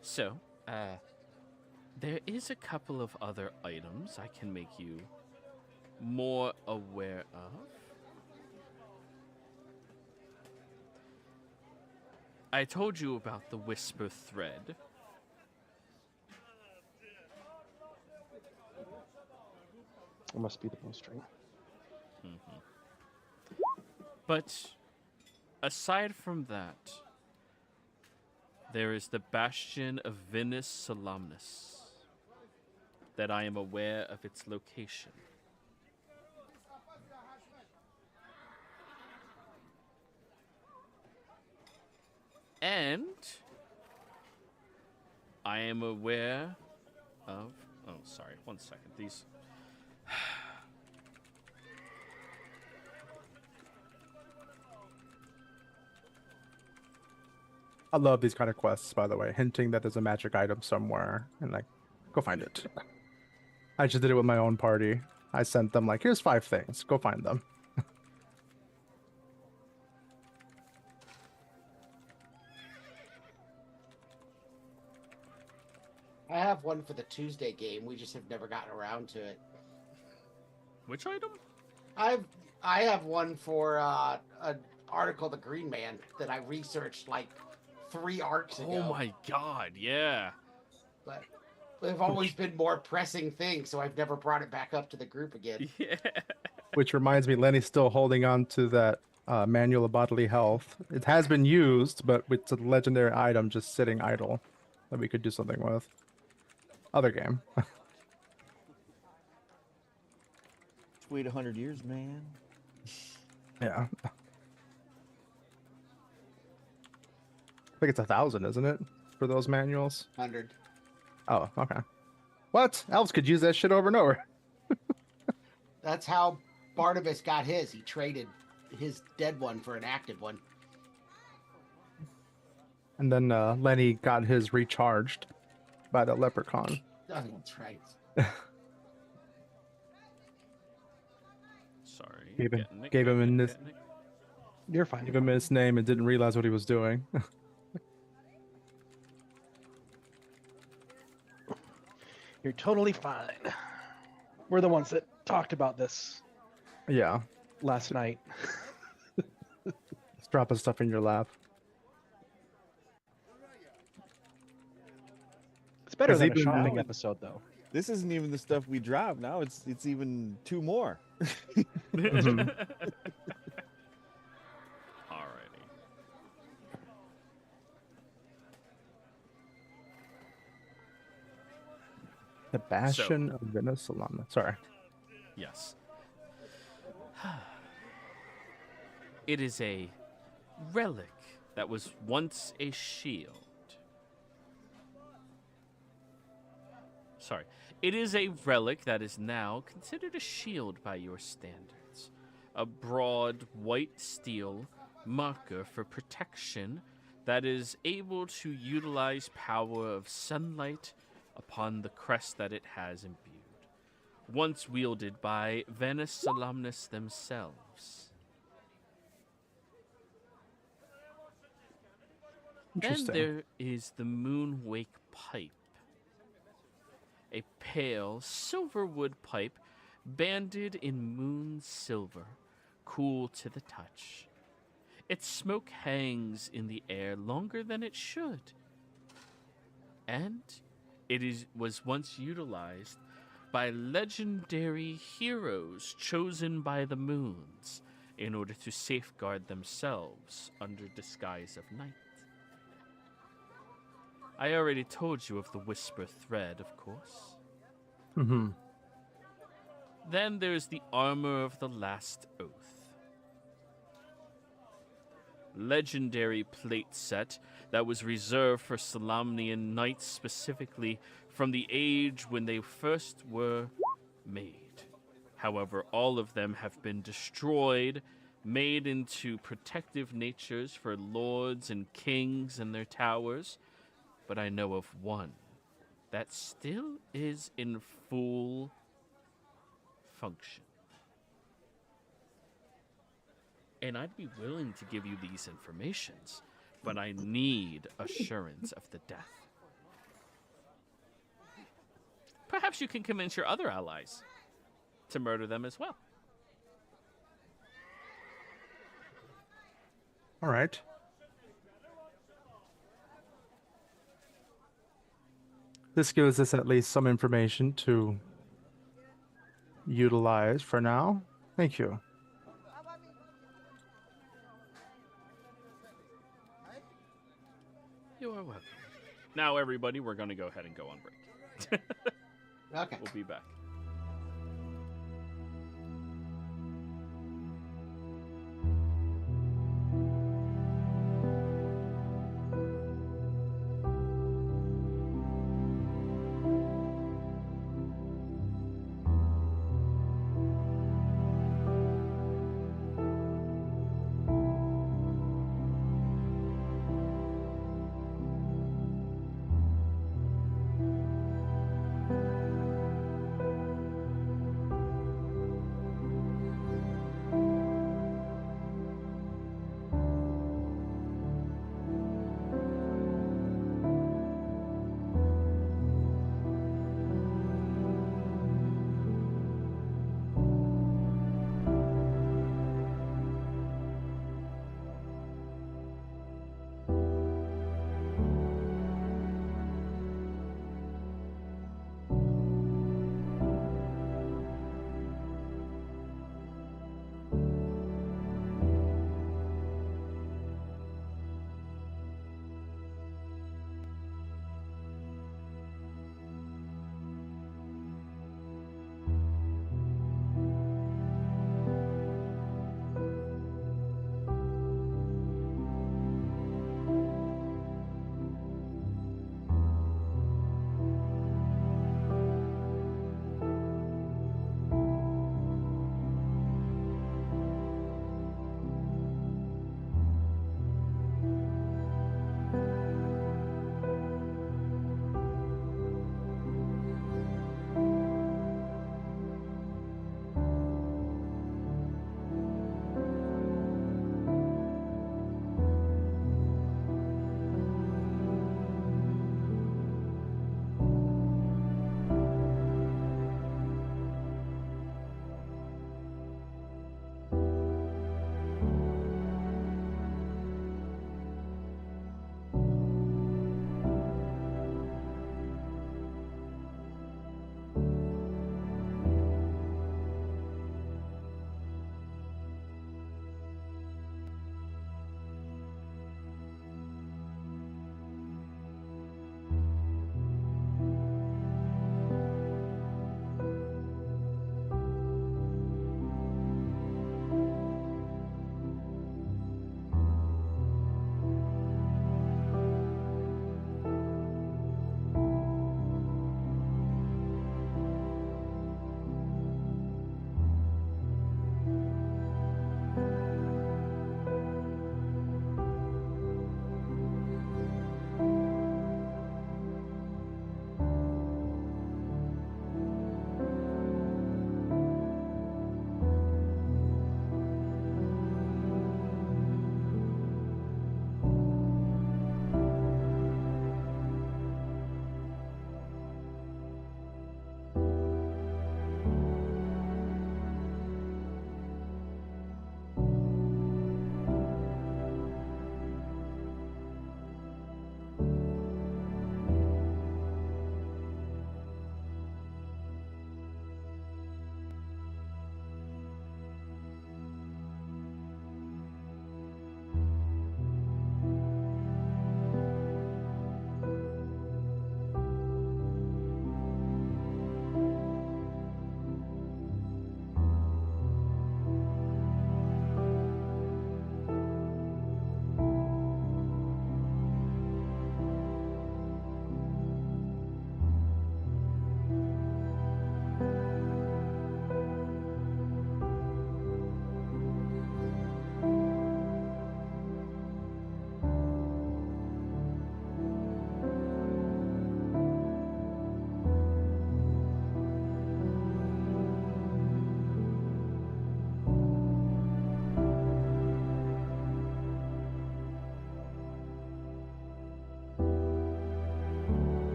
[SPEAKER 2] So, there is a couple of other items I can make you more aware of. I told you about the Whisper Thread.
[SPEAKER 6] It must be the bowstring.
[SPEAKER 2] But aside from that, there is the Bastion of Venus Solemnis, that I am aware of its location. And I am aware of... Oh, sorry, 1 second. These...
[SPEAKER 4] I love these kind of quests, by the way, hinting that there's a magic item somewhere and like, go find it. I just did it with my own party. I sent them like, here's 5 things, go find them.
[SPEAKER 1] I have one for the Tuesday game. We just have never gotten around to it.
[SPEAKER 2] Which item?
[SPEAKER 1] I have one for an article, The Green Man, that I researched like 3 arcs ago.
[SPEAKER 2] Oh my god, yeah.
[SPEAKER 1] But they've always been more pressing things, so I've never brought it back up to the group again.
[SPEAKER 2] Yeah.
[SPEAKER 4] Which reminds me, Lenny's still holding on to that manual of bodily health. It has been used, but it's a legendary item just sitting idle that we could do something with. Other game.
[SPEAKER 5] Just wait 100 years, man.
[SPEAKER 4] Yeah. I think it's 1,000, isn't it? For those manuals?
[SPEAKER 1] 100.
[SPEAKER 4] Oh, okay. What? Elves could use that shit over and over.
[SPEAKER 1] That's how Barnabas got his. He traded his dead one for an active one.
[SPEAKER 4] And then Lenny got his recharged by the leprechaun.
[SPEAKER 1] Oh, that's right.
[SPEAKER 2] Sorry.
[SPEAKER 4] Gave him-
[SPEAKER 2] getting it,
[SPEAKER 4] gave him
[SPEAKER 2] getting
[SPEAKER 4] in
[SPEAKER 2] it,
[SPEAKER 4] this-
[SPEAKER 2] getting it.
[SPEAKER 6] You're fine.
[SPEAKER 4] Gave him his name and didn't realize what he was doing.
[SPEAKER 6] You're totally fine. We're the ones that talked about this
[SPEAKER 4] Yeah.
[SPEAKER 6] last night.
[SPEAKER 4] Just dropping stuff in your lap.
[SPEAKER 6] It's better
[SPEAKER 4] 'Cause
[SPEAKER 6] than a
[SPEAKER 4] even-
[SPEAKER 6] shopping episode, though.
[SPEAKER 5] This isn't even the stuff we drop now. It's even 2 more.
[SPEAKER 4] Mhm.
[SPEAKER 2] Alrighty.
[SPEAKER 4] The Bastion of Venus Solemnis. Sorry.
[SPEAKER 2] Yes. It is a relic that was once a shield. Sorry. It is a relic that is now considered a shield by your standards. A broad white steel marker for protection that is able to utilize power of sunlight upon the crest that it has imbued, once wielded by Venus Solemnis themselves. Then
[SPEAKER 4] Interesting.
[SPEAKER 2] there is the Moonwake Pipe, a pale silver wood pipe banded in moon silver, cool to the touch. Its smoke hangs in the air longer than it should, and was once utilized by legendary heroes chosen by the moons in order to safeguard themselves under disguise of night. I already told you of the Whisper Thread, of course.
[SPEAKER 4] Mm-hmm.
[SPEAKER 2] Then there's the Armor of the Last Oath. Legendary plate set that was reserved for Solamnian knights specifically from the age when they first were made. However, all of them have been destroyed, made into protective natures for lords and kings and their towers, but I know of one that still is in full function. And I'd be willing to give you these informations, but I need assurance of the death. Perhaps you can convince your other allies to murder them as well.
[SPEAKER 4] All right. This gives us at least some information to utilize for now. Thank you.
[SPEAKER 2] You are welcome. Now, everybody, we're going to go ahead and go on break.
[SPEAKER 1] Okay.
[SPEAKER 2] We'll be back.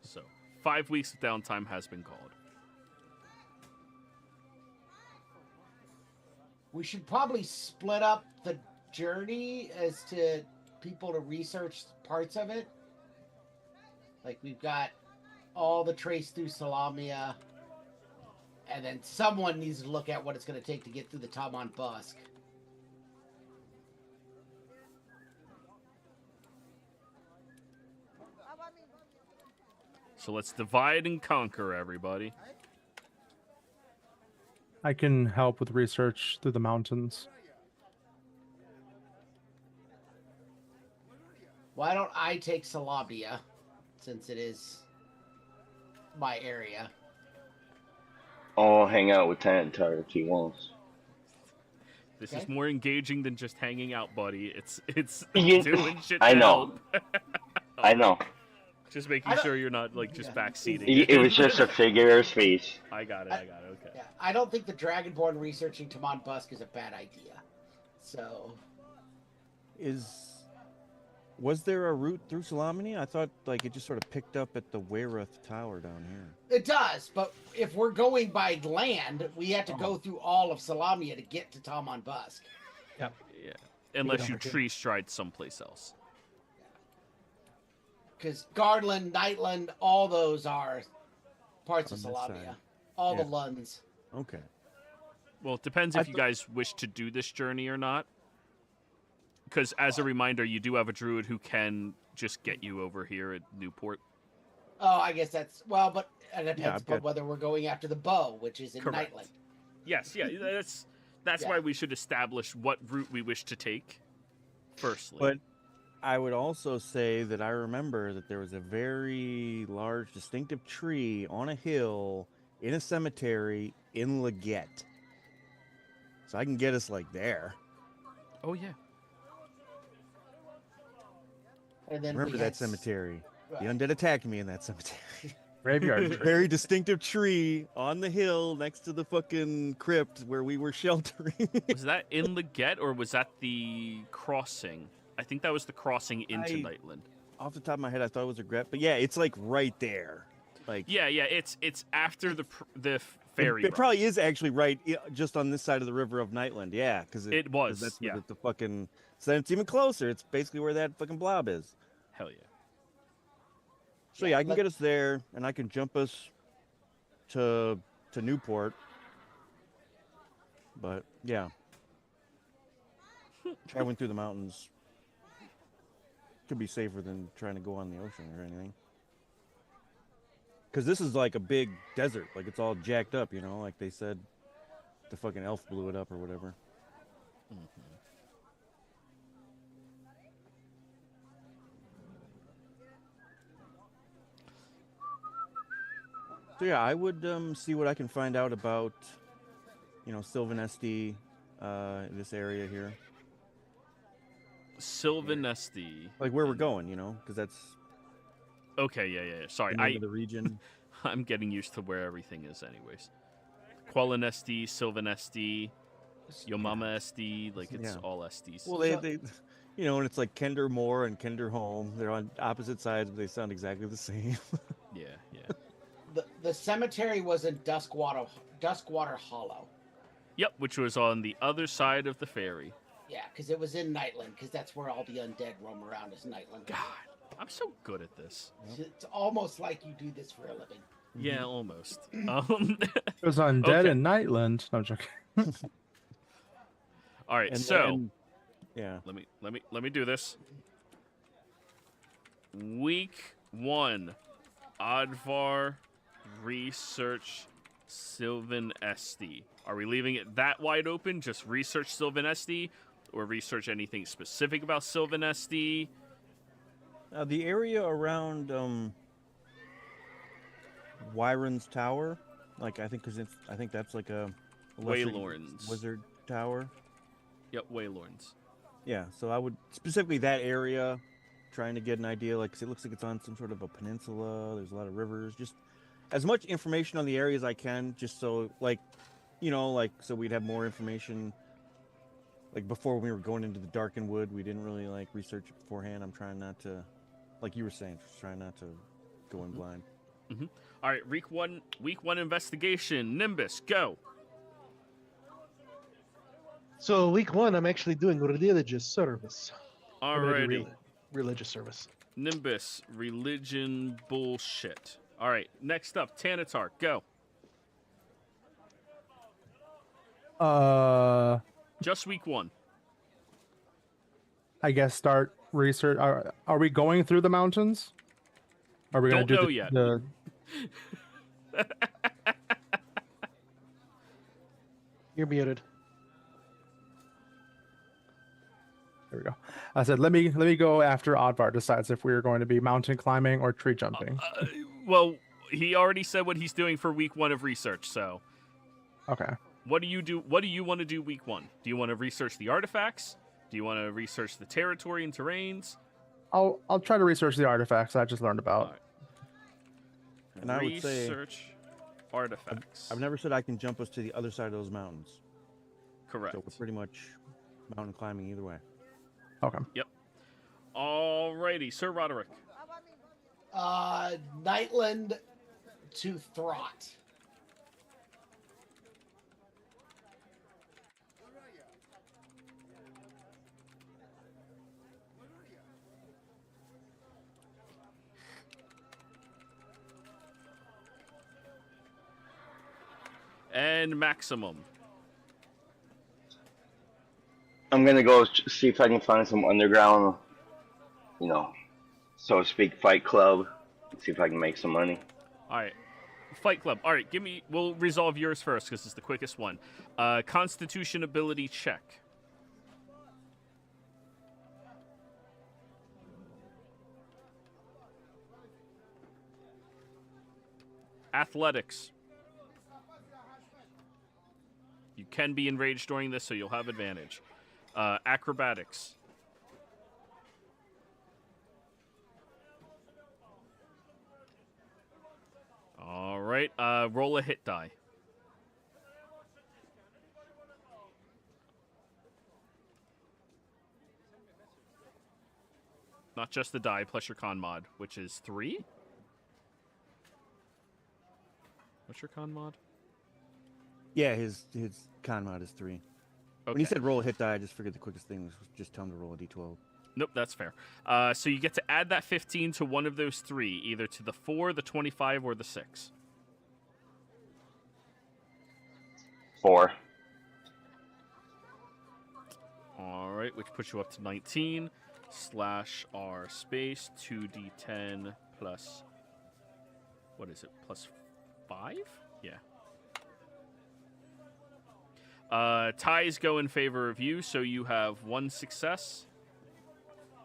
[SPEAKER 2] So 5 weeks of downtime has been called.
[SPEAKER 1] We should probably split up the journey as to people to research parts of it. Like, we've got all the trace through Salamia, and then someone needs to look at what it's going to take to get through the Taman Busk.
[SPEAKER 2] So let's divide and conquer, everybody.
[SPEAKER 4] I can help with research through the mountains.
[SPEAKER 1] Why don't I take Salamia, since it is my area?
[SPEAKER 7] I'll hang out with Tantar if he wants.
[SPEAKER 2] This
[SPEAKER 1] Okay.
[SPEAKER 2] is more engaging than just hanging out, buddy. It's
[SPEAKER 7] Yeah,
[SPEAKER 2] doing shit.
[SPEAKER 7] I
[SPEAKER 2] to
[SPEAKER 7] know.
[SPEAKER 2] help.
[SPEAKER 7] I know.
[SPEAKER 2] Just making
[SPEAKER 1] I don't-
[SPEAKER 2] sure you're not like just
[SPEAKER 1] Yeah.
[SPEAKER 2] backseating.
[SPEAKER 7] It was just a figure of speech.
[SPEAKER 2] I got it. Okay.
[SPEAKER 1] Yeah, I don't think the Dragonborn researching Taman Busk is a bad idea. So,
[SPEAKER 5] Was there a route through Salamini? I thought like it just sort of picked up at the Weyreth Tower down here.
[SPEAKER 1] it does, but if we're going by land, we have to go through all of Salamia to get to Taman Busk.
[SPEAKER 2] Yeah. Unless you
[SPEAKER 6] over here.
[SPEAKER 2] tree stride someplace else.
[SPEAKER 1] Because Gardland, Nightland, all those are parts of
[SPEAKER 5] On this
[SPEAKER 1] Salamia.
[SPEAKER 5] side.
[SPEAKER 1] All
[SPEAKER 5] Yeah.
[SPEAKER 1] the Lunds.
[SPEAKER 5] Okay.
[SPEAKER 2] Well, it depends
[SPEAKER 5] I
[SPEAKER 2] if you guys wish to do this journey or not. Because as a reminder, you do have a druid who can just get you over here at Newport.
[SPEAKER 1] Oh, I guess that's well, but it depends
[SPEAKER 5] I've
[SPEAKER 1] upon
[SPEAKER 5] got-
[SPEAKER 1] whether we're going after the bow, which is in
[SPEAKER 2] Correct.
[SPEAKER 1] Nightland.
[SPEAKER 2] Yes, yeah, that's
[SPEAKER 1] Yeah.
[SPEAKER 2] why we should establish what route we wish to take. Firstly,
[SPEAKER 5] But I would also say that I remember that there was a very large, distinctive tree on a hill in a cemetery in Leggett. So I can get us like there.
[SPEAKER 2] oh yeah,
[SPEAKER 1] And then
[SPEAKER 5] Remember
[SPEAKER 1] we
[SPEAKER 5] that
[SPEAKER 1] had
[SPEAKER 5] cemetery?
[SPEAKER 1] Right.
[SPEAKER 5] The undead attacked me in that cemetery.
[SPEAKER 4] Graveyard tree.
[SPEAKER 5] Very distinctive tree on the hill next to the fucking crypt where we were sheltering.
[SPEAKER 2] was that in Leggett or was that the crossing? I think that was the crossing into
[SPEAKER 5] I-
[SPEAKER 2] Nightland.
[SPEAKER 5] Off the top of my head, I thought it was a regret, but yeah, it's like right there. Like
[SPEAKER 2] Yeah, it's after the ferry.
[SPEAKER 5] It
[SPEAKER 2] ride.
[SPEAKER 5] probably is actually right, just on this side of the river of Nightland. Yeah, because
[SPEAKER 2] It was,
[SPEAKER 5] That's
[SPEAKER 2] yeah.
[SPEAKER 5] where the fucking. So then it's even closer. It's basically where that fucking blob is.
[SPEAKER 2] Hell yeah.
[SPEAKER 5] So
[SPEAKER 1] Yeah,
[SPEAKER 5] yeah, I can
[SPEAKER 1] let-
[SPEAKER 5] get us there, and I can jump us to Newport. But yeah, traveling through the mountains could be safer than trying to go on the ocean or anything. Because this is like a big desert, like it's all jacked up, you know, like they said the fucking elf blew it up or whatever. So yeah, I would see what I can find out about, you know, Sylvan SD, this area here,
[SPEAKER 2] Sylvanesti.
[SPEAKER 5] like where we're going, you know, because that's
[SPEAKER 2] Okay, yeah. Sorry,
[SPEAKER 5] the name of the region.
[SPEAKER 2] I'm getting used to where everything is, anyways. Qualinesti, Sylvanesti, Yomama SD, like it's
[SPEAKER 5] Yeah.
[SPEAKER 2] all SDs.
[SPEAKER 5] Well, they, you know, and it's like Kender Moor and Kender Home. They're on opposite sides, but they sound exactly the same.
[SPEAKER 2] yeah.
[SPEAKER 1] the cemetery was in Duskwater Hollow.
[SPEAKER 2] Yep, which was on the other side of the ferry.
[SPEAKER 1] Yeah, because it was in Nightland, because that's where all the undead roam around is Nightland.
[SPEAKER 2] God, I'm so good at this.
[SPEAKER 1] It's almost like you do this for a living.
[SPEAKER 2] Yeah, almost.
[SPEAKER 4] It was undead
[SPEAKER 2] Okay.
[SPEAKER 4] in Nightland. No, I'm joking.
[SPEAKER 2] All right,
[SPEAKER 5] And
[SPEAKER 2] so
[SPEAKER 5] then- yeah,
[SPEAKER 2] let me do this. Week 1, Advar research Sylvan SD. Are we leaving it that wide open? Just research Sylvan SD, or research anything specific about Sylvan SD?
[SPEAKER 5] the area around Wyron's Tower, like I think, I think that's like a lesser
[SPEAKER 2] Waylorn's.
[SPEAKER 5] Wizard Tower.
[SPEAKER 2] Yep, Waylorns.
[SPEAKER 5] Yeah, so I would specifically that area, trying to get an idea, like 'cause it looks like it's on some sort of a peninsula. There's a lot of rivers. Just as much information on the area as I can, just so like, you know, like so we'd have more information. Like before we were going into the Darkened Wood, we didn't really like research it beforehand. I'm trying not to, like you were saying, just trying not to going blind.
[SPEAKER 2] All right, week one investigation. Nimbus, go.
[SPEAKER 6] So week 1, I'm actually doing religious service.
[SPEAKER 2] Alrighty.
[SPEAKER 6] Religious service.
[SPEAKER 2] Nimbus, religion bullshit. All right, next up, Tanatar, go.
[SPEAKER 4] I
[SPEAKER 2] Just week 1.
[SPEAKER 4] guess start research. Are we going through the mountains? Are we going to
[SPEAKER 2] Don't
[SPEAKER 4] do
[SPEAKER 2] know yet.
[SPEAKER 4] the
[SPEAKER 6] You're muted.
[SPEAKER 4] There we go. I said, let me go after Oddvar decides if we are going to be mountain climbing or tree jumping.
[SPEAKER 2] Well, he already said what he's doing for week 1 of research, so.
[SPEAKER 4] Okay.
[SPEAKER 2] What do you do? What do you want to do week 1? Do you want to research the artifacts? Do you want to research the territory and terrains?
[SPEAKER 4] I'll try to research the artifacts I just learned about.
[SPEAKER 2] All right.
[SPEAKER 5] And I would say-
[SPEAKER 2] Research artifacts.
[SPEAKER 5] I've never said I can jump us to the other side of those mountains.
[SPEAKER 2] Correct.
[SPEAKER 5] So we're pretty much mountain climbing either way.
[SPEAKER 4] Okay.
[SPEAKER 2] Alrighty, Sir Roderick.
[SPEAKER 1] Nightland to Throt.
[SPEAKER 2] And Maximum.
[SPEAKER 7] I'm gonna go see if I can find some underground, so to speak, fight club. See if I can make some money.
[SPEAKER 2] Alright. Fight Club. Alright, we'll resolve yours first because it's the quickest one. Constitution ability check. Athletics. You can be enraged during this, so you'll have advantage. Acrobatics. All right. Roll a hit die. Not just the die, plus your con mod, which is 3. What's your con mod?
[SPEAKER 5] Yeah, his con mod is 3.
[SPEAKER 2] Okay.
[SPEAKER 5] When he said roll a hit die, I just figured the quickest thing was just tell him to roll a d12.
[SPEAKER 2] Nope, that's fair. So you get to add that 15 to one of those 3, either to the 4, the 25, or the 6.
[SPEAKER 7] 4.
[SPEAKER 2] All right, which puts you up to 19. /r space 2d10 plus, what is it, plus 5? Yeah. Ties go in favor of you, so you have 1 success,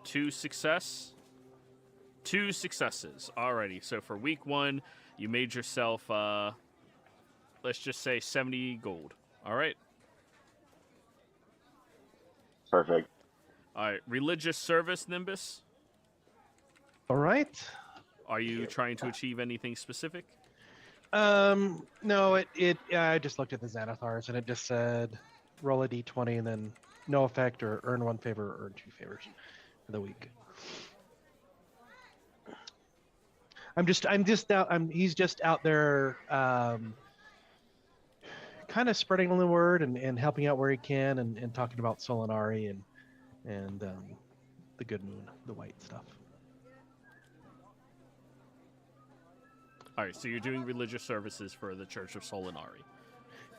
[SPEAKER 2] 2 success, 2 successes. Alrighty, so for week 1, you made yourself, let's just say 70 gold. Alright.
[SPEAKER 7] Perfect.
[SPEAKER 2] Alright, religious service, Nimbus.
[SPEAKER 6] All right.
[SPEAKER 2] Are you trying to achieve anything specific?
[SPEAKER 6] No, I just looked at the Xanathars and it just said roll a d20 and then no effect or earn 1 favor or earn 2 favors for the week. He's just out there kind of spreading the word and helping out where he can and talking about Solinari and the good moon, the white stuff.
[SPEAKER 2] All right, so you're doing religious services for the Church of Solinari.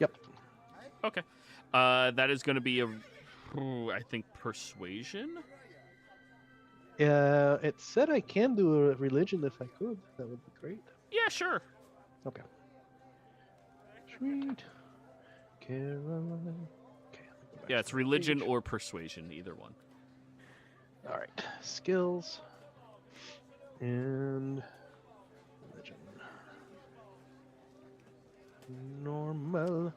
[SPEAKER 6] Yep.
[SPEAKER 2] Okay. That is going to be I think, persuasion?
[SPEAKER 6] It said I can do a religion if I could. That would be great.
[SPEAKER 2] Yeah, sure.
[SPEAKER 6] Okay. Sweet. Caroline. Okay.
[SPEAKER 2] Yeah, it's religion or persuasion, either one.
[SPEAKER 6] All right. Skills. And religion. Normal.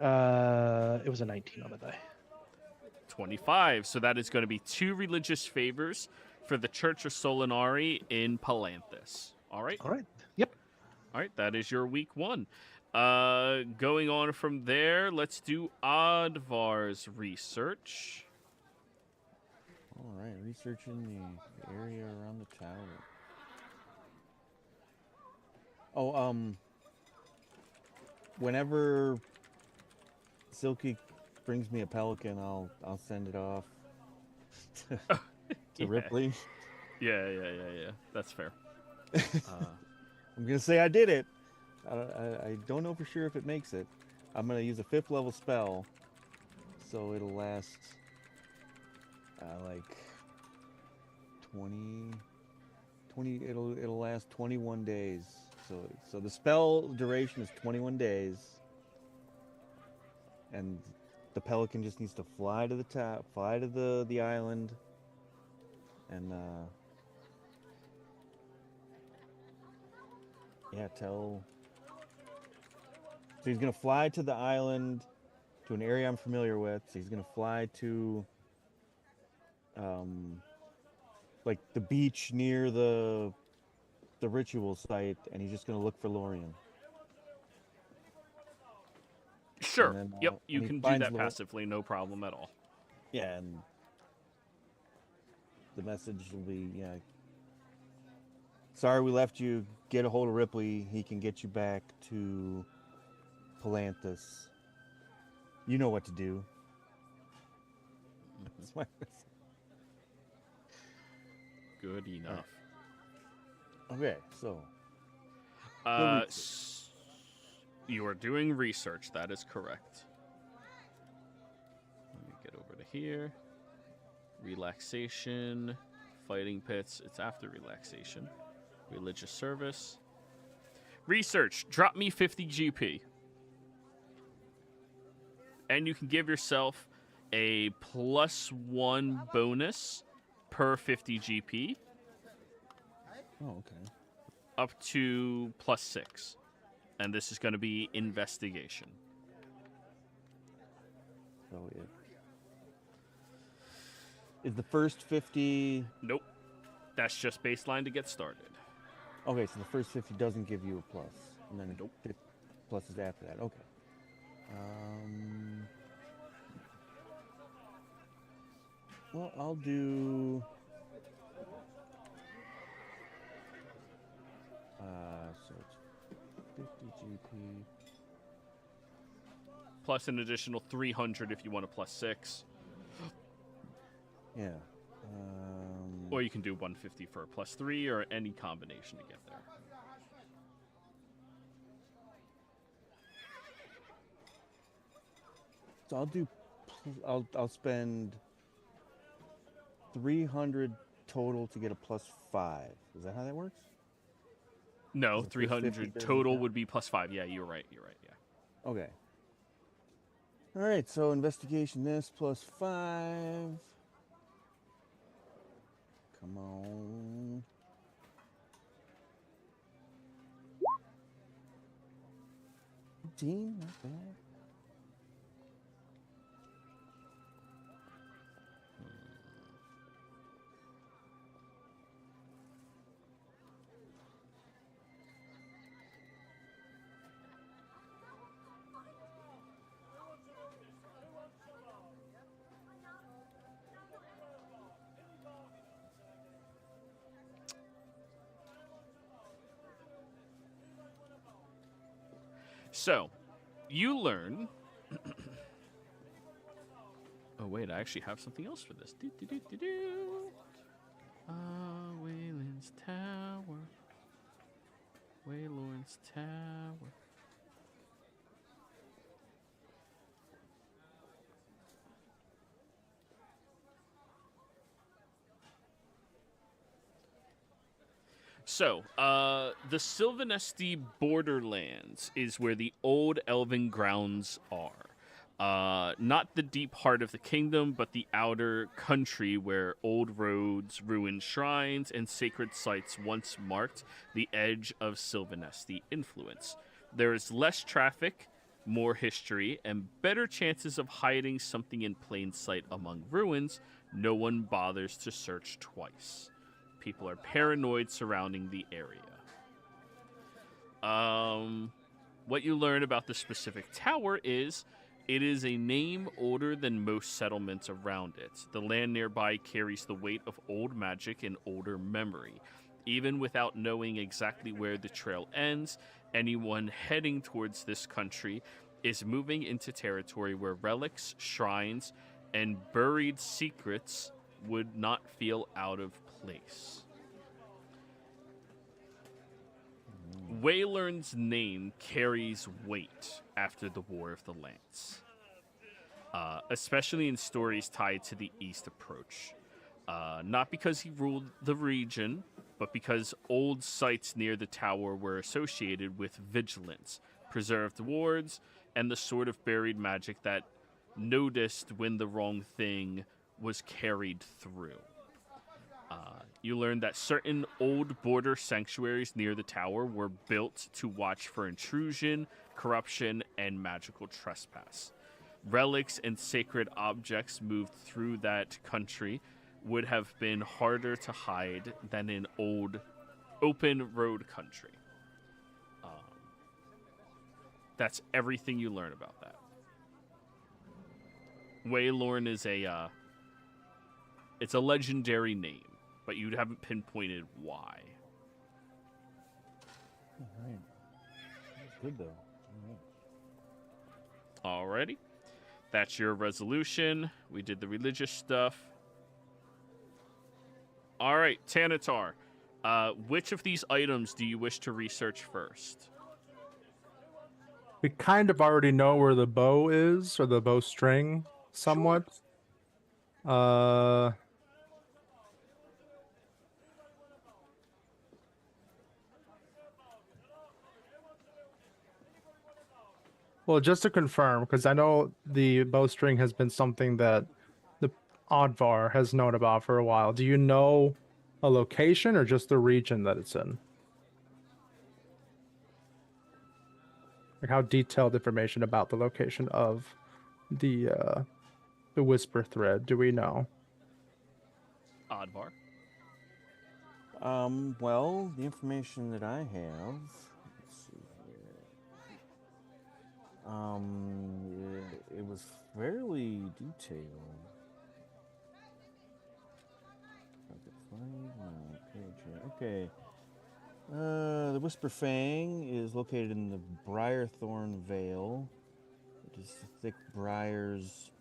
[SPEAKER 6] It was a 19 on the die.
[SPEAKER 2] 25. So that is going to be 2 religious favors for the Church of Solinari in Palanthus. All right?
[SPEAKER 6] All right. Yep.
[SPEAKER 2] All right, that is your week 1. Going on from there, let's do Oddvar's research.
[SPEAKER 5] All right, researching the area around the tower. Oh, whenever Silky brings me a pelican, I'll send it off to
[SPEAKER 2] Yeah.
[SPEAKER 5] Ripley.
[SPEAKER 2] Yeah. That's fair.
[SPEAKER 5] I'm gonna say I did it. I don't know for sure if it makes it. I'm gonna use a 5th level spell, so it'll last like 20. It'll last 21 days. So the spell duration is 21 days, and the pelican just needs to fly to the top, fly to the island, and tell. So he's gonna fly to the island, to an area I'm familiar with. So he's gonna fly to, like the beach near the ritual site, and he's just gonna look for Lorien.
[SPEAKER 2] Sure.
[SPEAKER 5] And then,
[SPEAKER 2] Yep. You
[SPEAKER 5] and he
[SPEAKER 2] can do
[SPEAKER 5] finds
[SPEAKER 2] that passively, no problem at all.
[SPEAKER 5] Yeah, and the message will be, sorry we left you. Get a hold of Ripley. He can get you back to Palanthus. You know what to do. That's my message.
[SPEAKER 2] Good enough.
[SPEAKER 5] Okay, so
[SPEAKER 2] You are doing research. That is correct. Let me get over to here. Relaxation, fighting pits. It's after relaxation. Religious service. Research. Drop me 50 GP. And you can give yourself a +1 bonus per 50 GP.
[SPEAKER 5] Oh, okay.
[SPEAKER 2] Up to +6. And this is going to be investigation.
[SPEAKER 5] So is the first 50...
[SPEAKER 2] Nope. That's just baseline to get started.
[SPEAKER 5] Okay, so the first 50 doesn't give you a plus. And then
[SPEAKER 2] Nope.
[SPEAKER 5] Plus is after that. Okay. Well, I'll do... so it's 50 GP.
[SPEAKER 2] Plus an additional 300 if you want a +6.
[SPEAKER 5] Yeah.
[SPEAKER 2] Or you can do 150 for a +3 or any combination to get there.
[SPEAKER 5] So I'll do... I'll spend 300 total to get a +5. Is that how that works?
[SPEAKER 2] No,
[SPEAKER 5] Is it 350
[SPEAKER 2] 300 total would be +5. Yeah, you're right. Yeah.
[SPEAKER 5] Okay. All right, so investigation this +5. Come on. Not bad.
[SPEAKER 2] So, you learn... Oh, wait, I actually have something else for this. Wayland's Tower. Waylorn's Tower. So, the Sylvanesti borderlands is where the old elven grounds are. Not the deep heart of the kingdom, but the outer country where old roads, ruined shrines, and sacred sites once marked the edge of Sylvanesti influence. There is less traffic, more history, and better chances of hiding something in plain sight among ruins. No one bothers to search twice. People are paranoid surrounding the area. What you learn about the specific tower is It is a name older than most settlements around it. The land nearby carries the weight of old magic and older memory. Even without knowing exactly where the trail ends, anyone heading towards this country is moving into territory where relics, shrines, and buried secrets would not feel out of place. Waylern's name carries weight after the War of the Lance, especially in stories tied to the East Approach. Not because he ruled the region, but because old sites near the tower were associated with vigilance, preserved wards, and the sort of buried magic that noticed when the wrong thing was carried through. You learn that certain old border sanctuaries near the tower were built to watch for intrusion, corruption, and magical trespass. Relics and sacred objects moved through that country would have been harder to hide than in old open road country. That's everything you learn about that. Waylorn is it's a legendary name, but you haven't pinpointed why.
[SPEAKER 5] All right. That's good, though. All right.
[SPEAKER 2] Alrighty. That's your resolution. We did the religious stuff. Alright, Tanatar. Which of these items do you wish to research first?
[SPEAKER 4] We kind of already know where the bow is, or the bowstring, somewhat. Well, just to confirm, because I know the bowstring has been something that the Oddvar has known about for a while. Do you know a location or just the region that it's in? Like how detailed information about the location of the whisper thread do we know?
[SPEAKER 2] Oddvar.
[SPEAKER 5] Well, the information that I have, let's see here. It was fairly detailed. If I could find my page here. Okay. The Whisper Fang is located in the Briarthorn Vale. It is the thick briars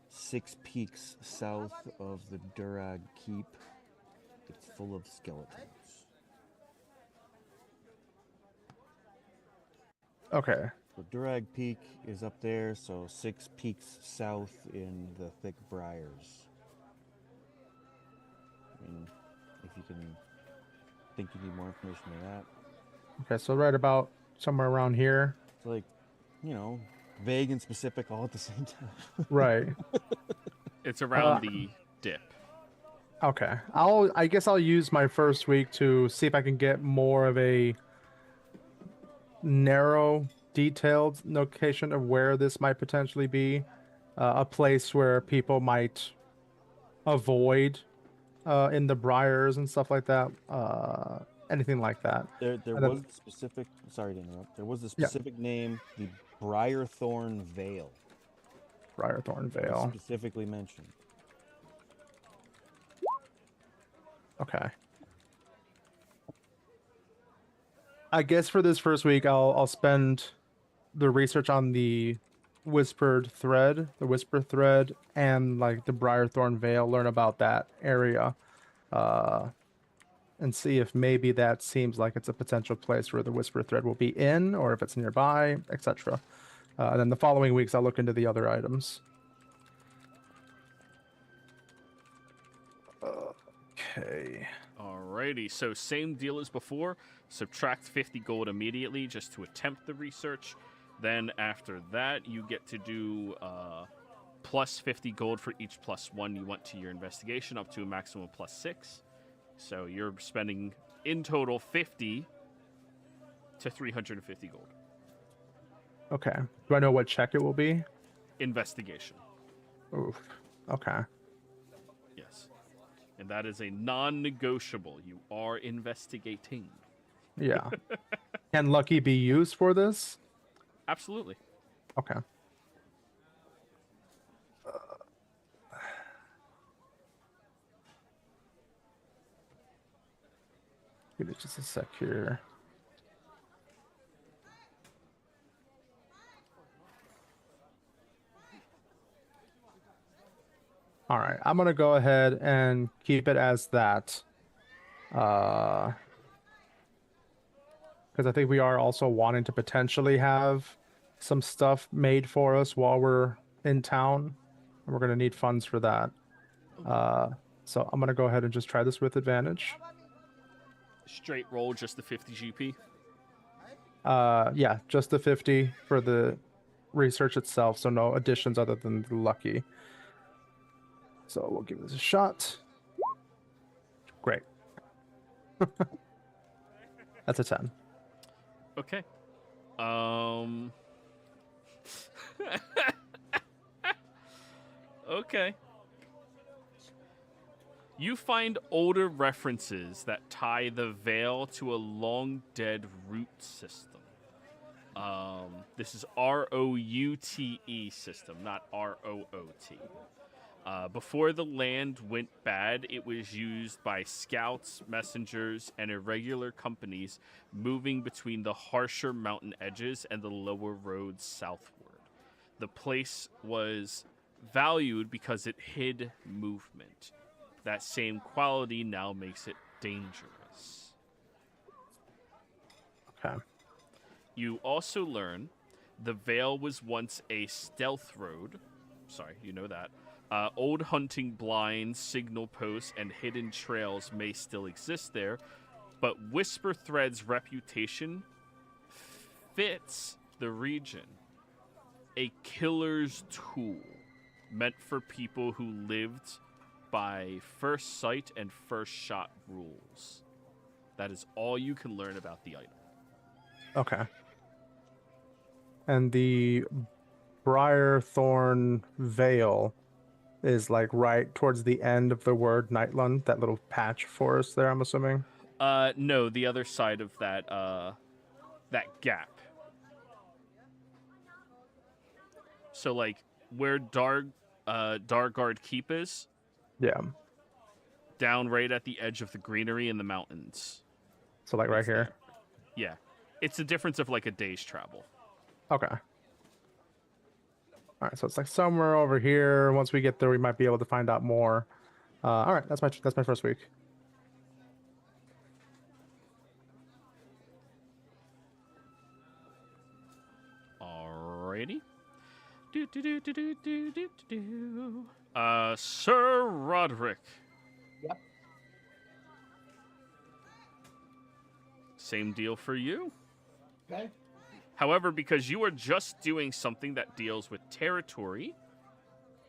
[SPEAKER 5] 6 peaks south of the Durag Keep. It's full of skeletons.
[SPEAKER 4] Okay.
[SPEAKER 5] So Durag Peak is up there, so 6 peaks south in the thick briars. I mean, if you can think you need more information than that.
[SPEAKER 4] Okay, so right about somewhere around here.
[SPEAKER 5] It's like, vague and specific all at the same time.
[SPEAKER 4] Right.
[SPEAKER 2] It's around the dip.
[SPEAKER 4] Okay. I guess I'll use my first week to see if I can get more of a narrow, detailed location of where this might potentially be. A place where people might avoid in the briars and stuff like that. Anything like that.
[SPEAKER 5] There was a specific, sorry to interrupt, there was a specific name, the Briarthorn Vale.
[SPEAKER 4] Briarthorn Vale.
[SPEAKER 5] Specifically mentioned.
[SPEAKER 4] Okay. I guess for this first week, I'll spend the research on the whisper thread, and like the Briarthorn Vale. Learn about that area, and see if maybe that seems like it's a potential place where the whisper thread will be in, or if it's nearby, etc. And then the following weeks, I'll look into the other items. Okay.
[SPEAKER 2] Alrighty, so same deal as before. Subtract 50 gold immediately just to attempt the research. Then after that, you get to do plus 50 gold for each +1 you want to your investigation, up to a maximum of +6. So you're spending in total 50 to 350 gold.
[SPEAKER 4] Okay. Do I know what check it will be?
[SPEAKER 2] Investigation.
[SPEAKER 4] Oof. Okay.
[SPEAKER 2] Yes. And that is a non-negotiable. You are investigating.
[SPEAKER 4] Yeah. Can lucky be used for this?
[SPEAKER 2] Absolutely.
[SPEAKER 4] Okay. Give me just a sec here. All right, I'm gonna go ahead and keep it as that. Because I think we are also wanting to potentially have some stuff made for us while we're in town. And we're gonna need funds for that. So I'm gonna go ahead and just try this with advantage.
[SPEAKER 2] Straight roll, just the 50 GP.
[SPEAKER 4] Yeah, just the 50 for the research itself, so no additions other than the lucky. So we'll give this a shot. Great. That's a 10.
[SPEAKER 2] Okay. Okay. You find older references that tie the Vale to a long-dead root system. This is R-O-U-T-E system, not R-O-O-T. Before the land went bad, it was used by scouts, messengers, and irregular companies moving between the harsher mountain edges and the lower roads southward. The place was valued because it hid movement. That same quality now makes it dangerous.
[SPEAKER 4] Okay.
[SPEAKER 2] You also learn the Vale was once a stealth road. Sorry, you know that. Old hunting blinds, signal posts, and hidden trails may still exist there, but Whisper Thread's reputation fits the region. A killer's tool, meant for people who lived by first sight and first shot rules. That is all you can learn about the item.
[SPEAKER 4] Okay. And the Briarthorn Vale is like right towards the end of the word Nightland, that little patch forest there, I'm assuming?
[SPEAKER 2] No, the other side of that, that gap. So, like, where Dargard Keep is?
[SPEAKER 4] Yeah.
[SPEAKER 2] Down right at the edge of the greenery in the mountains.
[SPEAKER 4] So, like, right
[SPEAKER 2] It's
[SPEAKER 4] here?
[SPEAKER 2] there. Yeah. It's a difference of, like, a day's travel.
[SPEAKER 4] Okay. All right, so it's like somewhere over here. Once we get there, we might be able to find out more. All right, that's my first week.
[SPEAKER 2] Alrighty. Sir Roderick.
[SPEAKER 1] Yep.
[SPEAKER 2] Same deal for you.
[SPEAKER 1] Okay.
[SPEAKER 2] However, because you are just doing something that deals with territory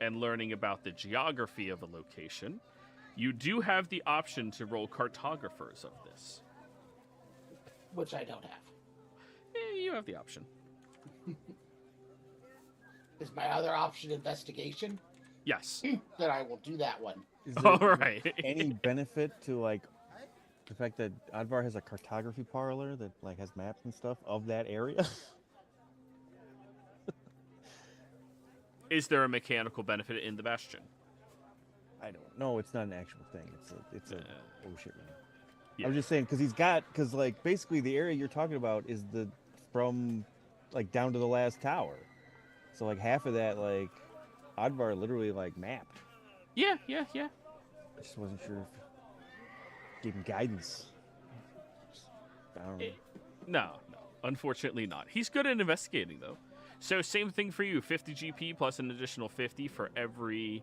[SPEAKER 2] and learning about the geography of a location, you do have the option to roll cartographers of this.
[SPEAKER 1] Which I don't have.
[SPEAKER 2] You have the option.
[SPEAKER 1] Is my other option investigation?
[SPEAKER 2] Yes.
[SPEAKER 1] Then I will do that one.
[SPEAKER 5] Is
[SPEAKER 2] All
[SPEAKER 5] there
[SPEAKER 2] right.
[SPEAKER 5] any benefit to like the fact that Advar has a cartography parlor that like has maps and stuff of that area?
[SPEAKER 2] Is there a mechanical benefit in the Bastion?
[SPEAKER 5] I don't know. It's not an actual thing. It's a oh shit. Man.
[SPEAKER 2] Yeah.
[SPEAKER 5] I'm just saying because like basically the area you're talking about is from like down to the last tower. So like half of that like Advar literally like mapped.
[SPEAKER 2] Yeah.
[SPEAKER 5] I just wasn't sure if gave him guidance. I don't know.
[SPEAKER 2] No. Unfortunately not. He's good at investigating, though. So same thing for you. 50 GP plus an additional 50 for every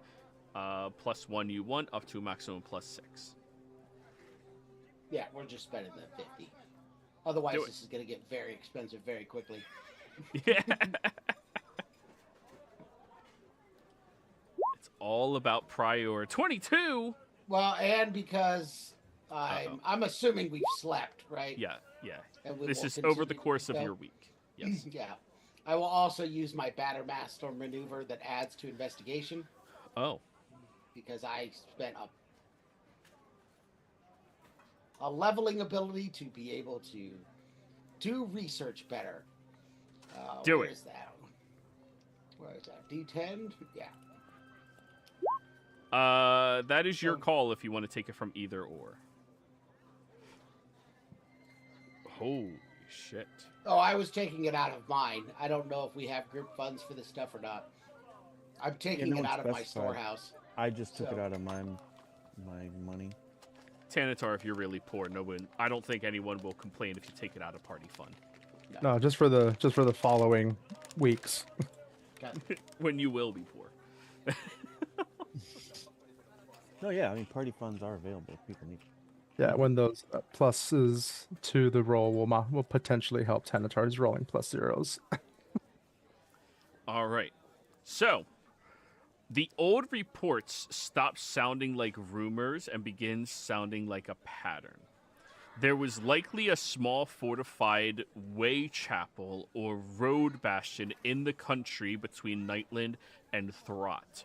[SPEAKER 2] +1 you want, up to a maximum +6.
[SPEAKER 1] Yeah, we're just spending the 50. Otherwise,
[SPEAKER 2] Do it.
[SPEAKER 1] this is going to get very expensive very quickly.
[SPEAKER 2] Yeah. It's all about prior. 22!
[SPEAKER 1] Well, and because I'm assuming we've slept, right?
[SPEAKER 2] Yeah.
[SPEAKER 1] And we
[SPEAKER 2] This
[SPEAKER 1] will
[SPEAKER 2] is over the
[SPEAKER 1] continue-
[SPEAKER 2] course of
[SPEAKER 1] so-
[SPEAKER 2] your week. Yes.
[SPEAKER 1] Yeah. I will also use my Battermaster maneuver that adds to investigation
[SPEAKER 2] Oh.
[SPEAKER 1] because I spent a leveling ability to be able to do research better.
[SPEAKER 2] Do
[SPEAKER 1] where
[SPEAKER 2] it.
[SPEAKER 1] is that? Where is that? D10? Yeah.
[SPEAKER 2] That is your call if you want to take it from either or. Holy shit.
[SPEAKER 1] Oh, I was taking it out of mine. I don't know if we have group funds for this stuff or not. I'm taking
[SPEAKER 5] no
[SPEAKER 1] it
[SPEAKER 5] one
[SPEAKER 1] out of my
[SPEAKER 5] specified.
[SPEAKER 1] storehouse.
[SPEAKER 5] I just took it
[SPEAKER 1] So-
[SPEAKER 5] out of my money.
[SPEAKER 2] Tanatar, if you're really poor, I don't think anyone will complain if you take it out of party fund.
[SPEAKER 4] No, just for the following weeks.
[SPEAKER 1] Okay.
[SPEAKER 2] When you will be poor.
[SPEAKER 5] No, yeah, I mean party funds are available if people need.
[SPEAKER 4] Yeah, when those pluses to the roll will potentially help Tanatar's rolling plus zeros.
[SPEAKER 2] All right. So, the old reports stop sounding like rumors and begin sounding like a pattern. There was likely a small fortified way chapel or road bastion in the country between Nightland and Throt,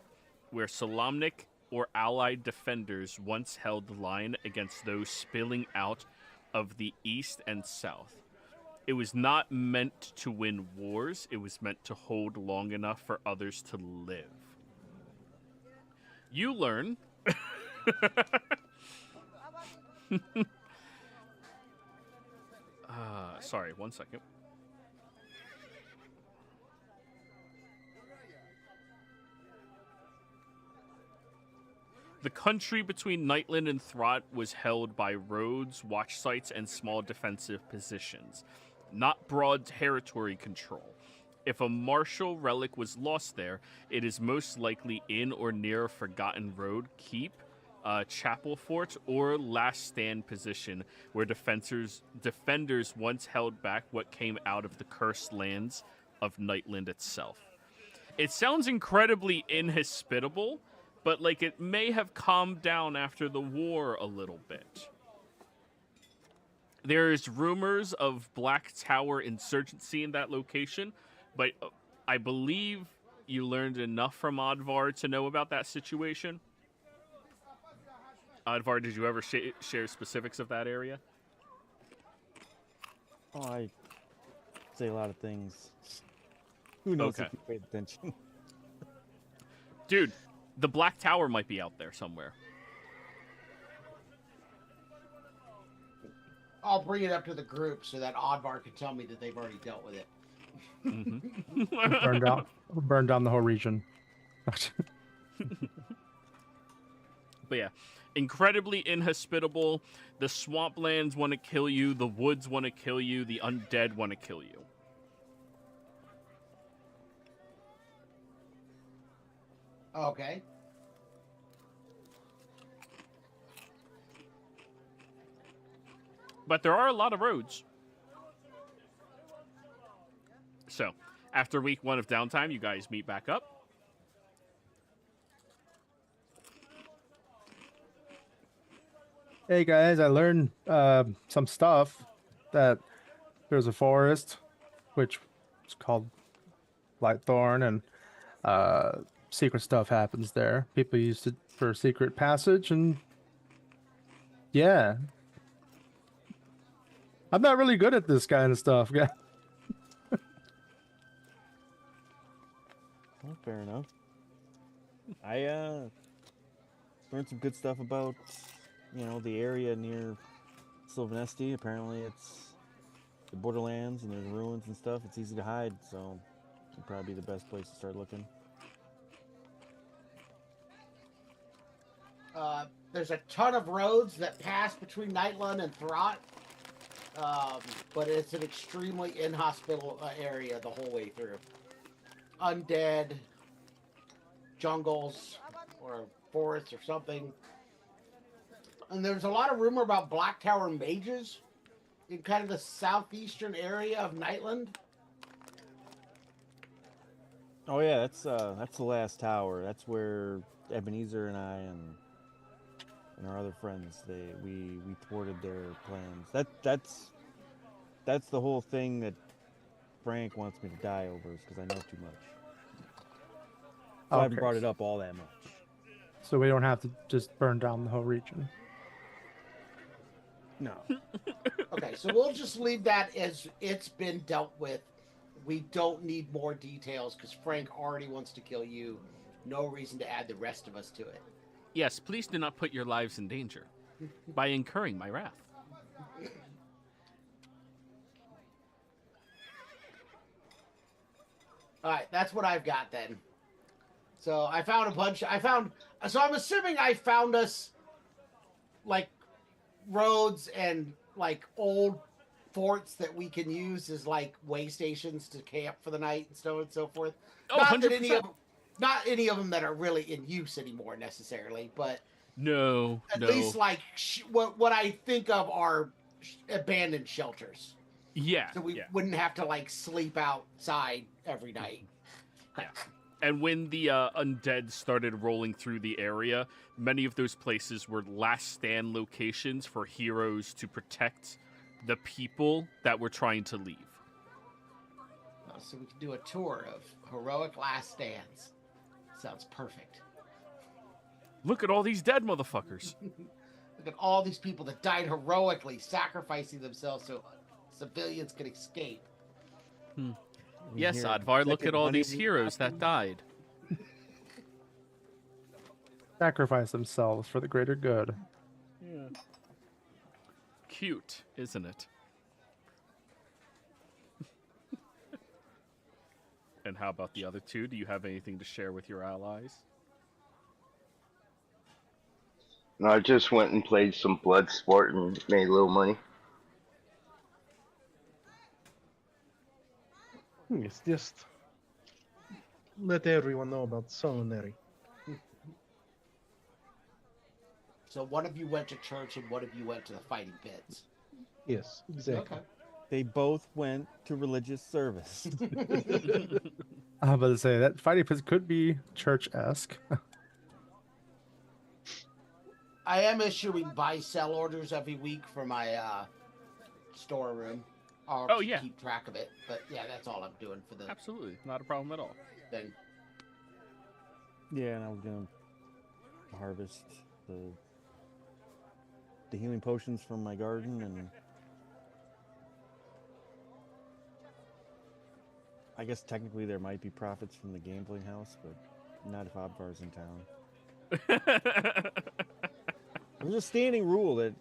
[SPEAKER 2] where Solamnik or allied defenders once held the line against those spilling out of the east and south. It was not meant to win wars, it was meant to hold long enough for others to live. You learn sorry, 1 second. The country between Nightland and Throt was held by roads, watch sites, and small defensive positions, not broad territory control. If a martial relic was lost there, it is most likely in or near a forgotten road, keep, chapel fort, or last stand position where defenders once held back what came out of the cursed lands of Nightland itself. It sounds incredibly inhospitable, but like it may have calmed down after the war a little bit. There's rumors of Black Tower insurgency in that location, but I believe you learned enough from Advar to know about that situation. Advar, did you ever share specifics of that area?
[SPEAKER 5] Oh, I say a lot of things. Who knows
[SPEAKER 2] Okay.
[SPEAKER 5] if you paid attention?
[SPEAKER 2] Dude, the Black Tower might be out there somewhere.
[SPEAKER 1] I'll bring it up to the group so that Oddvar can tell me that they've already dealt with it.
[SPEAKER 4] Burn down the whole region.
[SPEAKER 2] But yeah, incredibly inhospitable. The swamplands want to kill you. The woods want to kill you. The undead want to kill you.
[SPEAKER 1] Okay.
[SPEAKER 2] But there are a lot of roads. So, after week 1 of downtime, you guys meet back up.
[SPEAKER 4] Hey guys, I learned some stuff that there's a forest, which is called Lightthorn, and secret stuff happens there. People use it for secret passage, and yeah. I'm not really good at this kind of stuff, guys.
[SPEAKER 5] Well, fair enough. I learned some good stuff about, the area near Sylvanesti. Apparently it's the borderlands and there's ruins and stuff. It's easy to hide, so it'd probably be the best place to start looking.
[SPEAKER 1] There's a ton of roads that pass between Nightland and Throt, but it's an extremely inhospitable area the whole way through. Undead, jungles, or forests or something. And there's a lot of rumor about Black Tower mages in kind of the southeastern area of Nightland.
[SPEAKER 5] Oh yeah, that's the last tower. That's where Ebenezer and I and our other friends we thwarted their plans. That's the whole thing that Frank wants me to die over, is because I know too much. So I haven't brought it up all that much.
[SPEAKER 4] So we don't have to just burn down the whole region.
[SPEAKER 5] No.
[SPEAKER 1] Okay, so we'll just leave that as it's been dealt with. We don't need more details because Frank already wants to kill you. No reason to add the rest of us to it.
[SPEAKER 2] Yes, please do not put your lives in danger by incurring my wrath.
[SPEAKER 1] All right, that's what I've got then. So I found a bunch. So I'm assuming I found us like roads and like old forts that we can use as like way stations to camp for the night and so on and so forth.
[SPEAKER 2] Oh,
[SPEAKER 1] not
[SPEAKER 2] 100%.
[SPEAKER 1] that not any of them that are really in use anymore necessarily, but at least like what I think of are abandoned shelters.
[SPEAKER 2] Yeah.
[SPEAKER 1] So we wouldn't have to like sleep outside every night.
[SPEAKER 2] Yeah. And when the undead started rolling through the area, many of those places were last stand locations for heroes to protect the people that were trying to leave.
[SPEAKER 1] So we can do a tour of heroic last stands. Sounds perfect.
[SPEAKER 2] Look at all these dead motherfuckers.
[SPEAKER 1] Look at all these people that died heroically, sacrificing themselves so civilians could escape.
[SPEAKER 2] Yes, Advar, look at all these heroes that died.
[SPEAKER 4] Sacrifice themselves for the greater good.
[SPEAKER 2] Yeah. Cute, isn't it? And how about the other two? Do you have anything to share with your allies?
[SPEAKER 7] No, I just went and played some blood sport and made a little money.
[SPEAKER 6] It's just let everyone know about Sonary.
[SPEAKER 1] So one of you went to church and one of you went to the fighting pits.
[SPEAKER 6] Yes, exactly.
[SPEAKER 1] Okay.
[SPEAKER 5] They both went to religious service.
[SPEAKER 4] I was about to say that fighting pits could be church-esque.
[SPEAKER 1] I am issuing buy-sell orders every week for my storeroom. I'll keep track of it, but yeah, that's all I'm doing for the
[SPEAKER 2] Absolutely, not a problem at all.
[SPEAKER 1] thing.
[SPEAKER 5] Yeah, and I was gonna harvest the healing potions from my garden, and I guess technically there might be profits from the gambling house, but not if Advar's in town. There's a standing rule that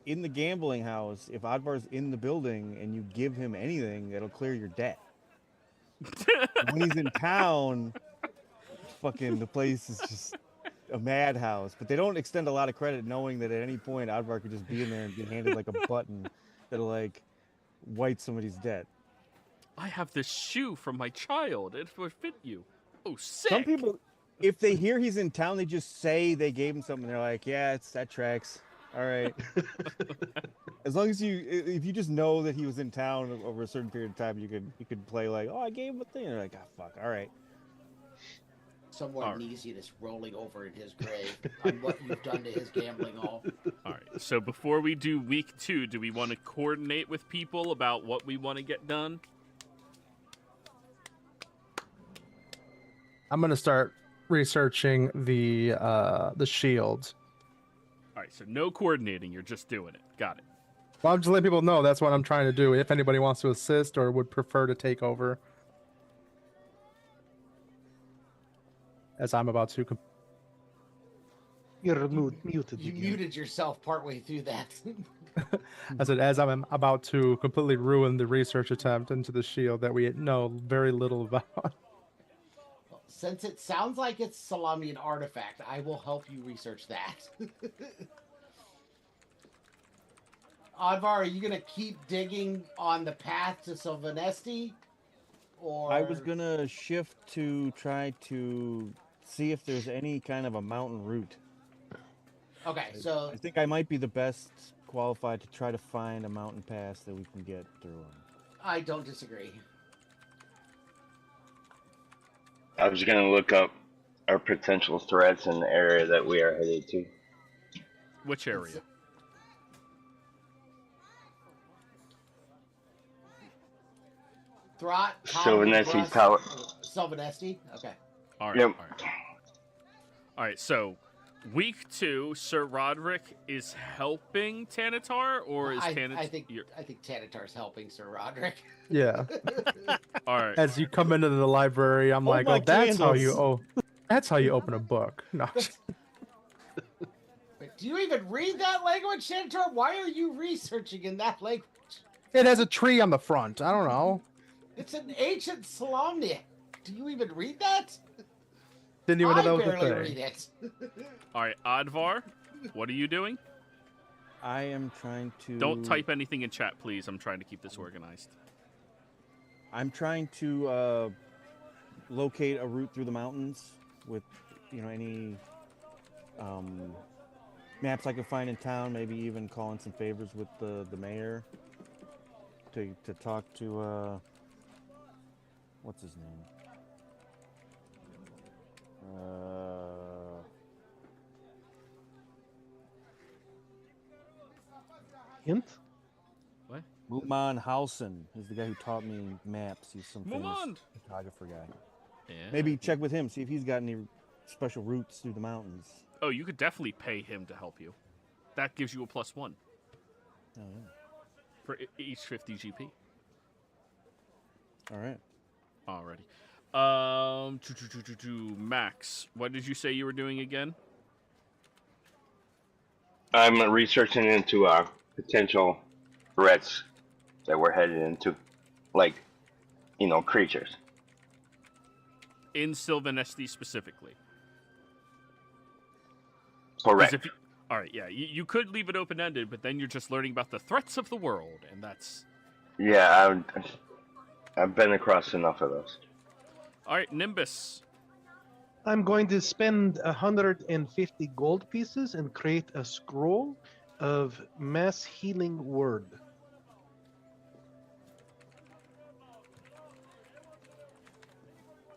[SPEAKER 5] in the gambling house, if Advar's in the building and you give him anything, that'll clear your debt. When he's in town, fucking the place is just a madhouse. But they don't extend a lot of credit knowing that at any point Advar could just be in there and be handed like a button that'll like wipe somebody's debt.
[SPEAKER 2] I have this shoe from my child. It would fit you. Oh, sick.
[SPEAKER 5] Some people, if they hear he's in town, they just say they gave him something. They're like, yeah, that tracks. All right. As long as if you just know that he was in town over a certain period of time, you could play like, oh, I gave him a thing. You're like, oh, fuck. All right.
[SPEAKER 1] Someone needs you just rolling over in his grave on what you've done to his gambling hall.
[SPEAKER 2] All right. So before we do week 2, do we want to coordinate with people about what we want to get done?
[SPEAKER 4] I'm gonna start researching the shield.
[SPEAKER 2] All right. So no coordinating. You're just doing it. Got it.
[SPEAKER 4] Well, I'm just letting people know that's what I'm trying to do. If anybody wants to assist or would prefer to take over, as I'm about to.
[SPEAKER 6] You're muted.
[SPEAKER 1] You muted yourself partway through that.
[SPEAKER 4] I said, as I'm about to completely ruin the research attempt into the shield that we know very little about.
[SPEAKER 1] Since it sounds like it's Salamian artifact, I will help you research that. Advar, are you going to keep digging on the path to Sylvanesti? Or...
[SPEAKER 5] I was going to shift to try to see if there's any kind of a mountain route.
[SPEAKER 1] Okay, so...
[SPEAKER 5] I think I might be the best qualified to try to find a mountain pass that we can get through.
[SPEAKER 1] I don't disagree.
[SPEAKER 7] I was gonna look up our potential threats in the area that we are headed to.
[SPEAKER 2] Which area?
[SPEAKER 1] Throt,
[SPEAKER 7] Sylvanesti Tower.
[SPEAKER 1] Sylvanesti? Okay.
[SPEAKER 2] All right.
[SPEAKER 7] Yep.
[SPEAKER 2] All right. All right. So, week 2, Sir Roderick is helping Tanatar, or is Tanatar?
[SPEAKER 1] I think Tanatar's helping Sir Roderick.
[SPEAKER 4] Yeah.
[SPEAKER 2] All right.
[SPEAKER 4] As you come into the library, I'm like, oh, that's how you open a book. No.
[SPEAKER 1] Wait, do you even read that language, Tanatar? Why are you researching in that language?
[SPEAKER 4] It has a tree on the front. I don't know.
[SPEAKER 1] It's an ancient Salomnia. Do you even read that?
[SPEAKER 4] Didn't even know
[SPEAKER 1] I
[SPEAKER 4] that was a
[SPEAKER 1] barely
[SPEAKER 4] thing.
[SPEAKER 1] read it.
[SPEAKER 2] All right, Advar, what are you doing?
[SPEAKER 5] I am trying to.
[SPEAKER 2] Don't type anything in chat, please. I'm trying to keep this organized.
[SPEAKER 5] I'm trying to locate a route through the mountains with, any maps I can find in town. Maybe even calling some favors with the mayor to talk to what's his name?
[SPEAKER 6] Hint?
[SPEAKER 2] What?
[SPEAKER 5] Muman Hausen. He's the guy who taught me maps. He's some famous
[SPEAKER 2] Muman!
[SPEAKER 5] photographer guy.
[SPEAKER 2] Yeah.
[SPEAKER 5] Maybe check with him, see if he's got any special routes through the mountains.
[SPEAKER 2] Oh, you could definitely pay him to help you. That gives you a +1
[SPEAKER 5] Oh, yeah.
[SPEAKER 2] for each 50 GP.
[SPEAKER 5] All right.
[SPEAKER 2] Alrighty. Max, what did you say you were doing again?
[SPEAKER 7] I'm researching into potential threats that we're headed into, like, creatures.
[SPEAKER 2] In Sylvanesti specifically.
[SPEAKER 7] Correct.
[SPEAKER 2] All right, yeah, you could leave it open-ended, but then you're just learning about the threats of the world, and that's...
[SPEAKER 7] Yeah, I've been across enough of those.
[SPEAKER 2] All right, Nimbus.
[SPEAKER 6] I'm going to spend 150 gold pieces and create a scroll of mass healing word.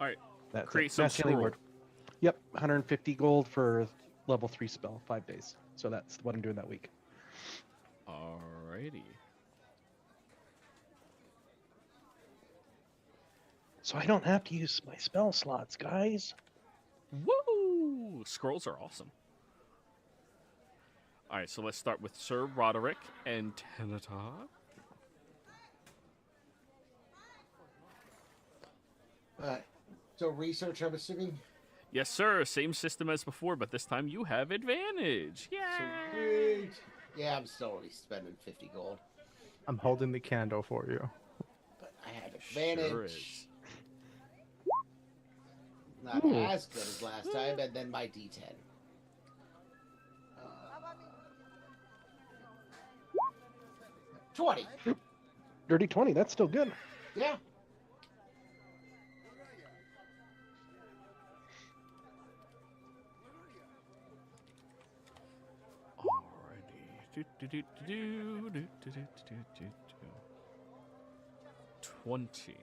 [SPEAKER 2] All right,
[SPEAKER 6] That's
[SPEAKER 2] create
[SPEAKER 6] it.
[SPEAKER 2] some
[SPEAKER 6] Mass healing
[SPEAKER 2] scroll.
[SPEAKER 6] word. Yep, 150 gold for level 3 spell, 5 days. So that's what I'm doing that week.
[SPEAKER 2] Alrighty.
[SPEAKER 6] So I don't have to use my spell slots, guys.
[SPEAKER 2] Woo! Scrolls are awesome. All right, so let's start with Sir Roderick and Tenatar.
[SPEAKER 1] So research, I'm assuming?
[SPEAKER 2] Yes, sir. Same system as before, but this time you have advantage. Yeah.
[SPEAKER 1] Sweet. Yeah, I'm still only spending 50 gold.
[SPEAKER 4] I'm holding the candle for you.
[SPEAKER 1] But I have advantage.
[SPEAKER 2] Sure is.
[SPEAKER 1] Not as good as last time, and then my D10. 20.
[SPEAKER 6] Dirty 20, that's still good.
[SPEAKER 1] Yeah.
[SPEAKER 2] Alrighty. 20.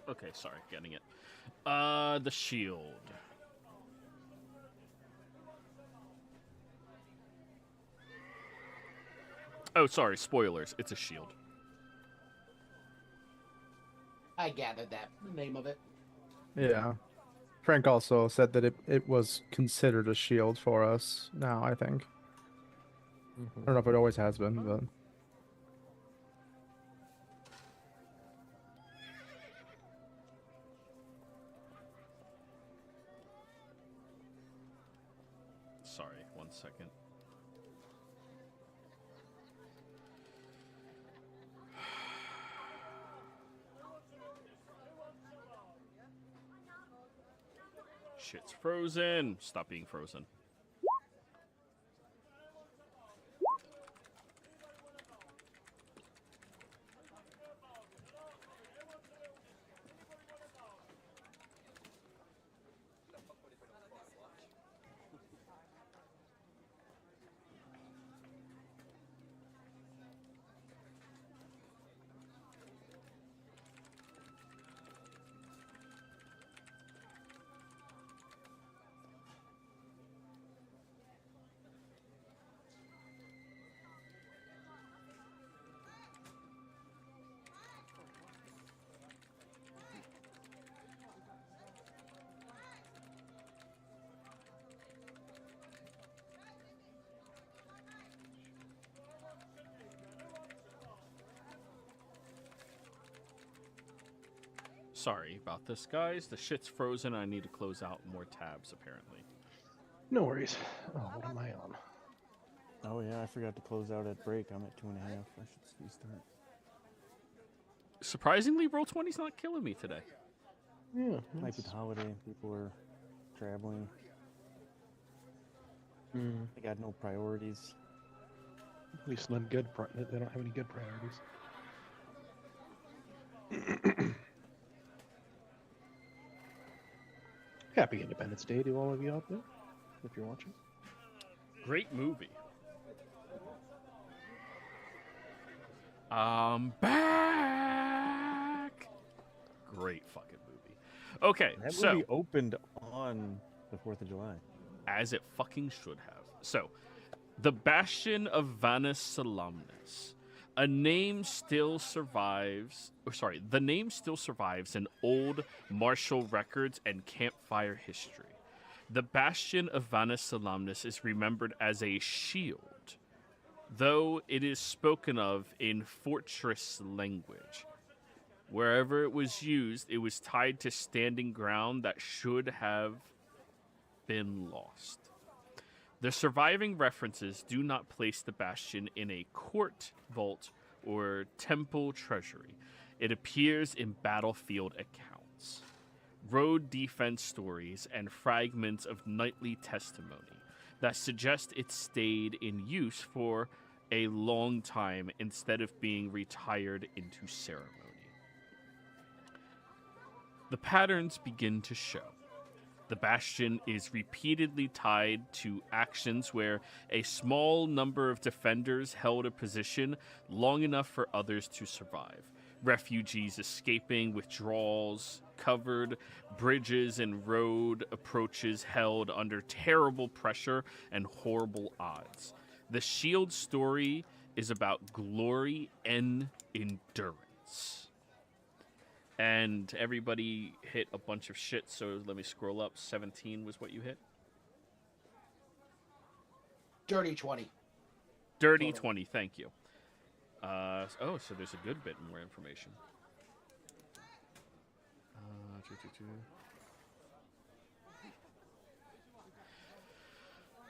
[SPEAKER 2] Okay, sorry, getting it. The shield. Oh, sorry, spoilers. It's a shield.
[SPEAKER 1] I gathered that. The name of it.
[SPEAKER 4] Yeah. Frank also said that it was considered a shield for us now, I think. I don't know if it always has been, but...
[SPEAKER 2] Sorry, 1 second. Shit's frozen. Stop being frozen. Sorry about this, guys. The shit's frozen. I need to close out more tabs, apparently.
[SPEAKER 6] No worries. Oh, what am I on?
[SPEAKER 5] Oh yeah, I forgot to close out at break. I'm at 2.5. I should restart.
[SPEAKER 2] Surprisingly, Roll20's not killing me today.
[SPEAKER 6] Yeah.
[SPEAKER 5] Might be the holiday. People are traveling. They got no priorities.
[SPEAKER 6] At least none good. They don't have any good priorities. Happy Independence Day to all of you out there, if you're watching.
[SPEAKER 2] Great movie. I'm back. Great fucking movie. Okay,
[SPEAKER 5] That
[SPEAKER 2] so
[SPEAKER 5] movie opened on the 4th of July.
[SPEAKER 2] as it fucking should have. So, the Bastion of Vanus Solemnis. The name still survives in old martial records and campfire history. The Bastion of Vanus Solemnis is remembered as a shield, though it is spoken of in fortress language. Wherever it was used, it was tied to standing ground that should have been lost. The surviving references do not place the bastion in a court vault or temple treasury. It appears in battlefield accounts, road defense stories, and fragments of knightly testimony that suggest it stayed in use for a long time instead of being retired into ceremony. The patterns begin to show. The bastion is repeatedly tied to actions where a small number of defenders held a position long enough for others to survive. Refugees escaping, withdrawals covered, bridges and road approaches held under terrible pressure and horrible odds. The shield story is about glory and endurance. And everybody hit a bunch of shit, so let me scroll up. 17 was what you hit?
[SPEAKER 1] Dirty 20.
[SPEAKER 2] Dirty
[SPEAKER 1] Total.
[SPEAKER 2] 20, thank you. So there's a good bit more information.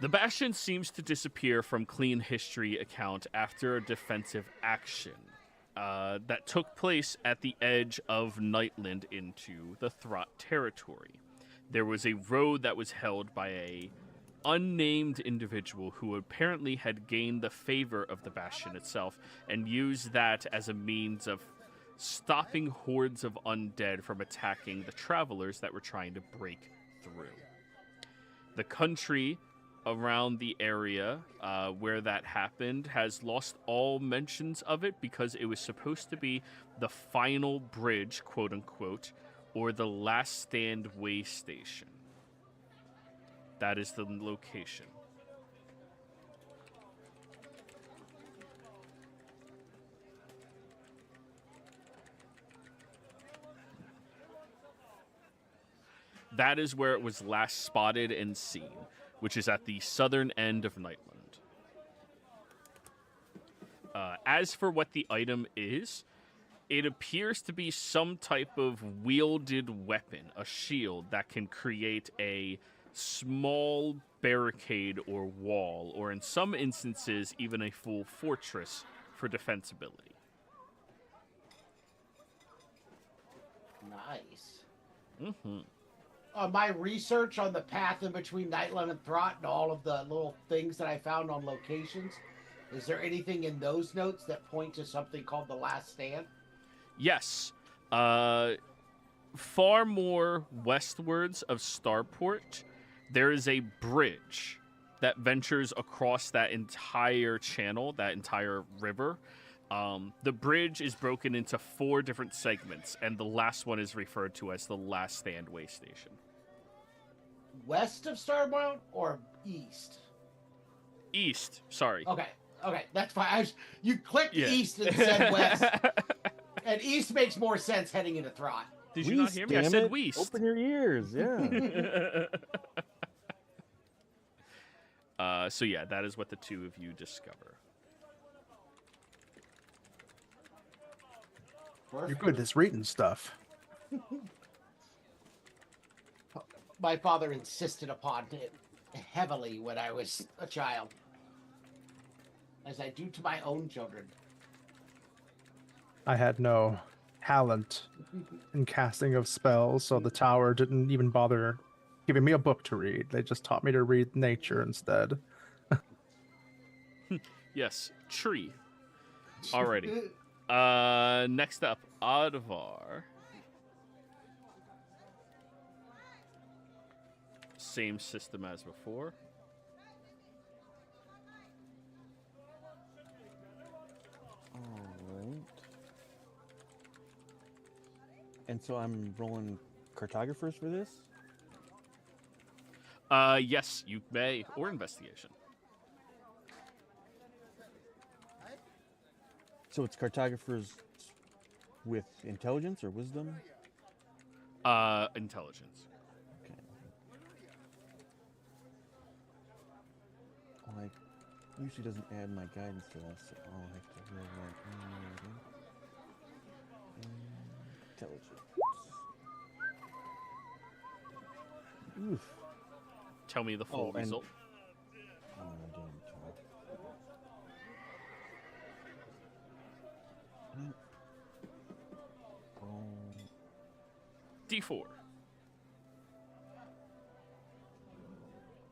[SPEAKER 2] The Bastion seems to disappear from clean history account after a defensive action that took place at the edge of Nightland into the Throt territory. There was a road that was held by a unnamed individual who apparently had gained the favor of the Bastion itself and used that as a means of stopping hordes of undead from attacking the travelers that were trying to break through. The country around the area where that happened has lost all mentions of it because it was supposed to be the final bridge, quote unquote, or the last stand way station. That is the location. That is where it was last spotted and seen, which is at the southern end of Nightland. As for what the item is, it appears to be some type of wielded weapon, a shield that can create a small barricade or wall, or in some instances, even a full fortress for defensibility.
[SPEAKER 1] Nice.
[SPEAKER 2] Mm-hmm.
[SPEAKER 1] My research on the path in between Nightland and Throt and all of the little things that I found on locations, is there anything in those notes that point to something called the Last Stand?
[SPEAKER 2] Yes. Far more westwards of Starport, there is a bridge that ventures across that entire channel, that entire river. The bridge is broken into 4 different segments, and the last one is referred to as the Last Stand way station.
[SPEAKER 1] West of Starmount or east?
[SPEAKER 2] East, sorry.
[SPEAKER 1] Okay, that's fine. You clicked
[SPEAKER 2] Yeah.
[SPEAKER 1] east and said west, and east makes more sense heading into Throt.
[SPEAKER 2] Did you not hear me? I
[SPEAKER 5] damn
[SPEAKER 2] said
[SPEAKER 5] it.
[SPEAKER 2] Weast.
[SPEAKER 5] Open your ears, yeah.
[SPEAKER 2] So yeah, that is what the two of you discover.
[SPEAKER 4] You're good at this reading stuff.
[SPEAKER 1] My father insisted upon it heavily when I was a child, as I do to my own children.
[SPEAKER 4] I had no talent in casting of spells, so the tower didn't even bother giving me a book to read. They just taught me to read nature instead.
[SPEAKER 2] Yes, tree. Alrighty. Next up, Advar. Same system as before.
[SPEAKER 5] Alright. And so I'm rolling cartographers for this?
[SPEAKER 2] Yes, you may, or investigation.
[SPEAKER 5] So it's cartographers with intelligence or wisdom?
[SPEAKER 2] Intelligence.
[SPEAKER 5] Okay. Well, I usually doesn't add my guidance to that, so I'll have to roll that. Intelligence. Oof.
[SPEAKER 2] Tell me the full
[SPEAKER 5] and-
[SPEAKER 2] result.
[SPEAKER 5] Damn.
[SPEAKER 2] D4.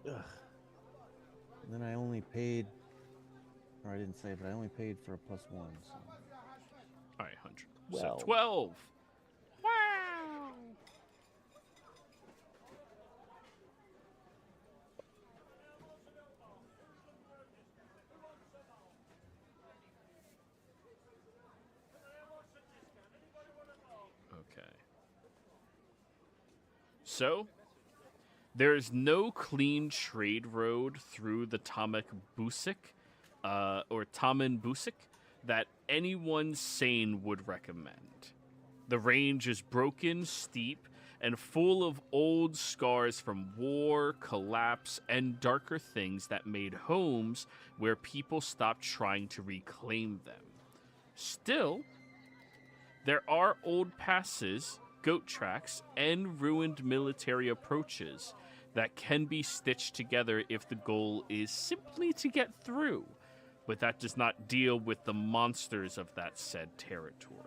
[SPEAKER 5] Ugh. And then I only paid, or I didn't say, but I only paid for a +1. So.
[SPEAKER 2] All right, 100.
[SPEAKER 5] Well.
[SPEAKER 2] So 12. Wow. Okay. So, there's no clean trade road through the Taman Busik that anyone sane would recommend. The range is broken, steep, and full of old scars from war, collapse, and darker things that made homes where people stopped trying to reclaim them. Still, there are old passes, goat tracks, and ruined military approaches that can be stitched together if the goal is simply to get through, but that does not deal with the monsters of that said territory.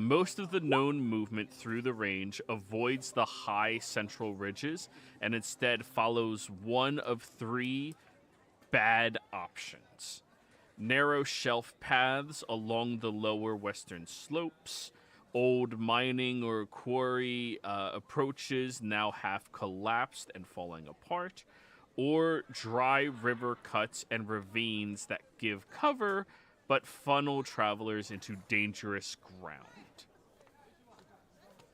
[SPEAKER 2] Most of the known movement through the range avoids the high central ridges and instead follows one of 3 bad options. Narrow shelf paths along the lower western slopes, old mining or quarry approaches now half collapsed and falling apart, or dry river cuts and ravines that give cover but funnel travelers into dangerous ground.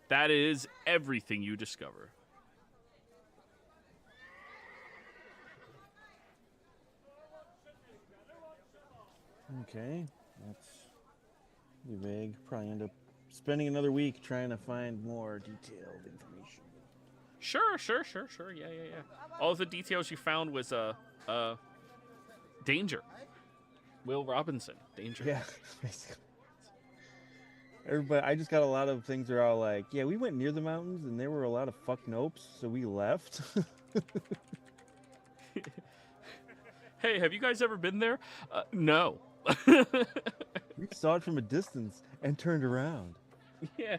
[SPEAKER 2] That is everything you discover.
[SPEAKER 5] Okay, that's pretty vague. Probably end up spending another week trying to find more detailed information.
[SPEAKER 2] Sure. Yeah. All the details you found was danger. Will Robinson, danger.
[SPEAKER 5] Yeah, basically. Everybody, I just got a lot of things that are all like, yeah, we went near the mountains and there were a lot of fuck nopes, so we left.
[SPEAKER 2] Hey, have you guys ever been there? No.
[SPEAKER 5] We saw it from a distance and turned around.
[SPEAKER 2] Yeah.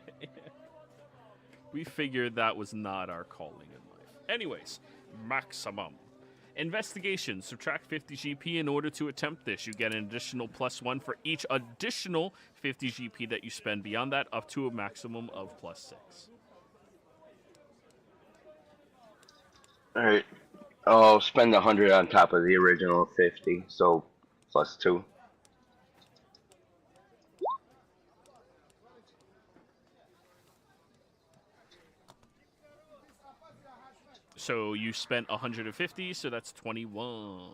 [SPEAKER 2] We figured that was not our calling in life. Anyways, maximum. Investigation. Subtract 50 GP in order to attempt this. You get an additional +1 for each additional 50 GP that you spend beyond that, up to a maximum of +6.
[SPEAKER 7] Alright. I'll spend 100 on top of the original 50, so +2.
[SPEAKER 2] So you spent 150, so that's 21.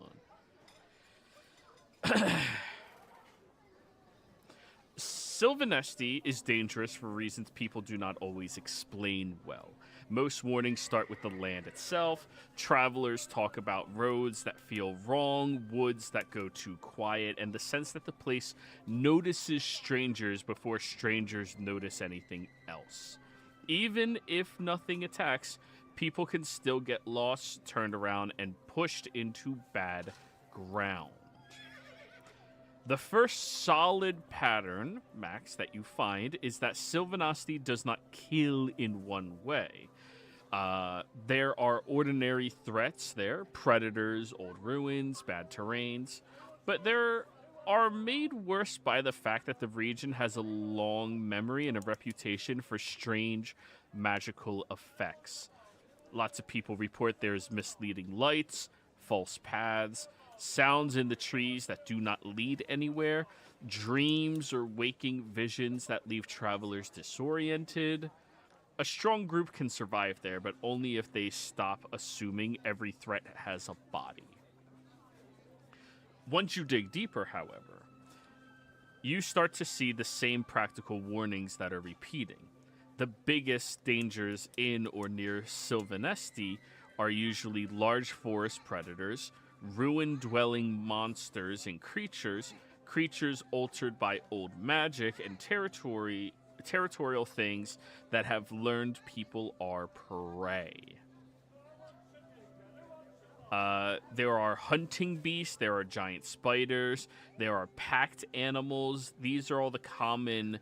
[SPEAKER 2] Sylvanesti is dangerous for reasons people do not always explain well. Most warnings start with the land itself. Travelers talk about roads that feel wrong, woods that go too quiet, and the sense that the place notices strangers before strangers notice anything else. Even if nothing attacks, people can still get lost, turned around, and pushed into bad ground. The first solid pattern, Max, that you find is that Sylvanasti does not kill in one way. There are ordinary threats there, predators, old ruins, bad terrains, but there are made worse by the fact that the region has a long memory and a reputation for strange magical effects. Lots of people report there's misleading lights, false paths, sounds in the trees that do not lead anywhere, dreams or waking visions that leave travelers disoriented. A strong group can survive there, but only if they stop assuming every threat has a body. Once you dig deeper, however, you start to see the same practical warnings that are repeating. The biggest dangers in or near Sylvanesti are usually large forest predators, ruin-dwelling monsters and creatures altered by old magic, and territorial things that have learned people are prey. There are hunting beasts, there are giant spiders, there are packed animals. These are all the common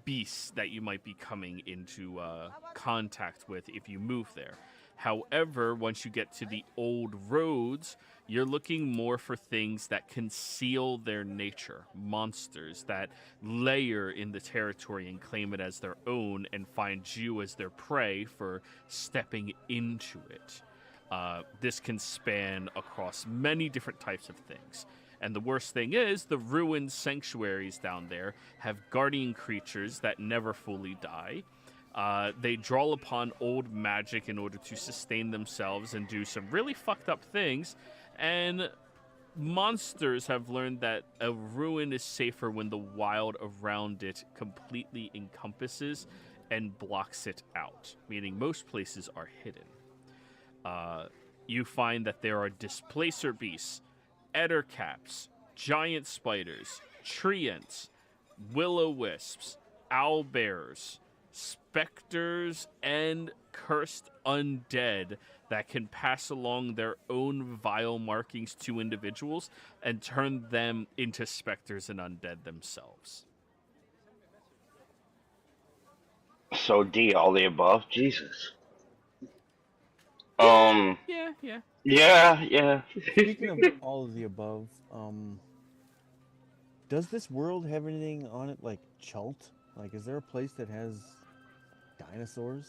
[SPEAKER 2] beasts that you might be coming into contact with if you move there. However, once you get to the old roads, you're looking more for things that conceal their nature, monsters that layer in the territory and claim it as their own and find you as their prey for stepping into it. This can span across many different types of things. And the worst thing is, the ruined sanctuaries down there have guardian creatures that never fully die. They draw upon old magic in order to sustain themselves and do some really fucked up things. And monsters have learned that a ruin is safer when the wild around it completely encompasses and blocks it out, meaning most places are hidden. You find that there are displacer beasts, ettercaps, giant spiders, treants, will-o-wisps, owlbears, specters, and cursed undead that can pass along their own vile markings to individuals and turn them into specters and undead themselves.
[SPEAKER 7] So D, all the above? Jesus. Yeah.
[SPEAKER 5] Speaking of all of the above, does this world have anything on it like Chult? Like, is there a place that has dinosaurs?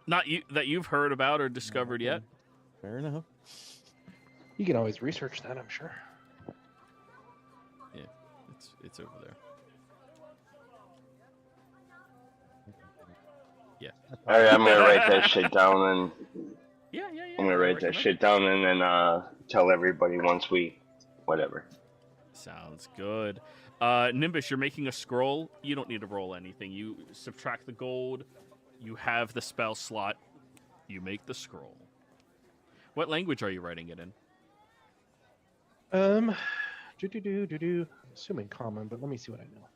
[SPEAKER 2] Not you that you've heard about or discovered yet.
[SPEAKER 5] Fair enough.
[SPEAKER 6] You can always research that, I'm sure.
[SPEAKER 2] Yeah, it's over there. Yeah.
[SPEAKER 7] All right, I'm gonna write that shit down and
[SPEAKER 2] Yeah.
[SPEAKER 7] I'm gonna write that shit down and then tell everybody once we, whatever.
[SPEAKER 2] Sounds good. Nimbus, you're making a scroll. You don't need to roll anything. You subtract the gold. You have the spell slot. You make the scroll. What language are you writing it in?
[SPEAKER 6] Assuming common, but let me see what I know.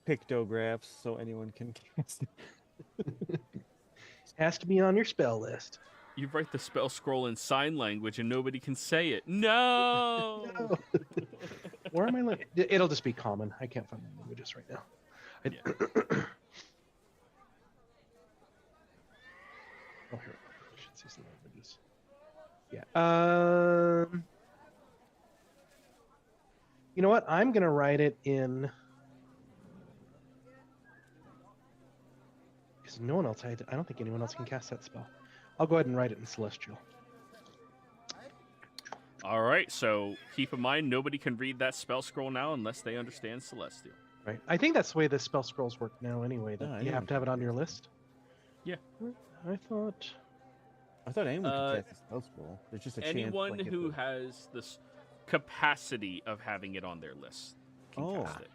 [SPEAKER 5] Pictographs, so anyone can cast it.
[SPEAKER 6] Has to be on your spell list.
[SPEAKER 2] You write the spell scroll in sign language and nobody can say it. No!
[SPEAKER 6] No. Where am I looking? It'll just be common. I can't find the languages right now. Oh, here. I should see some languages. Yeah. You know what? I'm gonna write it in. Because no one else. I don't think anyone else can cast that spell. I'll go ahead and write it in Celestial.
[SPEAKER 2] All right, so keep in mind, nobody can read that spell scroll now unless they understand Celestial.
[SPEAKER 6] Right. I think that's the way the spell scrolls work now anyway. That you have to have it on your list.
[SPEAKER 2] Yeah.
[SPEAKER 6] I thought
[SPEAKER 5] anyone could cast a spell scroll. There's just a
[SPEAKER 2] Anyone
[SPEAKER 5] chance,
[SPEAKER 2] who has this capacity of having it on their list.
[SPEAKER 5] Oh.
[SPEAKER 2] cast it.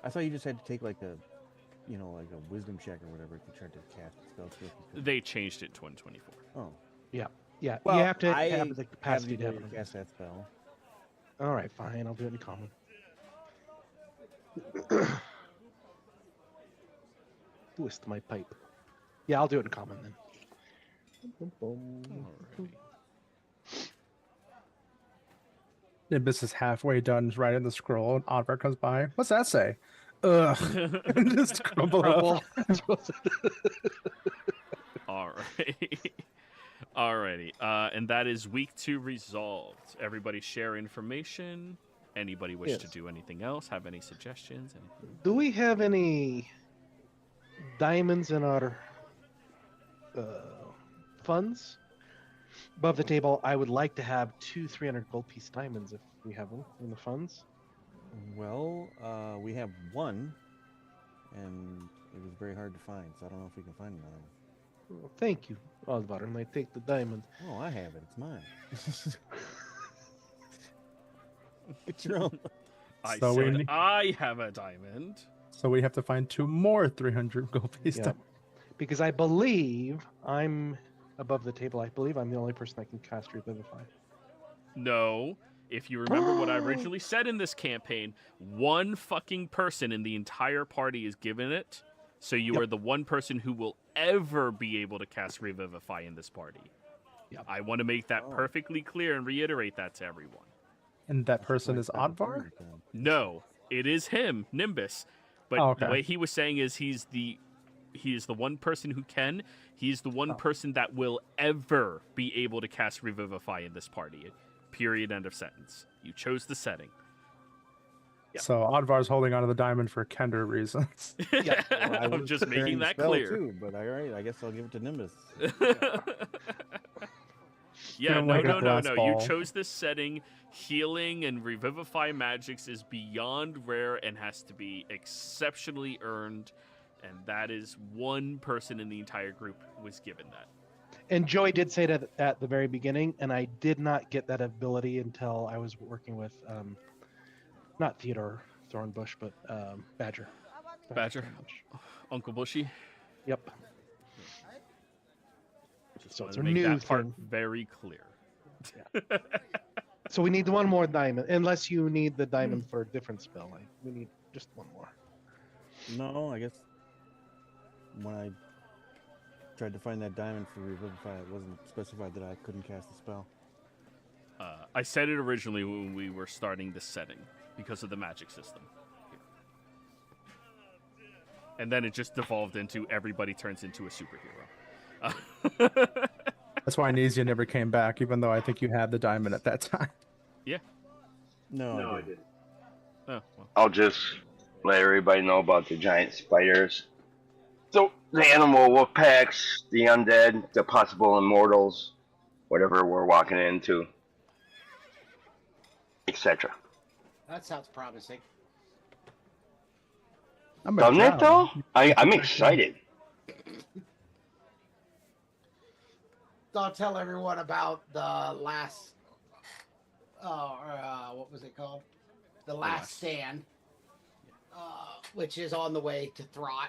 [SPEAKER 5] I thought you just had to take like a, like a wisdom check or whatever if you tried to cast a spell. So if you could-
[SPEAKER 2] They changed it to 124.
[SPEAKER 5] Oh.
[SPEAKER 6] Yeah,
[SPEAKER 5] Well,
[SPEAKER 6] you have to
[SPEAKER 5] I
[SPEAKER 6] have the capacity to have
[SPEAKER 5] ability
[SPEAKER 6] it.
[SPEAKER 5] cast that spell.
[SPEAKER 6] All right, fine. I'll do it in common. Twist my pipe. Yeah, I'll do it in common then.
[SPEAKER 2] Alrighty.
[SPEAKER 4] Nimbus is halfway done writing the scroll, and Oddvar comes by. What's that say? Ugh. And just crumble up.
[SPEAKER 2] Alrighty. Alrighty. And that is week 2 resolved. Everybody share information. Anybody wish to
[SPEAKER 6] Yes.
[SPEAKER 2] do anything else? Have any suggestions? Anything?
[SPEAKER 6] Do we have any diamonds in our funds? Above the table, I would like to have 2 300 gold piece diamonds if we have them in the funds.
[SPEAKER 5] Well, we have one, and it was very hard to find, so I don't know if we can find another one.
[SPEAKER 6] Well, thank you, Alvar, and I take the diamond.
[SPEAKER 5] Oh, I have it. It's mine. It's your own.
[SPEAKER 2] I
[SPEAKER 4] So we
[SPEAKER 2] said
[SPEAKER 4] need-
[SPEAKER 2] I have a diamond.
[SPEAKER 4] So we have to find 2 more 300 gold piece
[SPEAKER 6] Yeah.
[SPEAKER 4] diamonds.
[SPEAKER 6] Because I believe I'm above the table. I believe I'm the only person that can cast Revivify.
[SPEAKER 2] No. If you remember what I originally said in this campaign, one fucking person in the entire party is given it. So you
[SPEAKER 6] Yep.
[SPEAKER 2] are the one person who will ever be able to cast Revivify in this party.
[SPEAKER 6] Yep.
[SPEAKER 2] I want to make that
[SPEAKER 5] Oh.
[SPEAKER 2] perfectly clear and reiterate that to everyone.
[SPEAKER 4] And that person is Oddvar?
[SPEAKER 2] No, it is him, Nimbus. But
[SPEAKER 4] Oh, okay.
[SPEAKER 2] the way he was saying is he is the one person who can. He's the one person that will ever be able to cast Revivify in this party. Period. End of sentence. You chose the setting.
[SPEAKER 4] So Oddvar's holding onto the diamond for Kender reasons.
[SPEAKER 6] Yeah.
[SPEAKER 2] I'm just making that clear.
[SPEAKER 5] Too, but all right, I guess I'll give it to Nimbus.
[SPEAKER 2] Yeah,
[SPEAKER 4] Kinda
[SPEAKER 2] no,
[SPEAKER 4] like a
[SPEAKER 2] no, no,
[SPEAKER 4] glass
[SPEAKER 2] no.
[SPEAKER 4] ball.
[SPEAKER 2] You chose this setting. Healing and Revivify magics is beyond rare and has to be exceptionally earned. And that is one person in the entire group was given that.
[SPEAKER 6] And Joey did say that at the very beginning, and I did not get that ability until I was working with, not Theodore Thornbush, but Badger.
[SPEAKER 2] Badger.
[SPEAKER 6] Thornbush.
[SPEAKER 2] Uncle Bushy.
[SPEAKER 6] Yep.
[SPEAKER 2] Just
[SPEAKER 6] So
[SPEAKER 2] wanted
[SPEAKER 6] it's
[SPEAKER 2] to
[SPEAKER 6] a
[SPEAKER 2] make
[SPEAKER 6] new
[SPEAKER 2] that part
[SPEAKER 6] thing.
[SPEAKER 2] very clear.
[SPEAKER 6] So we need one more diamond, unless you need the diamond for a different spell. Like, we need just one more.
[SPEAKER 5] No, I guess when I tried to find that diamond for Revivify, it wasn't specified that I couldn't cast the spell.
[SPEAKER 2] I said it originally when we were starting this setting because of the magic system. And then it just devolved into everybody turns into a superhero.
[SPEAKER 4] That's why Nesia never came back, even though I think you had the diamond at that time.
[SPEAKER 2] Yeah.
[SPEAKER 5] No, I didn't.
[SPEAKER 2] Oh, well.
[SPEAKER 7] I'll just let everybody know about the giant spiders. So, the animal wolf packs, the undead, the possible immortals, whatever we're walking into, etc.
[SPEAKER 1] That sounds promising.
[SPEAKER 4] I'm
[SPEAKER 7] Doesn't it, though?
[SPEAKER 4] down.
[SPEAKER 7] I'm excited.
[SPEAKER 1] I'll tell everyone about the last, what was it called? The Last Stand, which is on the way to Throt,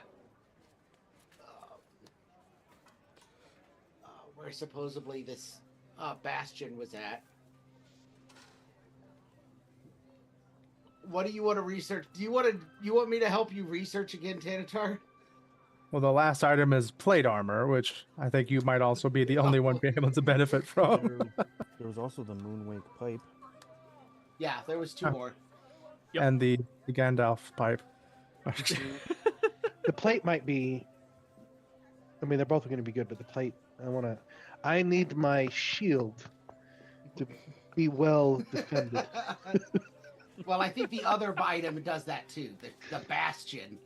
[SPEAKER 1] where supposedly this bastion was at. What do you want to research? Do you want me to help you research again, Tanatar?
[SPEAKER 4] Well, the last item is plate armor, which I think you might also be the only one being able to benefit from.
[SPEAKER 5] There was also the Moonwake pipe.
[SPEAKER 1] Yeah, there was 2 more.
[SPEAKER 2] Yep.
[SPEAKER 4] And the Gandalf pipe.
[SPEAKER 6] The plate might be. I mean, they're both going to be good, but the plate, I need my shield to be well defended.
[SPEAKER 1] Well, I think the other item does that too. The bastion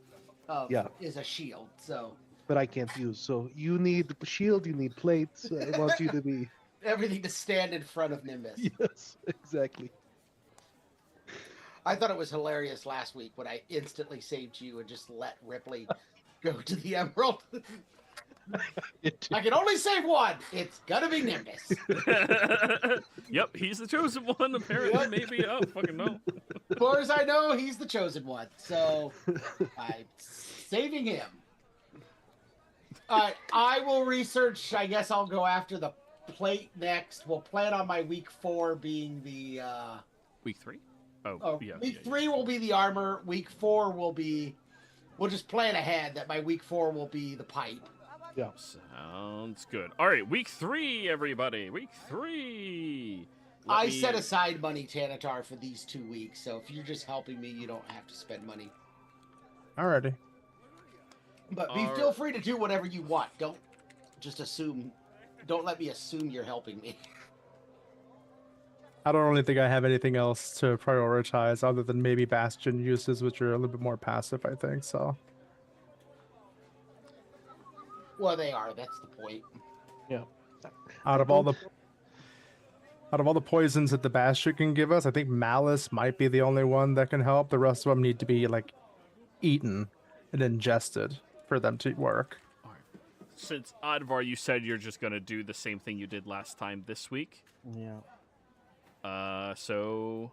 [SPEAKER 1] is a shield. So
[SPEAKER 6] But I can't use. So you need shield, you need plates. I want you to be.
[SPEAKER 1] everything to stand in front of Nimbus.
[SPEAKER 6] Yes, exactly.
[SPEAKER 1] I thought it was hilarious last week when I instantly saved you and just let Ripley go to the Emerald. I can only save one. It's gonna be Nimbus.
[SPEAKER 2] Yep, he's the chosen one. Apparently,
[SPEAKER 1] Yep.
[SPEAKER 2] maybe. Oh, fucking no.
[SPEAKER 1] As far as I know, he's the chosen one. So I'm saving him. All right, I will research. I guess I'll go after the plate next. We'll plan on my week 4 being the.
[SPEAKER 2] Week 3? Oh,
[SPEAKER 1] Oh,
[SPEAKER 2] yeah.
[SPEAKER 1] week 3 will be the armor. Week 4 will be. We'll just plan ahead that my week 4 will be the pipe.
[SPEAKER 6] Yeah.
[SPEAKER 2] Sounds good. All right, week 3, everybody. Week 3.
[SPEAKER 1] I set aside money, Tanatar, for these 2 weeks. So if you're just helping me, you don't have to spend money.
[SPEAKER 4] Alrighty.
[SPEAKER 1] But feel free to do whatever you want. Don't just assume. Don't let me assume you're helping me.
[SPEAKER 4] I don't really think I have anything else to prioritize other than maybe Bastion uses, which are a little bit more passive, I think. So.
[SPEAKER 1] Well, they are. That's the point.
[SPEAKER 6] Yeah.
[SPEAKER 4] Out of all the poisons that the Bastion can give us, I think Malice might be the only one that can help. The rest of them need to be like eaten and ingested for them to work.
[SPEAKER 2] All right. Since Advar, you said you're just gonna do the same thing you did last time this week.
[SPEAKER 5] Yeah.
[SPEAKER 2] So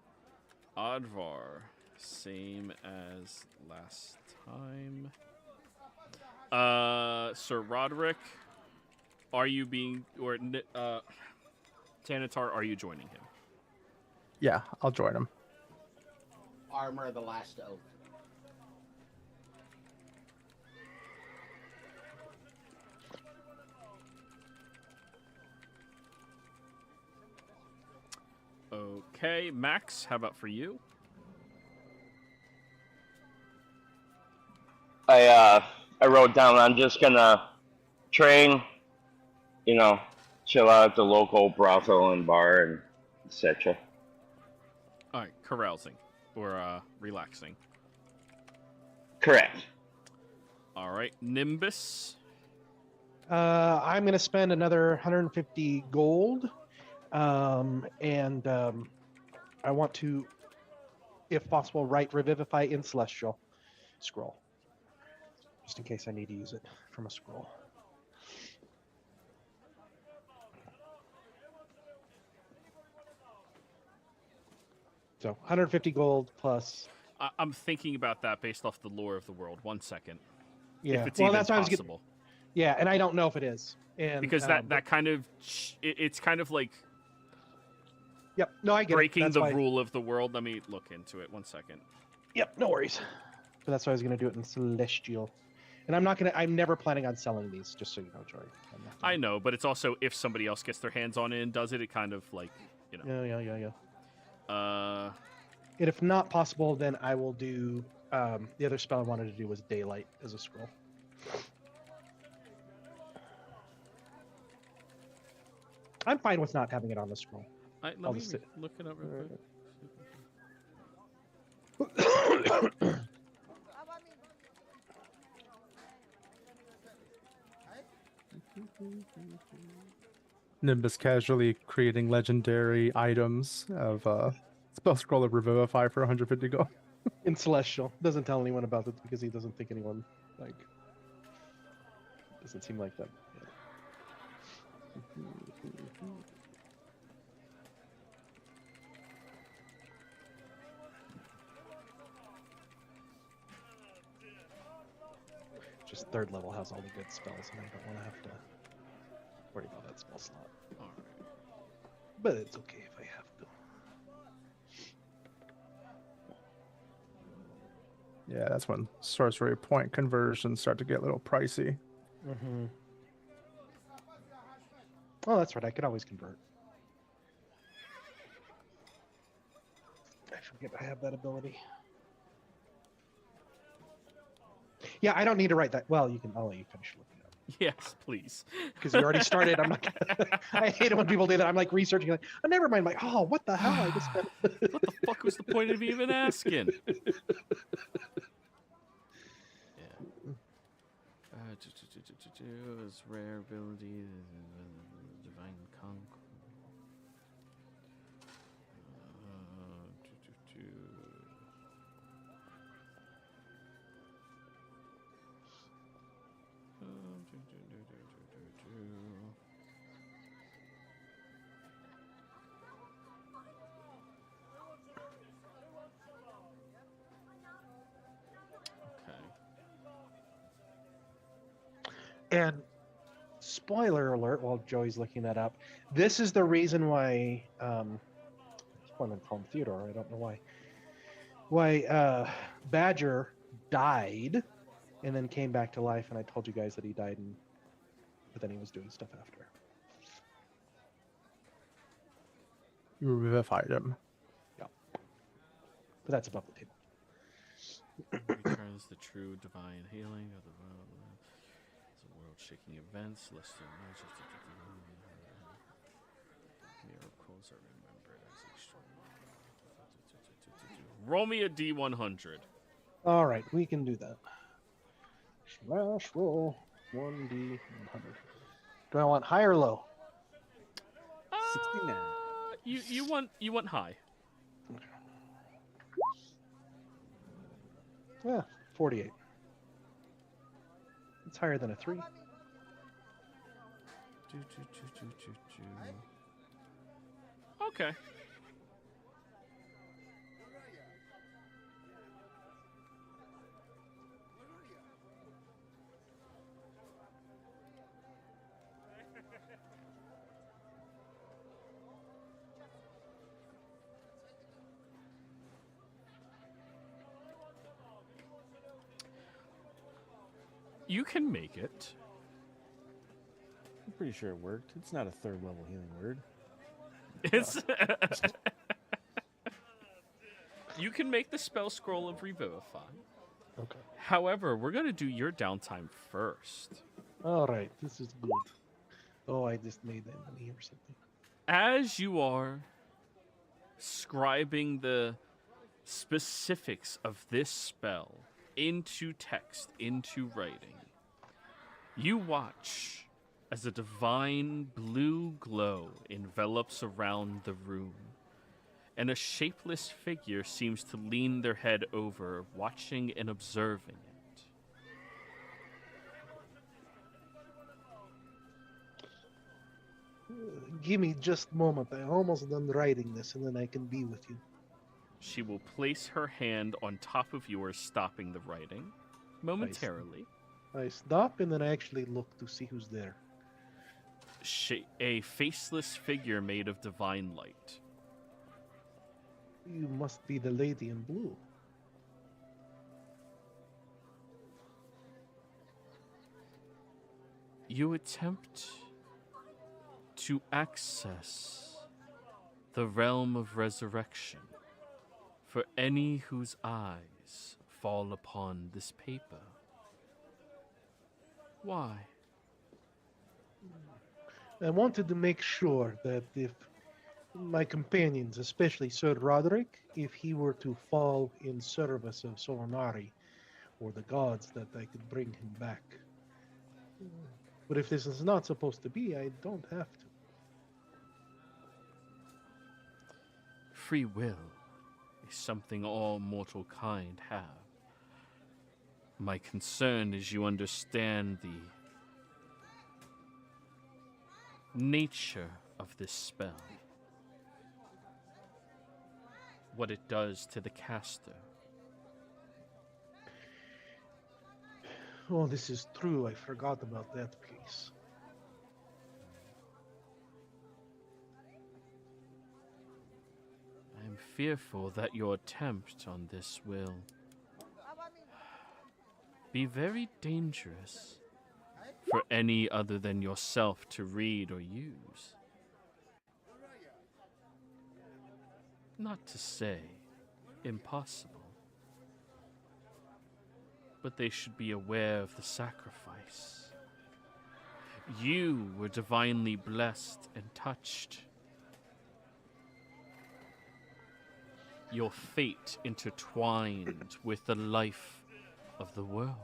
[SPEAKER 2] Advar, same as last time. Sir Roderick, are you being Tanatar, are you joining him?
[SPEAKER 4] Yeah, I'll join him.
[SPEAKER 1] Armor of the Last Oath.
[SPEAKER 2] Okay, Max, how about for you?
[SPEAKER 7] I wrote down I'm just gonna train, chill out at the local brothel and bar and etc.
[SPEAKER 2] All right, carousing or relaxing.
[SPEAKER 7] Correct.
[SPEAKER 2] All right, Nimbus.
[SPEAKER 6] I'm going to spend another 150 gold. And I want to, if possible, write Revivify in Celestial scroll. Just in case I need to use it from a scroll. So 150 gold plus.
[SPEAKER 2] I'm thinking about that based off the lore of the world. 1 second.
[SPEAKER 6] Yeah,
[SPEAKER 2] If it's
[SPEAKER 6] well,
[SPEAKER 2] even
[SPEAKER 6] that's why
[SPEAKER 2] possible.
[SPEAKER 6] Yeah, and I don't know if it is. And
[SPEAKER 2] Because that kind of it's kind of like
[SPEAKER 6] Yep. No, I get
[SPEAKER 2] breaking
[SPEAKER 6] it. That's
[SPEAKER 2] the
[SPEAKER 6] why...
[SPEAKER 2] rule of the world. Let me look into it. 1 second.
[SPEAKER 6] Yep. No worries. But that's why I was going to do it in Celestial. And I'm never planning on selling these, just so you know, Jory.
[SPEAKER 2] I know, but it's also if somebody else gets their hands on it and does it, it kind of like,
[SPEAKER 6] Yeah.
[SPEAKER 2] And
[SPEAKER 6] if not possible, then I will do the other spell I wanted to do was Daylight as a scroll. I'm fine with not having it on the scroll.
[SPEAKER 2] let
[SPEAKER 6] I'll
[SPEAKER 2] me
[SPEAKER 6] just sit.
[SPEAKER 2] look it up real quick.
[SPEAKER 4] Nimbus casually creating legendary items of spell scroll of Revivify for 150 gold.
[SPEAKER 6] In Celestial. Doesn't tell anyone about it because he doesn't think anyone, doesn't seem like that. Just 3rd level has all the good spells, and I don't want to have to worry about that spell slot.
[SPEAKER 2] All right.
[SPEAKER 6] But it's okay if I have to.
[SPEAKER 4] Yeah, that's when sorcery point conversions start to get a little pricey.
[SPEAKER 6] Mm-hmm. Oh, that's right. I could always convert. I forget I have that ability. Yeah, I don't need to write that. Well, you can. I'll let you finish looking up.
[SPEAKER 2] Yes, please.
[SPEAKER 6] Because you already started. I'm like, I hate it when people do that. I'm like researching. Like, oh, never mind. Like, oh, what the hell? I just spent.
[SPEAKER 2] What the fuck was the point of even asking? Is rare ability, divine conquest.
[SPEAKER 6] And spoiler alert, while Joey's looking that up, this is the reason why I wanted to call him Theodore, I don't know why Badger died and then came back to life, and I told you guys that he died, but then he was doing stuff after.
[SPEAKER 4] You revivified him.
[SPEAKER 6] Yeah. But that's above the table.
[SPEAKER 2] Returns the true divine healing of the world. It's a world-shaking events. Less than miracles are remembered as extraordinary. Roll me a D100.
[SPEAKER 6] All right, we can do that. Slash roll 1d100. Do I want high or low?
[SPEAKER 5] 69.
[SPEAKER 2] You want high.
[SPEAKER 6] Yeah, 48. It's higher than a 3.
[SPEAKER 2] Okay. You can make it.
[SPEAKER 5] I'm pretty sure it worked. It's not a third level healing word.
[SPEAKER 2] It's you can make the spell scroll of Revivify.
[SPEAKER 6] Okay.
[SPEAKER 2] However, we're going to do your downtime first.
[SPEAKER 6] All right, this is good. Oh, I just made that money or something.
[SPEAKER 2] As you are scribing the specifics of this spell into text, into writing, you watch as a divine blue glow envelops around the room, and a shapeless figure seems to lean their head over, watching and observing it.
[SPEAKER 6] Give me just a moment. I'm almost done writing this, and then I can be with you.
[SPEAKER 2] She will place her hand on top of yours, stopping the writing momentarily.
[SPEAKER 6] I stop, and then I actually look to see who's there.
[SPEAKER 2] A faceless figure made of divine light.
[SPEAKER 6] You must be the lady in blue.
[SPEAKER 2] You attempt to access the realm of resurrection for any whose eyes fall upon this paper. Why?
[SPEAKER 6] I wanted to make sure that if my companions, especially Sir Roderick, if he were to fall in service of Solonari or the gods, that I could bring him back. But if this is not supposed to be, I don't have to.
[SPEAKER 2] Free will is something all mortal kind have. My concern is you understand the nature of this spell. What it does to the caster.
[SPEAKER 6] Oh, this is true. I forgot about that piece.
[SPEAKER 2] I am fearful that your attempt on this will be very dangerous for any other than yourself to read or use. Not to say impossible, but they should be aware of the sacrifice. You were divinely blessed and touched. Your fate intertwined with the life of the world.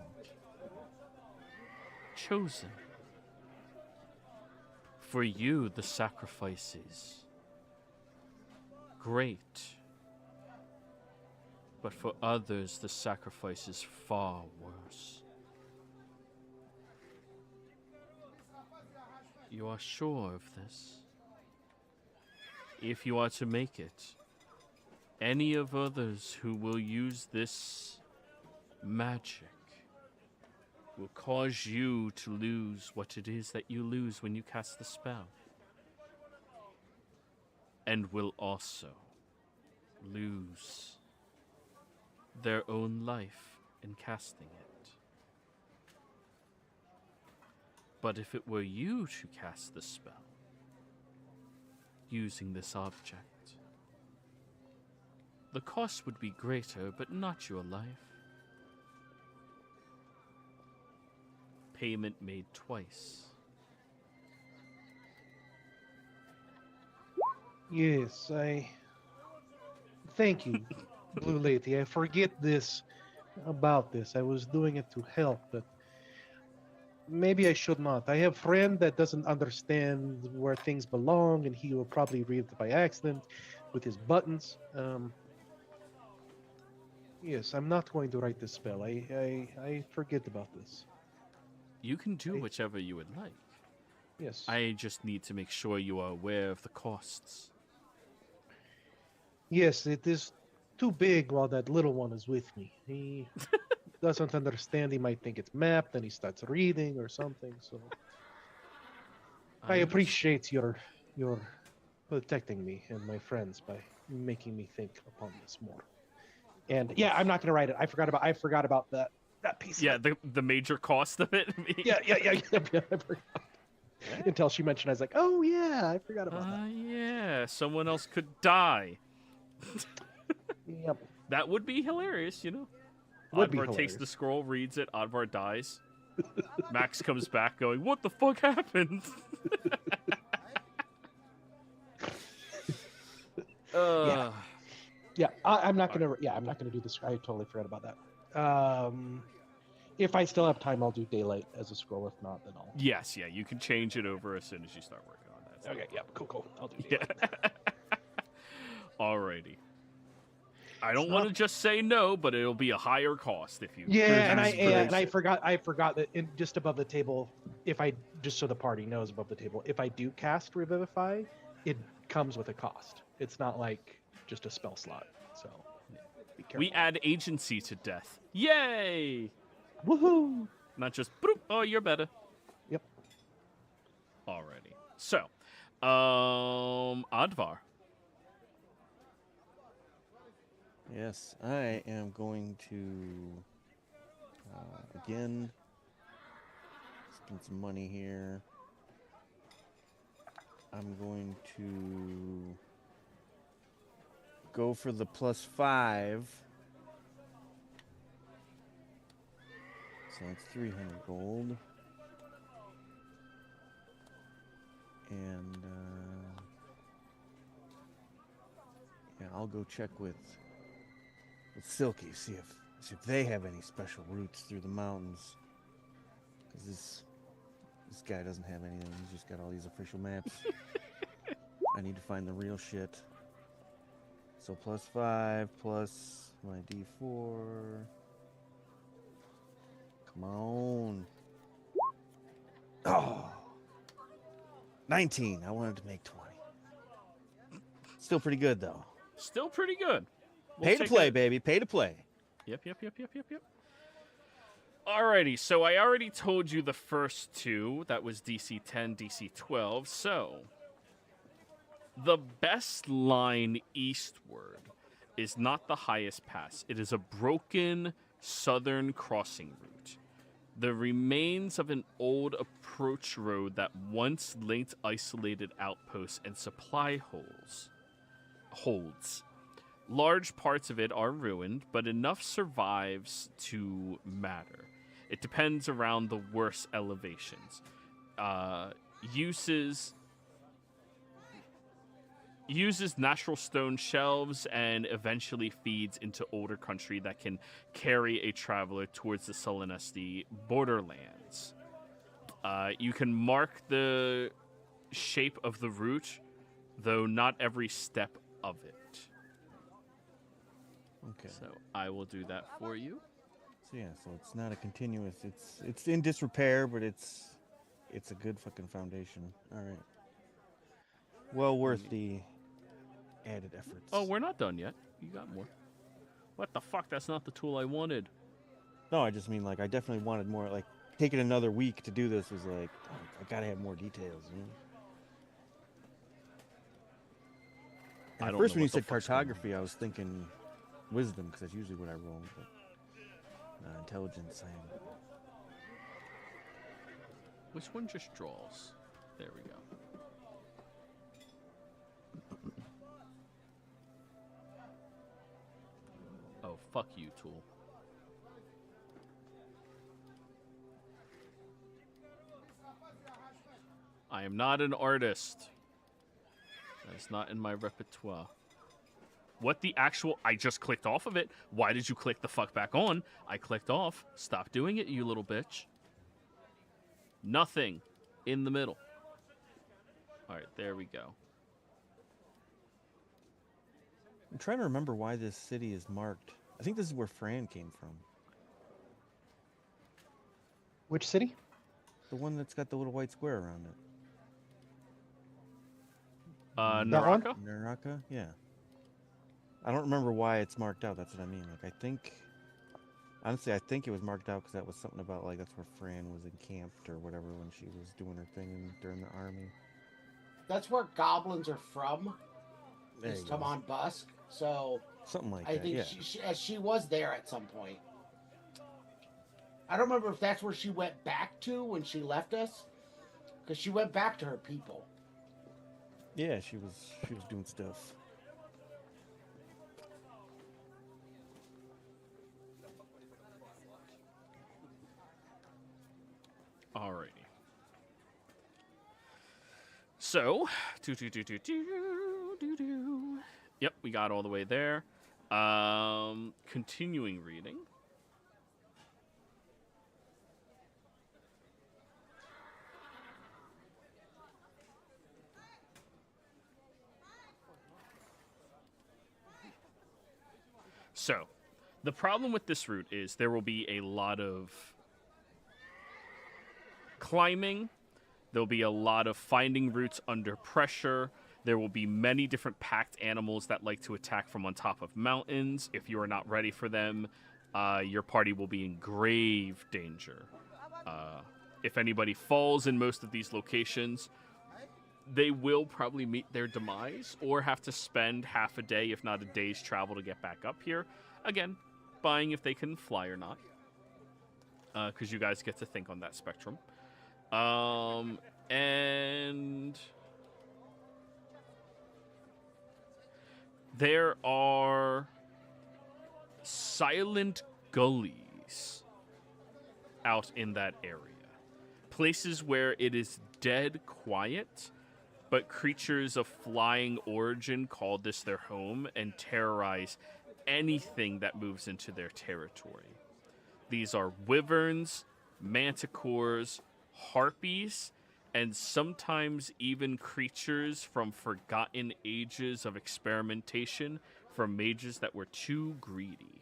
[SPEAKER 2] Chosen. For you, the sacrifice is great. But for others, the sacrifice is far worse. You are sure of this? If you are to make it, any of others who will use this magic will cause you to lose what it is that you lose when you cast the spell. And will also lose their own life in casting it. But if it were you to cast the spell, using this object, the cost would be greater, but not your life. Payment made twice.
[SPEAKER 6] Yes, thank you, Blue Lady. I forget about this. I was doing it to help, but maybe I should not. I have a friend that doesn't understand where things belong, and he will probably read it by accident with his buttons. Yes, I'm not going to write this spell. I forget about this.
[SPEAKER 2] You can do whichever you would like.
[SPEAKER 6] Yes.
[SPEAKER 2] I just need to make sure you are aware of the costs.
[SPEAKER 6] Yes, it is too big while that little one is with me. He doesn't understand. He might think it's mapped, and he starts reading or something. So I appreciate your protecting me and my friends by making me think upon this more. And yeah, I'm not going to write it. I forgot about that piece.
[SPEAKER 2] Yeah, the major cost of it.
[SPEAKER 6] Yeah. I forgot. Until she mentioned, I was like, oh yeah, I forgot about that.
[SPEAKER 2] Yeah, someone else could die.
[SPEAKER 6] Yep.
[SPEAKER 2] That would be hilarious, you know.
[SPEAKER 6] Would be
[SPEAKER 2] Advar takes
[SPEAKER 6] hilarious.
[SPEAKER 2] the scroll, reads it, Advar dies. Max comes back going, what the fuck happened?
[SPEAKER 6] Yeah, I'm not gonna do this. I totally forgot about that. If I still have time, I'll do daylight as a scroll. If not, then I'll.
[SPEAKER 2] Yes, yeah, you can change it over as soon as you start working on that.
[SPEAKER 6] Okay, yeah, cool. I'll do daylight.
[SPEAKER 2] Yeah. Alrighty. I don't want to just say no, but it'll be a higher cost if you.
[SPEAKER 6] Yeah, and I forgot that just above the table, if I just so the party knows above the table, if I do cast Revivify, it comes with a cost. It's not like just a spell slot. So be careful.
[SPEAKER 2] We add agency to death. Yay!
[SPEAKER 6] Woohoo!
[SPEAKER 2] Not just boop, oh, you're better.
[SPEAKER 6] Yep.
[SPEAKER 2] Alrighty. So, Advar.
[SPEAKER 5] Yes, I am going to again spend some money here. I'm going to go for the +5. So that's 300 gold. And yeah, I'll go check with Silky, see if they have any special routes through the mountains. Because this guy doesn't have anything. He's just got all these official maps. I need to find the real shit. So +5 plus my D4. Come on. Oh. 19. I wanted to make 20. Still pretty good, though.
[SPEAKER 2] Still pretty good.
[SPEAKER 5] Pay to play, baby. Pay to play.
[SPEAKER 2] Yep. Alrighty, so I already told you the first two. That was DC 10, DC 12. So, the best line eastward is not the highest pass. It is a broken southern crossing route. The remains of an old approach road that once linked isolated outposts and supply holds. Large parts of it are ruined, but enough survives to matter. It depends around the worst elevations. Uses natural stone shelves and eventually feeds into older country that can carry a traveler towards the Solenesti borderlands. You can mark the shape of the route, though not every step of it.
[SPEAKER 5] Okay.
[SPEAKER 2] So I will do that for you.
[SPEAKER 5] So yeah, so it's not a continuous. It's in disrepair, but it's a good fucking foundation. All right. Well worth the added efforts.
[SPEAKER 2] Oh, we're not done yet. You got more. What the fuck? That's not the tool I wanted.
[SPEAKER 5] No, I just mean like I definitely wanted more. Like taking another week to do this was like, I gotta have more details. You know? And
[SPEAKER 2] I
[SPEAKER 5] at
[SPEAKER 2] don't
[SPEAKER 5] first,
[SPEAKER 2] know
[SPEAKER 5] when you
[SPEAKER 2] what the
[SPEAKER 5] said
[SPEAKER 2] fuck's going on.
[SPEAKER 5] cartography, I was thinking wisdom because that's usually what I roll. But intelligence,
[SPEAKER 2] Which one just draws? There we go. Oh, fuck you, tool. I am not an artist. That's not in my repertoire. What the actual... I just clicked off of it. Why did you click the fuck back on? I clicked off. Stop doing it, you little bitch. Nothing in the middle. All right, there we go.
[SPEAKER 5] I'm trying to remember why this city is marked. I think this is where Fran came from.
[SPEAKER 6] Which city?
[SPEAKER 5] The one that's got the little white square around it.
[SPEAKER 6] That one?
[SPEAKER 2] Naraka?
[SPEAKER 5] Naraka? Yeah. I don't remember why it's marked out. That's what I mean. Like, I think... Honestly, I think it was marked out because that was something about, like, that's where Fran was encamped or whatever when she was doing her thing during the army.
[SPEAKER 1] That's where goblins are from.
[SPEAKER 5] There
[SPEAKER 1] Is
[SPEAKER 5] you go.
[SPEAKER 1] Taman Busk. So
[SPEAKER 5] Something like
[SPEAKER 1] I
[SPEAKER 5] that,
[SPEAKER 1] think
[SPEAKER 5] yeah.
[SPEAKER 1] she was there at some point. I don't remember if that's where she went back to when she left us, because she went back to her people.
[SPEAKER 5] Yeah, she was doing stuff.
[SPEAKER 2] Alrighty. So, Yep, we got all the way there. Continuing reading. So, the problem with this route is there will be a lot of climbing. There'll be a lot of finding routes under pressure. There will be many different packed animals that like to attack from on top of mountains. If you are not ready for them, your party will be in grave danger. If anybody falls in most of these locations, they will probably meet their demise or have to spend half a day, if not a day's travel to get back up here. Again, buying if they can fly or not, because you guys get to think on that spectrum. And there are silent gullies out in that area. Places where it is dead quiet, but creatures of flying origin call this their home and terrorize anything that moves into their territory. These are wyverns, manticores, harpies, and sometimes even creatures from forgotten ages of experimentation from mages that were too greedy.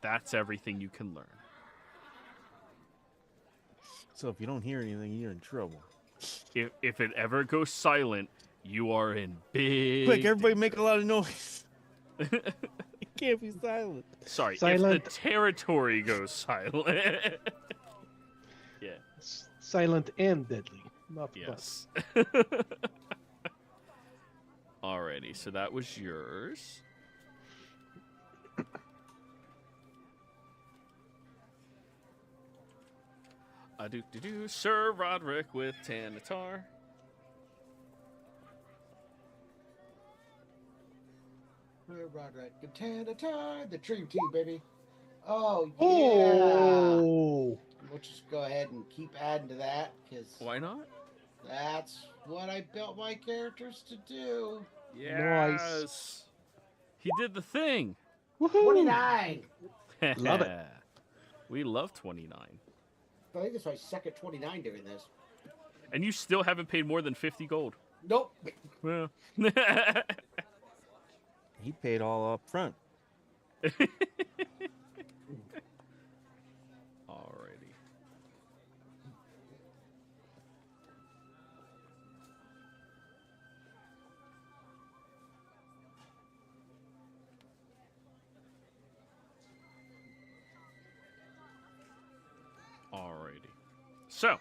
[SPEAKER 2] That's everything you can learn.
[SPEAKER 5] So if you don't hear anything, you're in trouble.
[SPEAKER 2] If it ever goes silent, you are in big
[SPEAKER 5] Quick, everybody
[SPEAKER 2] danger.
[SPEAKER 5] make a lot of noise. It can't be silent.
[SPEAKER 2] Sorry,
[SPEAKER 6] Silent.
[SPEAKER 2] if the territory goes silent. Yeah.
[SPEAKER 6] Silent and deadly. Not
[SPEAKER 2] Yes. Alrighty, so that was yours. Sir Roderick with Tanatar.
[SPEAKER 1] The dream team, baby. Oh yeah.
[SPEAKER 6] Oh,
[SPEAKER 1] We'll just go ahead and keep adding to that because
[SPEAKER 2] Why not?
[SPEAKER 1] that's what I built my characters to do.
[SPEAKER 2] Yes. He did the thing.
[SPEAKER 6] woohoo!
[SPEAKER 1] 29.
[SPEAKER 6] Love it.
[SPEAKER 2] We love 29.
[SPEAKER 1] I think it's my second 29 doing this.
[SPEAKER 2] And you still haven't paid more than 50 gold.
[SPEAKER 1] Nope.
[SPEAKER 2] Well.
[SPEAKER 5] He paid all up front.
[SPEAKER 2] Alrighty. So,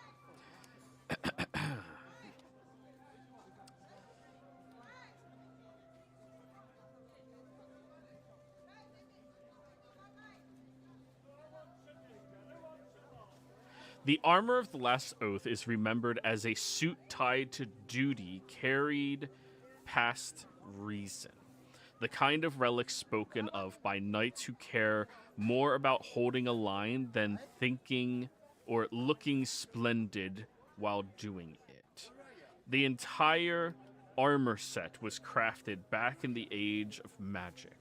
[SPEAKER 2] the armor of the Last Oath is remembered as a suit tied to duty, carried past reason. The kind of relic spoken of by knights who care more about holding a line than thinking or looking splendid while doing it. The entire armor set was crafted back in the age of magic,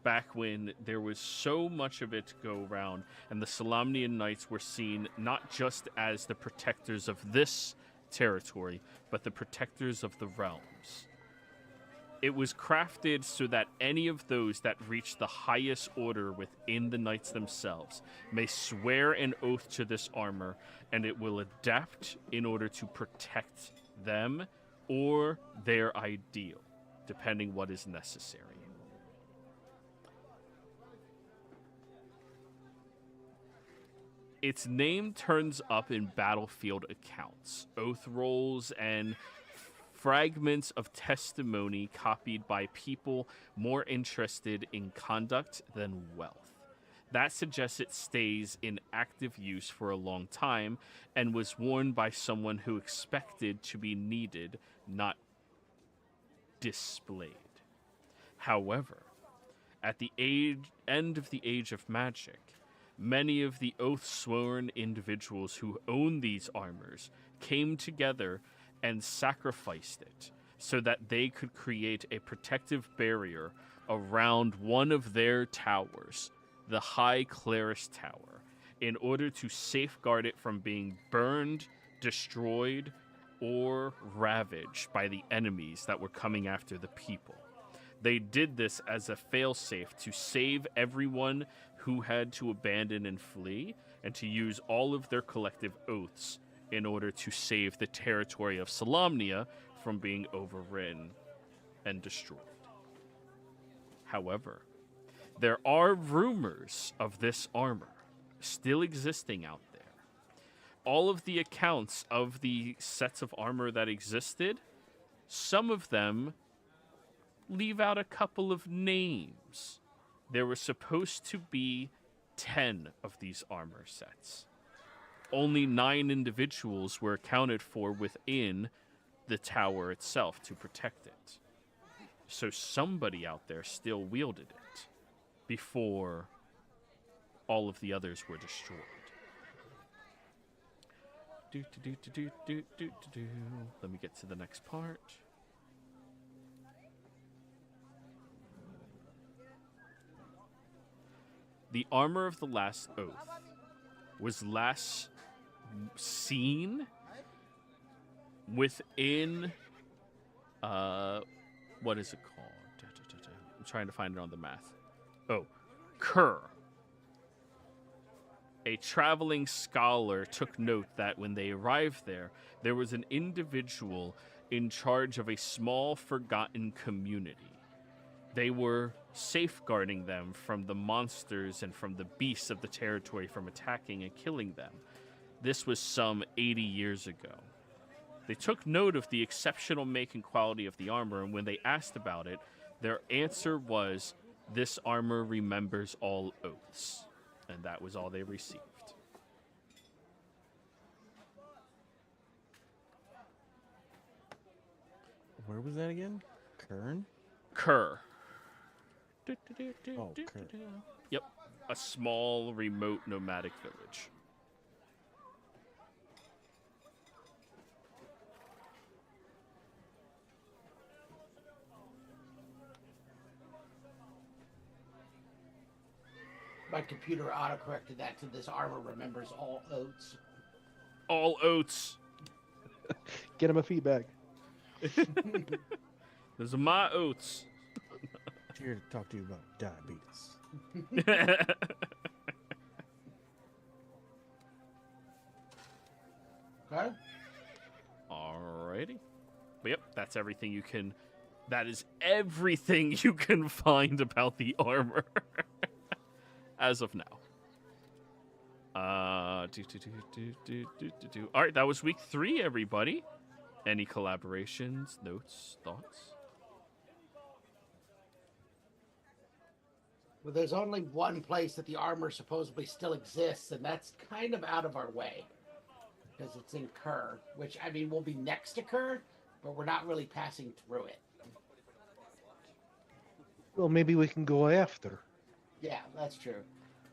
[SPEAKER 2] back when there was so much of it to go around, and the Solamnian Knights were seen not just as the protectors of this territory, but the protectors of the realms. It was crafted so that any of those that reach the highest order within the knights themselves may swear an oath to this armor, and it will adapt in order to protect them or their ideal, depending what is necessary. Its name turns up in battlefield accounts, oath rolls, and fragments of testimony copied by people more interested in conduct than wealth. That suggests it stays in active use for a long time and was worn by someone who expected to be needed, not displayed. However, at the end of the Age of Magic, many of the oath-sworn individuals who own these armors came together and sacrificed it so that they could create a protective barrier around one of their towers, the High Clerist's Tower, in order to safeguard it from being burned, destroyed, or ravaged by the enemies that were coming after the people. They did this as a failsafe to save everyone who had to abandon and flee, and to use all of their collective oaths in order to save the territory of Solamnia from being overrun and destroyed. However, there are rumors of this armor still existing out there. All of the accounts of the sets of armor that existed, some of them leave out a couple of names. There were supposed to be 10 of these armor sets. Only 9 individuals were accounted for within the tower itself to protect it. So somebody out there still wielded it before all of the others were destroyed. Let me get to the next part. The armor of the Last Oath was last seen within, what is it called? I'm trying to find it on the map. Oh, Kerr. A traveling scholar took note that when they arrived there, there was an individual in charge of a small, forgotten community. They were safeguarding them from the monsters and from the beasts of the territory from attacking and killing them. This was some 80 years ago. They took note of the exceptional make and quality of the armor, and when they asked about it, their answer was, "This armor remembers all oaths." And that was all they received.
[SPEAKER 5] Where was that again? Kern?
[SPEAKER 2] Kerr.
[SPEAKER 5] Oh, Kerr.
[SPEAKER 2] Yep. A small, remote, nomadic village.
[SPEAKER 1] My computer autocorrected that to "this armor remembers all oats."
[SPEAKER 2] All oats.
[SPEAKER 6] Get him a feedback.
[SPEAKER 2] Those are my oats.
[SPEAKER 5] Here to talk to you about diabetes.
[SPEAKER 1] Okay.
[SPEAKER 2] Alrighty. But yep, that's everything you can... That is everything you can find about the armor. As of now. All right, that was week 3, everybody. Any collaborations, notes, thoughts?
[SPEAKER 1] Well, there's only one place that the armor supposedly still exists, and that's kind of out of our way. Because it's in Kerr, which, I mean, we'll be next to Kerr, but we're not really passing through it.
[SPEAKER 6] Well, maybe we can go after.
[SPEAKER 1] Yeah, that's true.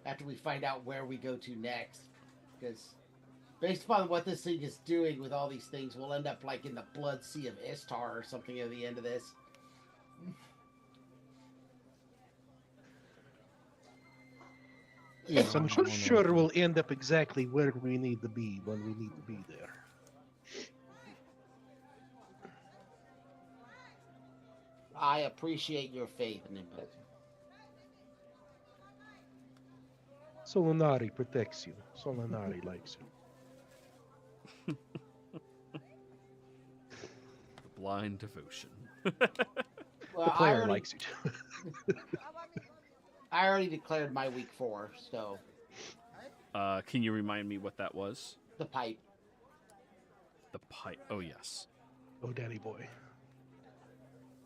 [SPEAKER 1] After we find out where we go to next. Because based upon what this thing is doing with all these things, we'll end up like in the Blood Sea of Istar or something at the end of this.
[SPEAKER 6] Yes, I'm sure we'll end up exactly where we need to be when we need to be there.
[SPEAKER 1] I appreciate your faith in him.
[SPEAKER 6] Solinari protects you. Solinari likes you.
[SPEAKER 2] Blind devotion.
[SPEAKER 1] Well,
[SPEAKER 6] The player likes you too.
[SPEAKER 1] I already declared my week 4, so
[SPEAKER 2] Can you remind me what that was?
[SPEAKER 1] the pipe.
[SPEAKER 2] The pipe. Oh, yes.
[SPEAKER 6] Oh, daddy boy.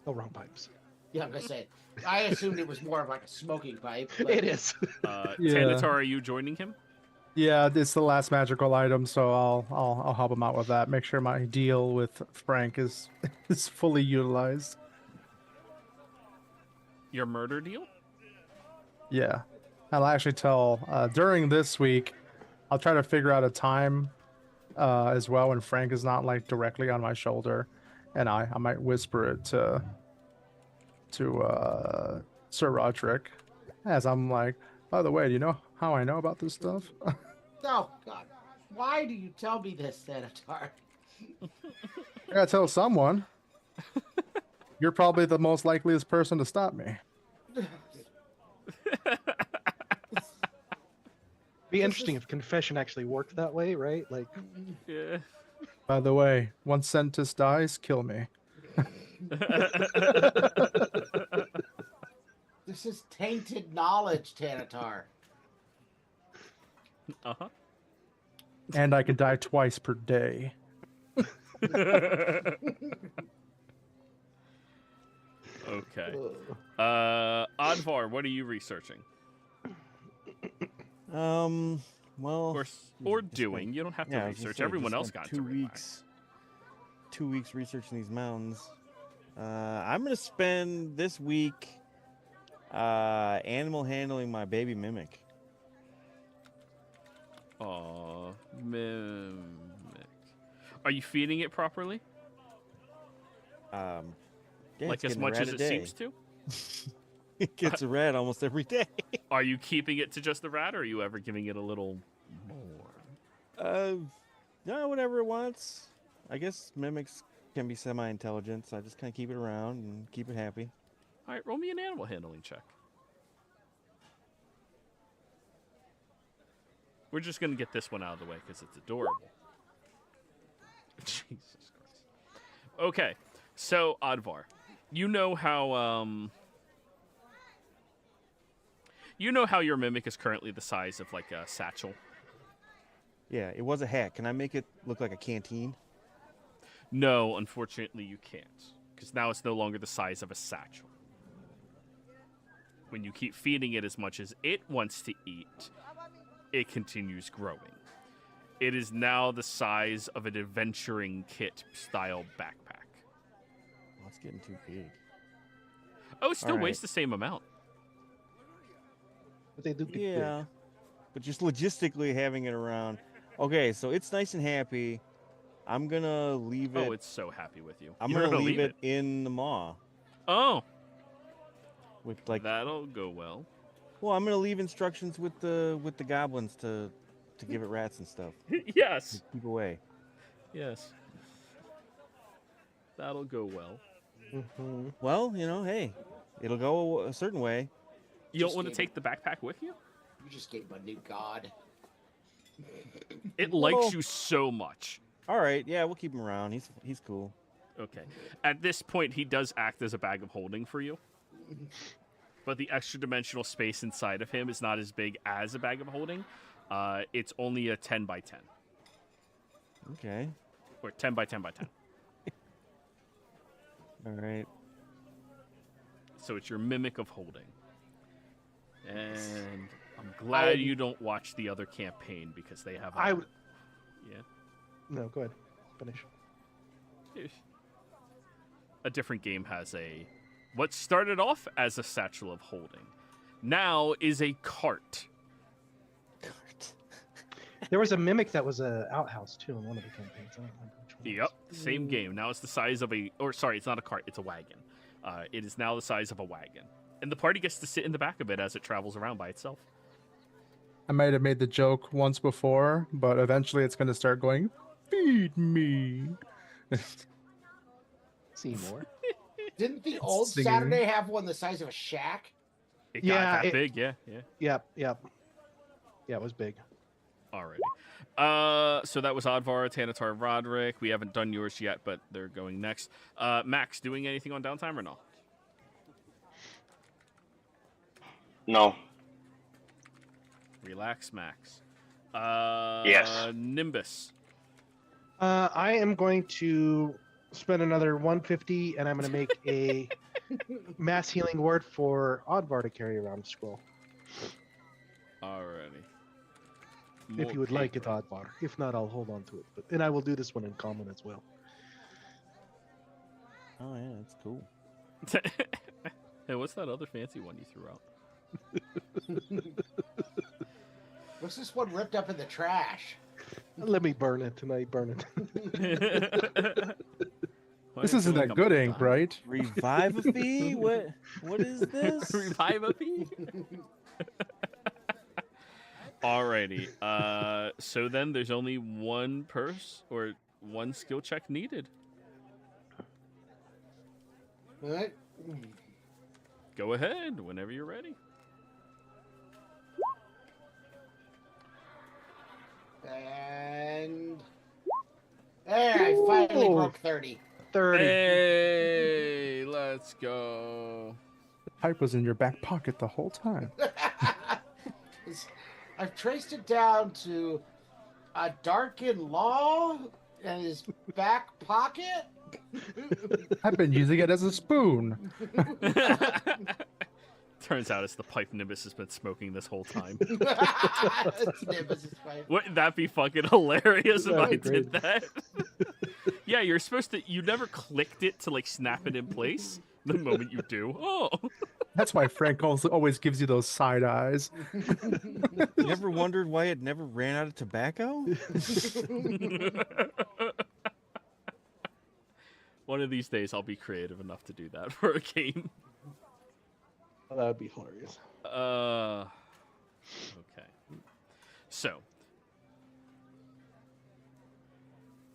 [SPEAKER 6] Oh, wrong pipes.
[SPEAKER 1] Yeah, I'm gonna say. I assumed it was more of like a smoking pipe. But
[SPEAKER 6] It is.
[SPEAKER 4] Yeah.
[SPEAKER 2] Tanatar, are you joining him?
[SPEAKER 4] Yeah, it's the last magical item, so I'll help him out with that. Make sure my deal with Frank is fully utilized.
[SPEAKER 2] Your murder deal?
[SPEAKER 4] Yeah, I'll actually tell during this week. I'll try to figure out a time as well when Frank is not like directly on my shoulder, and I might whisper it to Sir Roderick as I'm like, by the way, do you know how I know about this stuff?
[SPEAKER 1] oh God, why do you tell me this, Thanatar?
[SPEAKER 4] I gotta tell someone. You're probably the most likeliest person to stop me.
[SPEAKER 6] Be interesting if confession actually worked that way, right? Like,
[SPEAKER 2] Yeah.
[SPEAKER 4] By the way, once Sentis dies, kill me.
[SPEAKER 1] This is tainted knowledge, Thanatar.
[SPEAKER 2] Uh-huh.
[SPEAKER 4] And I can die twice per day.
[SPEAKER 2] Okay. Advar, what are you researching?
[SPEAKER 5] Well,
[SPEAKER 2] Or doing. You don't have to
[SPEAKER 5] I was gonna
[SPEAKER 2] research.
[SPEAKER 5] say,
[SPEAKER 2] Everyone
[SPEAKER 5] just
[SPEAKER 2] else
[SPEAKER 5] spent
[SPEAKER 2] got to relax.
[SPEAKER 5] 2 weeks researching these mountains. I'm gonna spend this week animal handling my baby mimic.
[SPEAKER 2] Aw, mimic. Are you feeding it properly?
[SPEAKER 5] Yeah,
[SPEAKER 2] Like
[SPEAKER 5] it's
[SPEAKER 2] as
[SPEAKER 5] getting a
[SPEAKER 2] much
[SPEAKER 5] rat
[SPEAKER 2] as
[SPEAKER 5] a
[SPEAKER 2] it
[SPEAKER 5] day.
[SPEAKER 2] seems to?
[SPEAKER 5] It gets a rat almost every day.
[SPEAKER 2] Are you keeping it to just the rat, or are you ever giving it a little more?
[SPEAKER 5] No, whatever it wants. I guess mimics can be semi-intelligent, so I just kind of keep it around and keep it happy.
[SPEAKER 2] All right, roll me an animal handling check. We're just going to get this one out of the way because it's adorable. Jesus Christ. Okay, so Advar, you know how your mimic is currently the size of like a satchel?
[SPEAKER 5] Yeah, it was a hat. Can I make it look like a canteen?
[SPEAKER 2] No, unfortunately you can't, because now it's no longer the size of a satchel. When you keep feeding it as much as it wants to eat, it continues growing. It is now the size of an adventuring kit style backpack.
[SPEAKER 5] Oh, it's getting too big.
[SPEAKER 2] Oh, it still
[SPEAKER 5] All right.
[SPEAKER 2] weighs the same amount.
[SPEAKER 6] but they do get
[SPEAKER 5] Yeah, but just logistically having it around. Okay, so it's nice and happy. I'm gonna leave it.
[SPEAKER 2] Oh, it's so happy with you.
[SPEAKER 5] I'm
[SPEAKER 2] You're
[SPEAKER 5] gonna
[SPEAKER 2] gonna
[SPEAKER 5] leave it in the maw
[SPEAKER 2] Oh,
[SPEAKER 5] with like.
[SPEAKER 2] that'll go well.
[SPEAKER 5] Well, I'm gonna leave instructions with the goblins to give it rats and stuff.
[SPEAKER 2] Yes.
[SPEAKER 5] Keep away.
[SPEAKER 2] Yes. That'll go well.
[SPEAKER 6] big. Mhm.
[SPEAKER 5] Well, hey, it'll go a certain way.
[SPEAKER 2] You don't
[SPEAKER 1] Just
[SPEAKER 2] want to
[SPEAKER 1] kidding.
[SPEAKER 2] take the backpack with you?
[SPEAKER 1] You just gave him a new god.
[SPEAKER 2] It
[SPEAKER 5] Well-
[SPEAKER 2] likes you so much.
[SPEAKER 5] All right, yeah, we'll keep him around. He's cool.
[SPEAKER 2] Okay. At this point, he does act as a bag of holding for you. But the extra dimensional space inside of him is not as big as a bag of holding. It's only a 10 by 10.
[SPEAKER 5] Okay.
[SPEAKER 2] Or 10 by 10 by 10.
[SPEAKER 5] All right.
[SPEAKER 2] So it's your mimic of holding. And I'm glad you don't watch the other campaign because they have
[SPEAKER 6] I would.
[SPEAKER 2] Yeah.
[SPEAKER 6] No, go ahead. Finish.
[SPEAKER 2] A different game has what started off as a satchel of holding now is a cart.
[SPEAKER 6] There was a mimic that was a outhouse too in one of the campaigns. I don't remember which one.
[SPEAKER 2] Yep, same game. Now it's the size of it's not a cart, it's a wagon. It is now the size of a wagon. And the party gets to sit in the back of it as it travels around by itself.
[SPEAKER 4] I might have made the joke once before, but eventually it's going to start going, feed me.
[SPEAKER 6] Seymour.
[SPEAKER 1] Didn't the old
[SPEAKER 4] Singing.
[SPEAKER 1] Saturday have one the size of a shack?
[SPEAKER 2] It
[SPEAKER 6] Yeah,
[SPEAKER 2] got that
[SPEAKER 6] it-
[SPEAKER 2] big, yeah.
[SPEAKER 6] Yep. Yeah, it was big.
[SPEAKER 2] Alrighty. So that was Oddvar, Tanatar, Roderick. We haven't done yours yet, but they're going next. Max, doing anything on downtime or no?
[SPEAKER 7] No.
[SPEAKER 2] Relax, Max.
[SPEAKER 7] Yes.
[SPEAKER 2] Nimbus.
[SPEAKER 6] I am going to spend another 150, and I'm going to make a mass healing word for Oddvar to carry around the scroll.
[SPEAKER 2] Alrighty.
[SPEAKER 6] If you would like it, Oddvar. If not, I'll hold on to it. And I will do this one in common as well.
[SPEAKER 5] Oh yeah, that's cool.
[SPEAKER 2] Hey, what's that other fancy one you threw out?
[SPEAKER 1] What's this one ripped up in the trash?
[SPEAKER 6] Let me burn it, and I burn it.
[SPEAKER 4] This isn't that good ink, right?
[SPEAKER 5] Revive a fee? What is this?
[SPEAKER 2] Revive a fee? Alrighty. So then there's only one purse or one skill check needed.
[SPEAKER 1] All right.
[SPEAKER 2] Go ahead whenever you're ready.
[SPEAKER 1] And there, I finally
[SPEAKER 6] Ooh.
[SPEAKER 1] broke 30.
[SPEAKER 6] 30.
[SPEAKER 2] Hey, let's go.
[SPEAKER 4] The pipe was in your back pocket the whole time.
[SPEAKER 1] I've traced it down to a darkened law and his back pocket.
[SPEAKER 4] I've been using it as a spoon.
[SPEAKER 2] Turns out it's the pipe Nimbus has been smoking this whole time.
[SPEAKER 1] It's Nimbus's pipe.
[SPEAKER 2] Wouldn't that be fucking hilarious if I
[SPEAKER 6] That'd be
[SPEAKER 2] did that? Yeah, you're supposed to. You never clicked it to like snap it in place. The moment you do, oh.
[SPEAKER 4] That's why Frank always gives you those side eyes.
[SPEAKER 5] You ever wondered why it never ran out of tobacco?
[SPEAKER 2] One of these days, I'll be creative enough to do that for a game.
[SPEAKER 6] Oh, that would be hilarious.
[SPEAKER 2] Okay. So,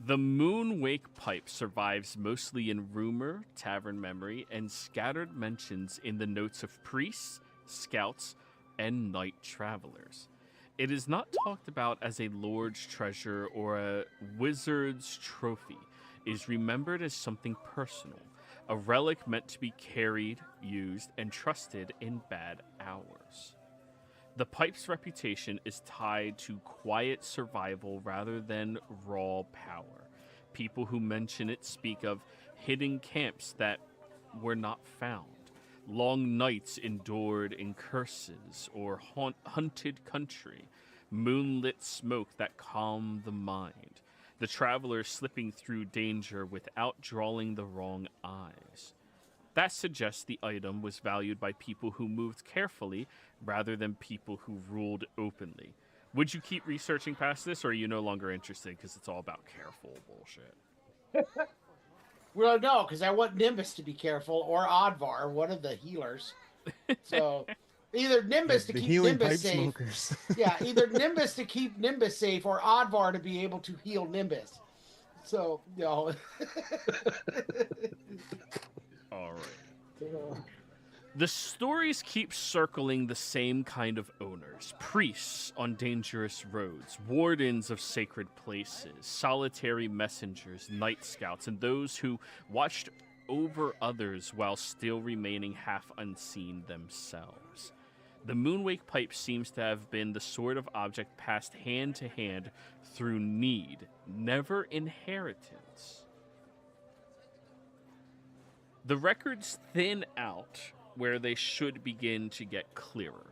[SPEAKER 2] the Moonwake pipe survives mostly in rumor, tavern memory, and scattered mentions in the notes of priests, scouts, and night travelers. It is not talked about as a lord's treasure or a wizard's trophy. It is remembered as something personal, a relic meant to be carried, used, and trusted in bad hours. The pipe's reputation is tied to quiet survival rather than raw power. People who mention it speak of hidden camps that were not found, long nights endured in curses or hunted country, moonlit smoke that calmed the mind, the traveler slipping through danger without drawing the wrong eyes. That suggests the item was valued by people who moved carefully rather than people who ruled openly. Would you keep researching past this, or are you no longer interested because it's all about careful bullshit?
[SPEAKER 1] Well, no, because I want Nimbus to be careful or Oddvar, one of the healers. So either Nimbus to
[SPEAKER 5] The
[SPEAKER 1] keep
[SPEAKER 5] healing pipe
[SPEAKER 1] Nimbus safe.
[SPEAKER 5] smokers.
[SPEAKER 1] Yeah, either Nimbus to keep Nimbus safe or Oddvar to be able to heal Nimbus. So, you know.
[SPEAKER 2] All right. The stories keep circling the same kind of owners: priests on dangerous roads, wardens of sacred places, solitary messengers, night scouts, and those who watched over others while still remaining half unseen themselves. The Moonwake pipe seems to have been the sort of object passed hand to hand through need, never inheritance. The records thin out where they should begin to get clearer.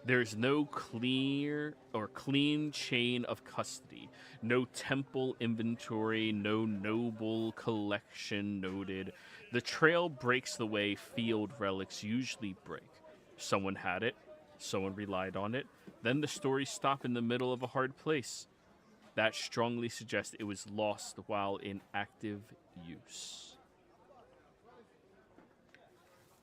[SPEAKER 2] There's no clear or clean chain of custody, no temple inventory, no noble collection noted. The trail breaks the way field relics usually break. Someone had it, someone relied on it, then the stories stop in the middle of a hard place. That strongly suggests it was lost while in active use.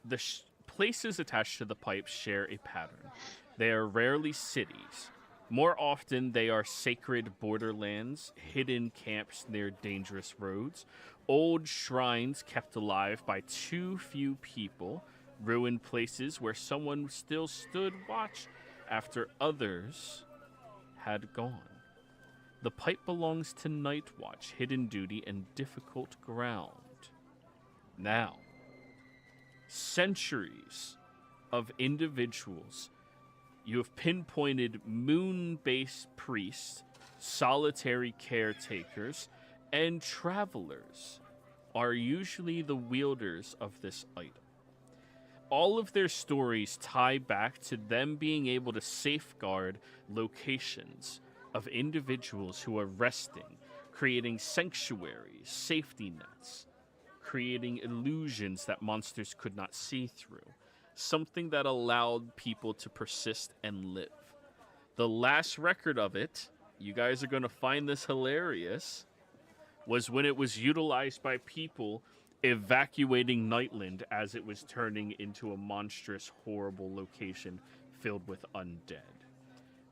[SPEAKER 2] The places attached to the pipes share a pattern. They are rarely cities. More often, they are sacred borderlands, hidden camps near dangerous roads, old shrines kept alive by too few people, ruined places where someone still stood watch after others had gone. The pipe belongs to Night Watch, hidden duty, and difficult ground. Now, centuries of individuals. You have pinpointed moon-based priests, solitary caretakers, and travelers are usually the wielders of this item. All of their stories tie back to them being able to safeguard locations of individuals who are resting, creating sanctuaries, safety nets, creating illusions that monsters could not see through. Something that allowed people to persist and live. The last record of it, you guys are going to find this hilarious, was when it was utilized by people evacuating Nightland as it was turning into a monstrous, horrible location filled with undead.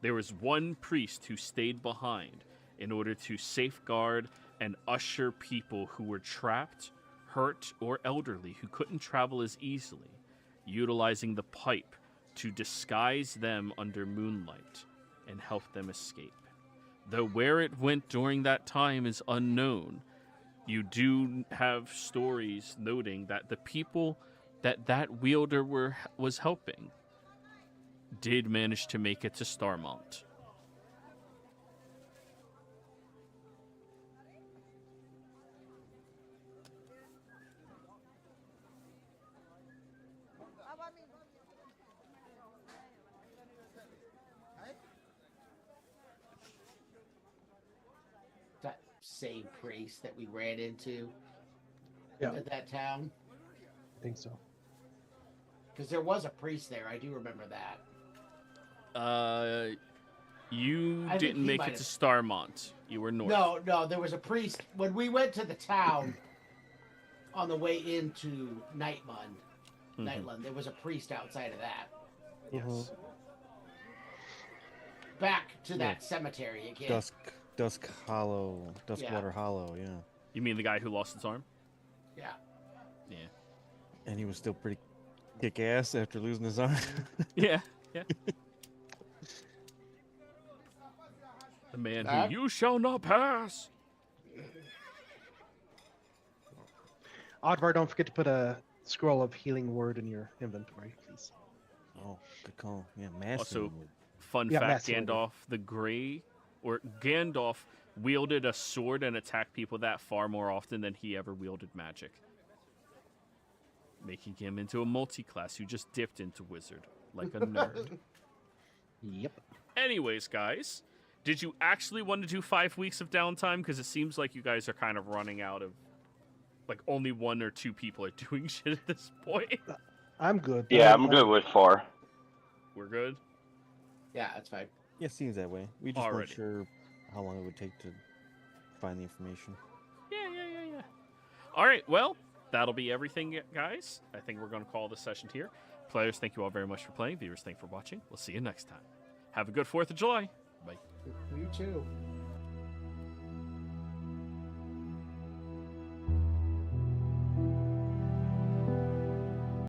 [SPEAKER 2] There was one priest who stayed behind in order to safeguard and usher people who were trapped, hurt, or elderly who couldn't travel as easily, utilizing the pipe to disguise them under moonlight and help them escape. Though where it went during that time is unknown, you do have stories noting that the people that wielder was helping did manage to make it to Starmont.
[SPEAKER 1] That same priest that we ran into
[SPEAKER 6] Yeah,
[SPEAKER 1] at that town.
[SPEAKER 6] I think so.
[SPEAKER 1] Because there was a priest there. I do remember that.
[SPEAKER 2] You
[SPEAKER 1] I think
[SPEAKER 2] didn't
[SPEAKER 1] he
[SPEAKER 2] make
[SPEAKER 1] might
[SPEAKER 2] it to
[SPEAKER 1] have-
[SPEAKER 2] Starmont. You were north.
[SPEAKER 1] No, there was a priest. When we went to the town on the way into Nightland, there was a priest outside of that.
[SPEAKER 6] Yes.
[SPEAKER 1] Back to that cemetery again.
[SPEAKER 5] Duskwater Hollow, yeah.
[SPEAKER 2] You mean the guy who lost his arm?
[SPEAKER 1] Yeah.
[SPEAKER 2] Yeah.
[SPEAKER 5] And he was still pretty kick ass after losing his arm.
[SPEAKER 2] Yeah. The man who you shall not pass.
[SPEAKER 6] Oddvar, don't forget to put a scroll of healing word in your inventory, please.
[SPEAKER 5] Oh, good call. Yeah, massive.
[SPEAKER 2] Also, fun
[SPEAKER 6] Yeah,
[SPEAKER 2] fact,
[SPEAKER 6] massive.
[SPEAKER 2] Gandalf the Grey, or Gandalf wielded a sword and attacked people that far more often than he ever wielded magic. Making him into a multi-class who just dipped into wizard, like a nerd.
[SPEAKER 6] Yep.
[SPEAKER 2] Anyways, guys, did you actually want to do 5 weeks of downtime? Because it seems like you guys are kind of running out of, like, only 1 or 2 people are doing shit at this point.
[SPEAKER 6] I'm good.
[SPEAKER 7] Yeah, I'm good with 4.
[SPEAKER 2] We're good?
[SPEAKER 1] Yeah, that's fine.
[SPEAKER 5] Yeah, it seems that way. We just weren't
[SPEAKER 2] Alrighty.
[SPEAKER 5] sure how long it would take to find the information.
[SPEAKER 2] Yeah. All right, well, that'll be everything, guys. I think we're going to call this session here. Players, thank you all very much for playing. Viewers, thank you for watching. We'll see you next time. Have a good 4th of July. Bye.
[SPEAKER 1] You too.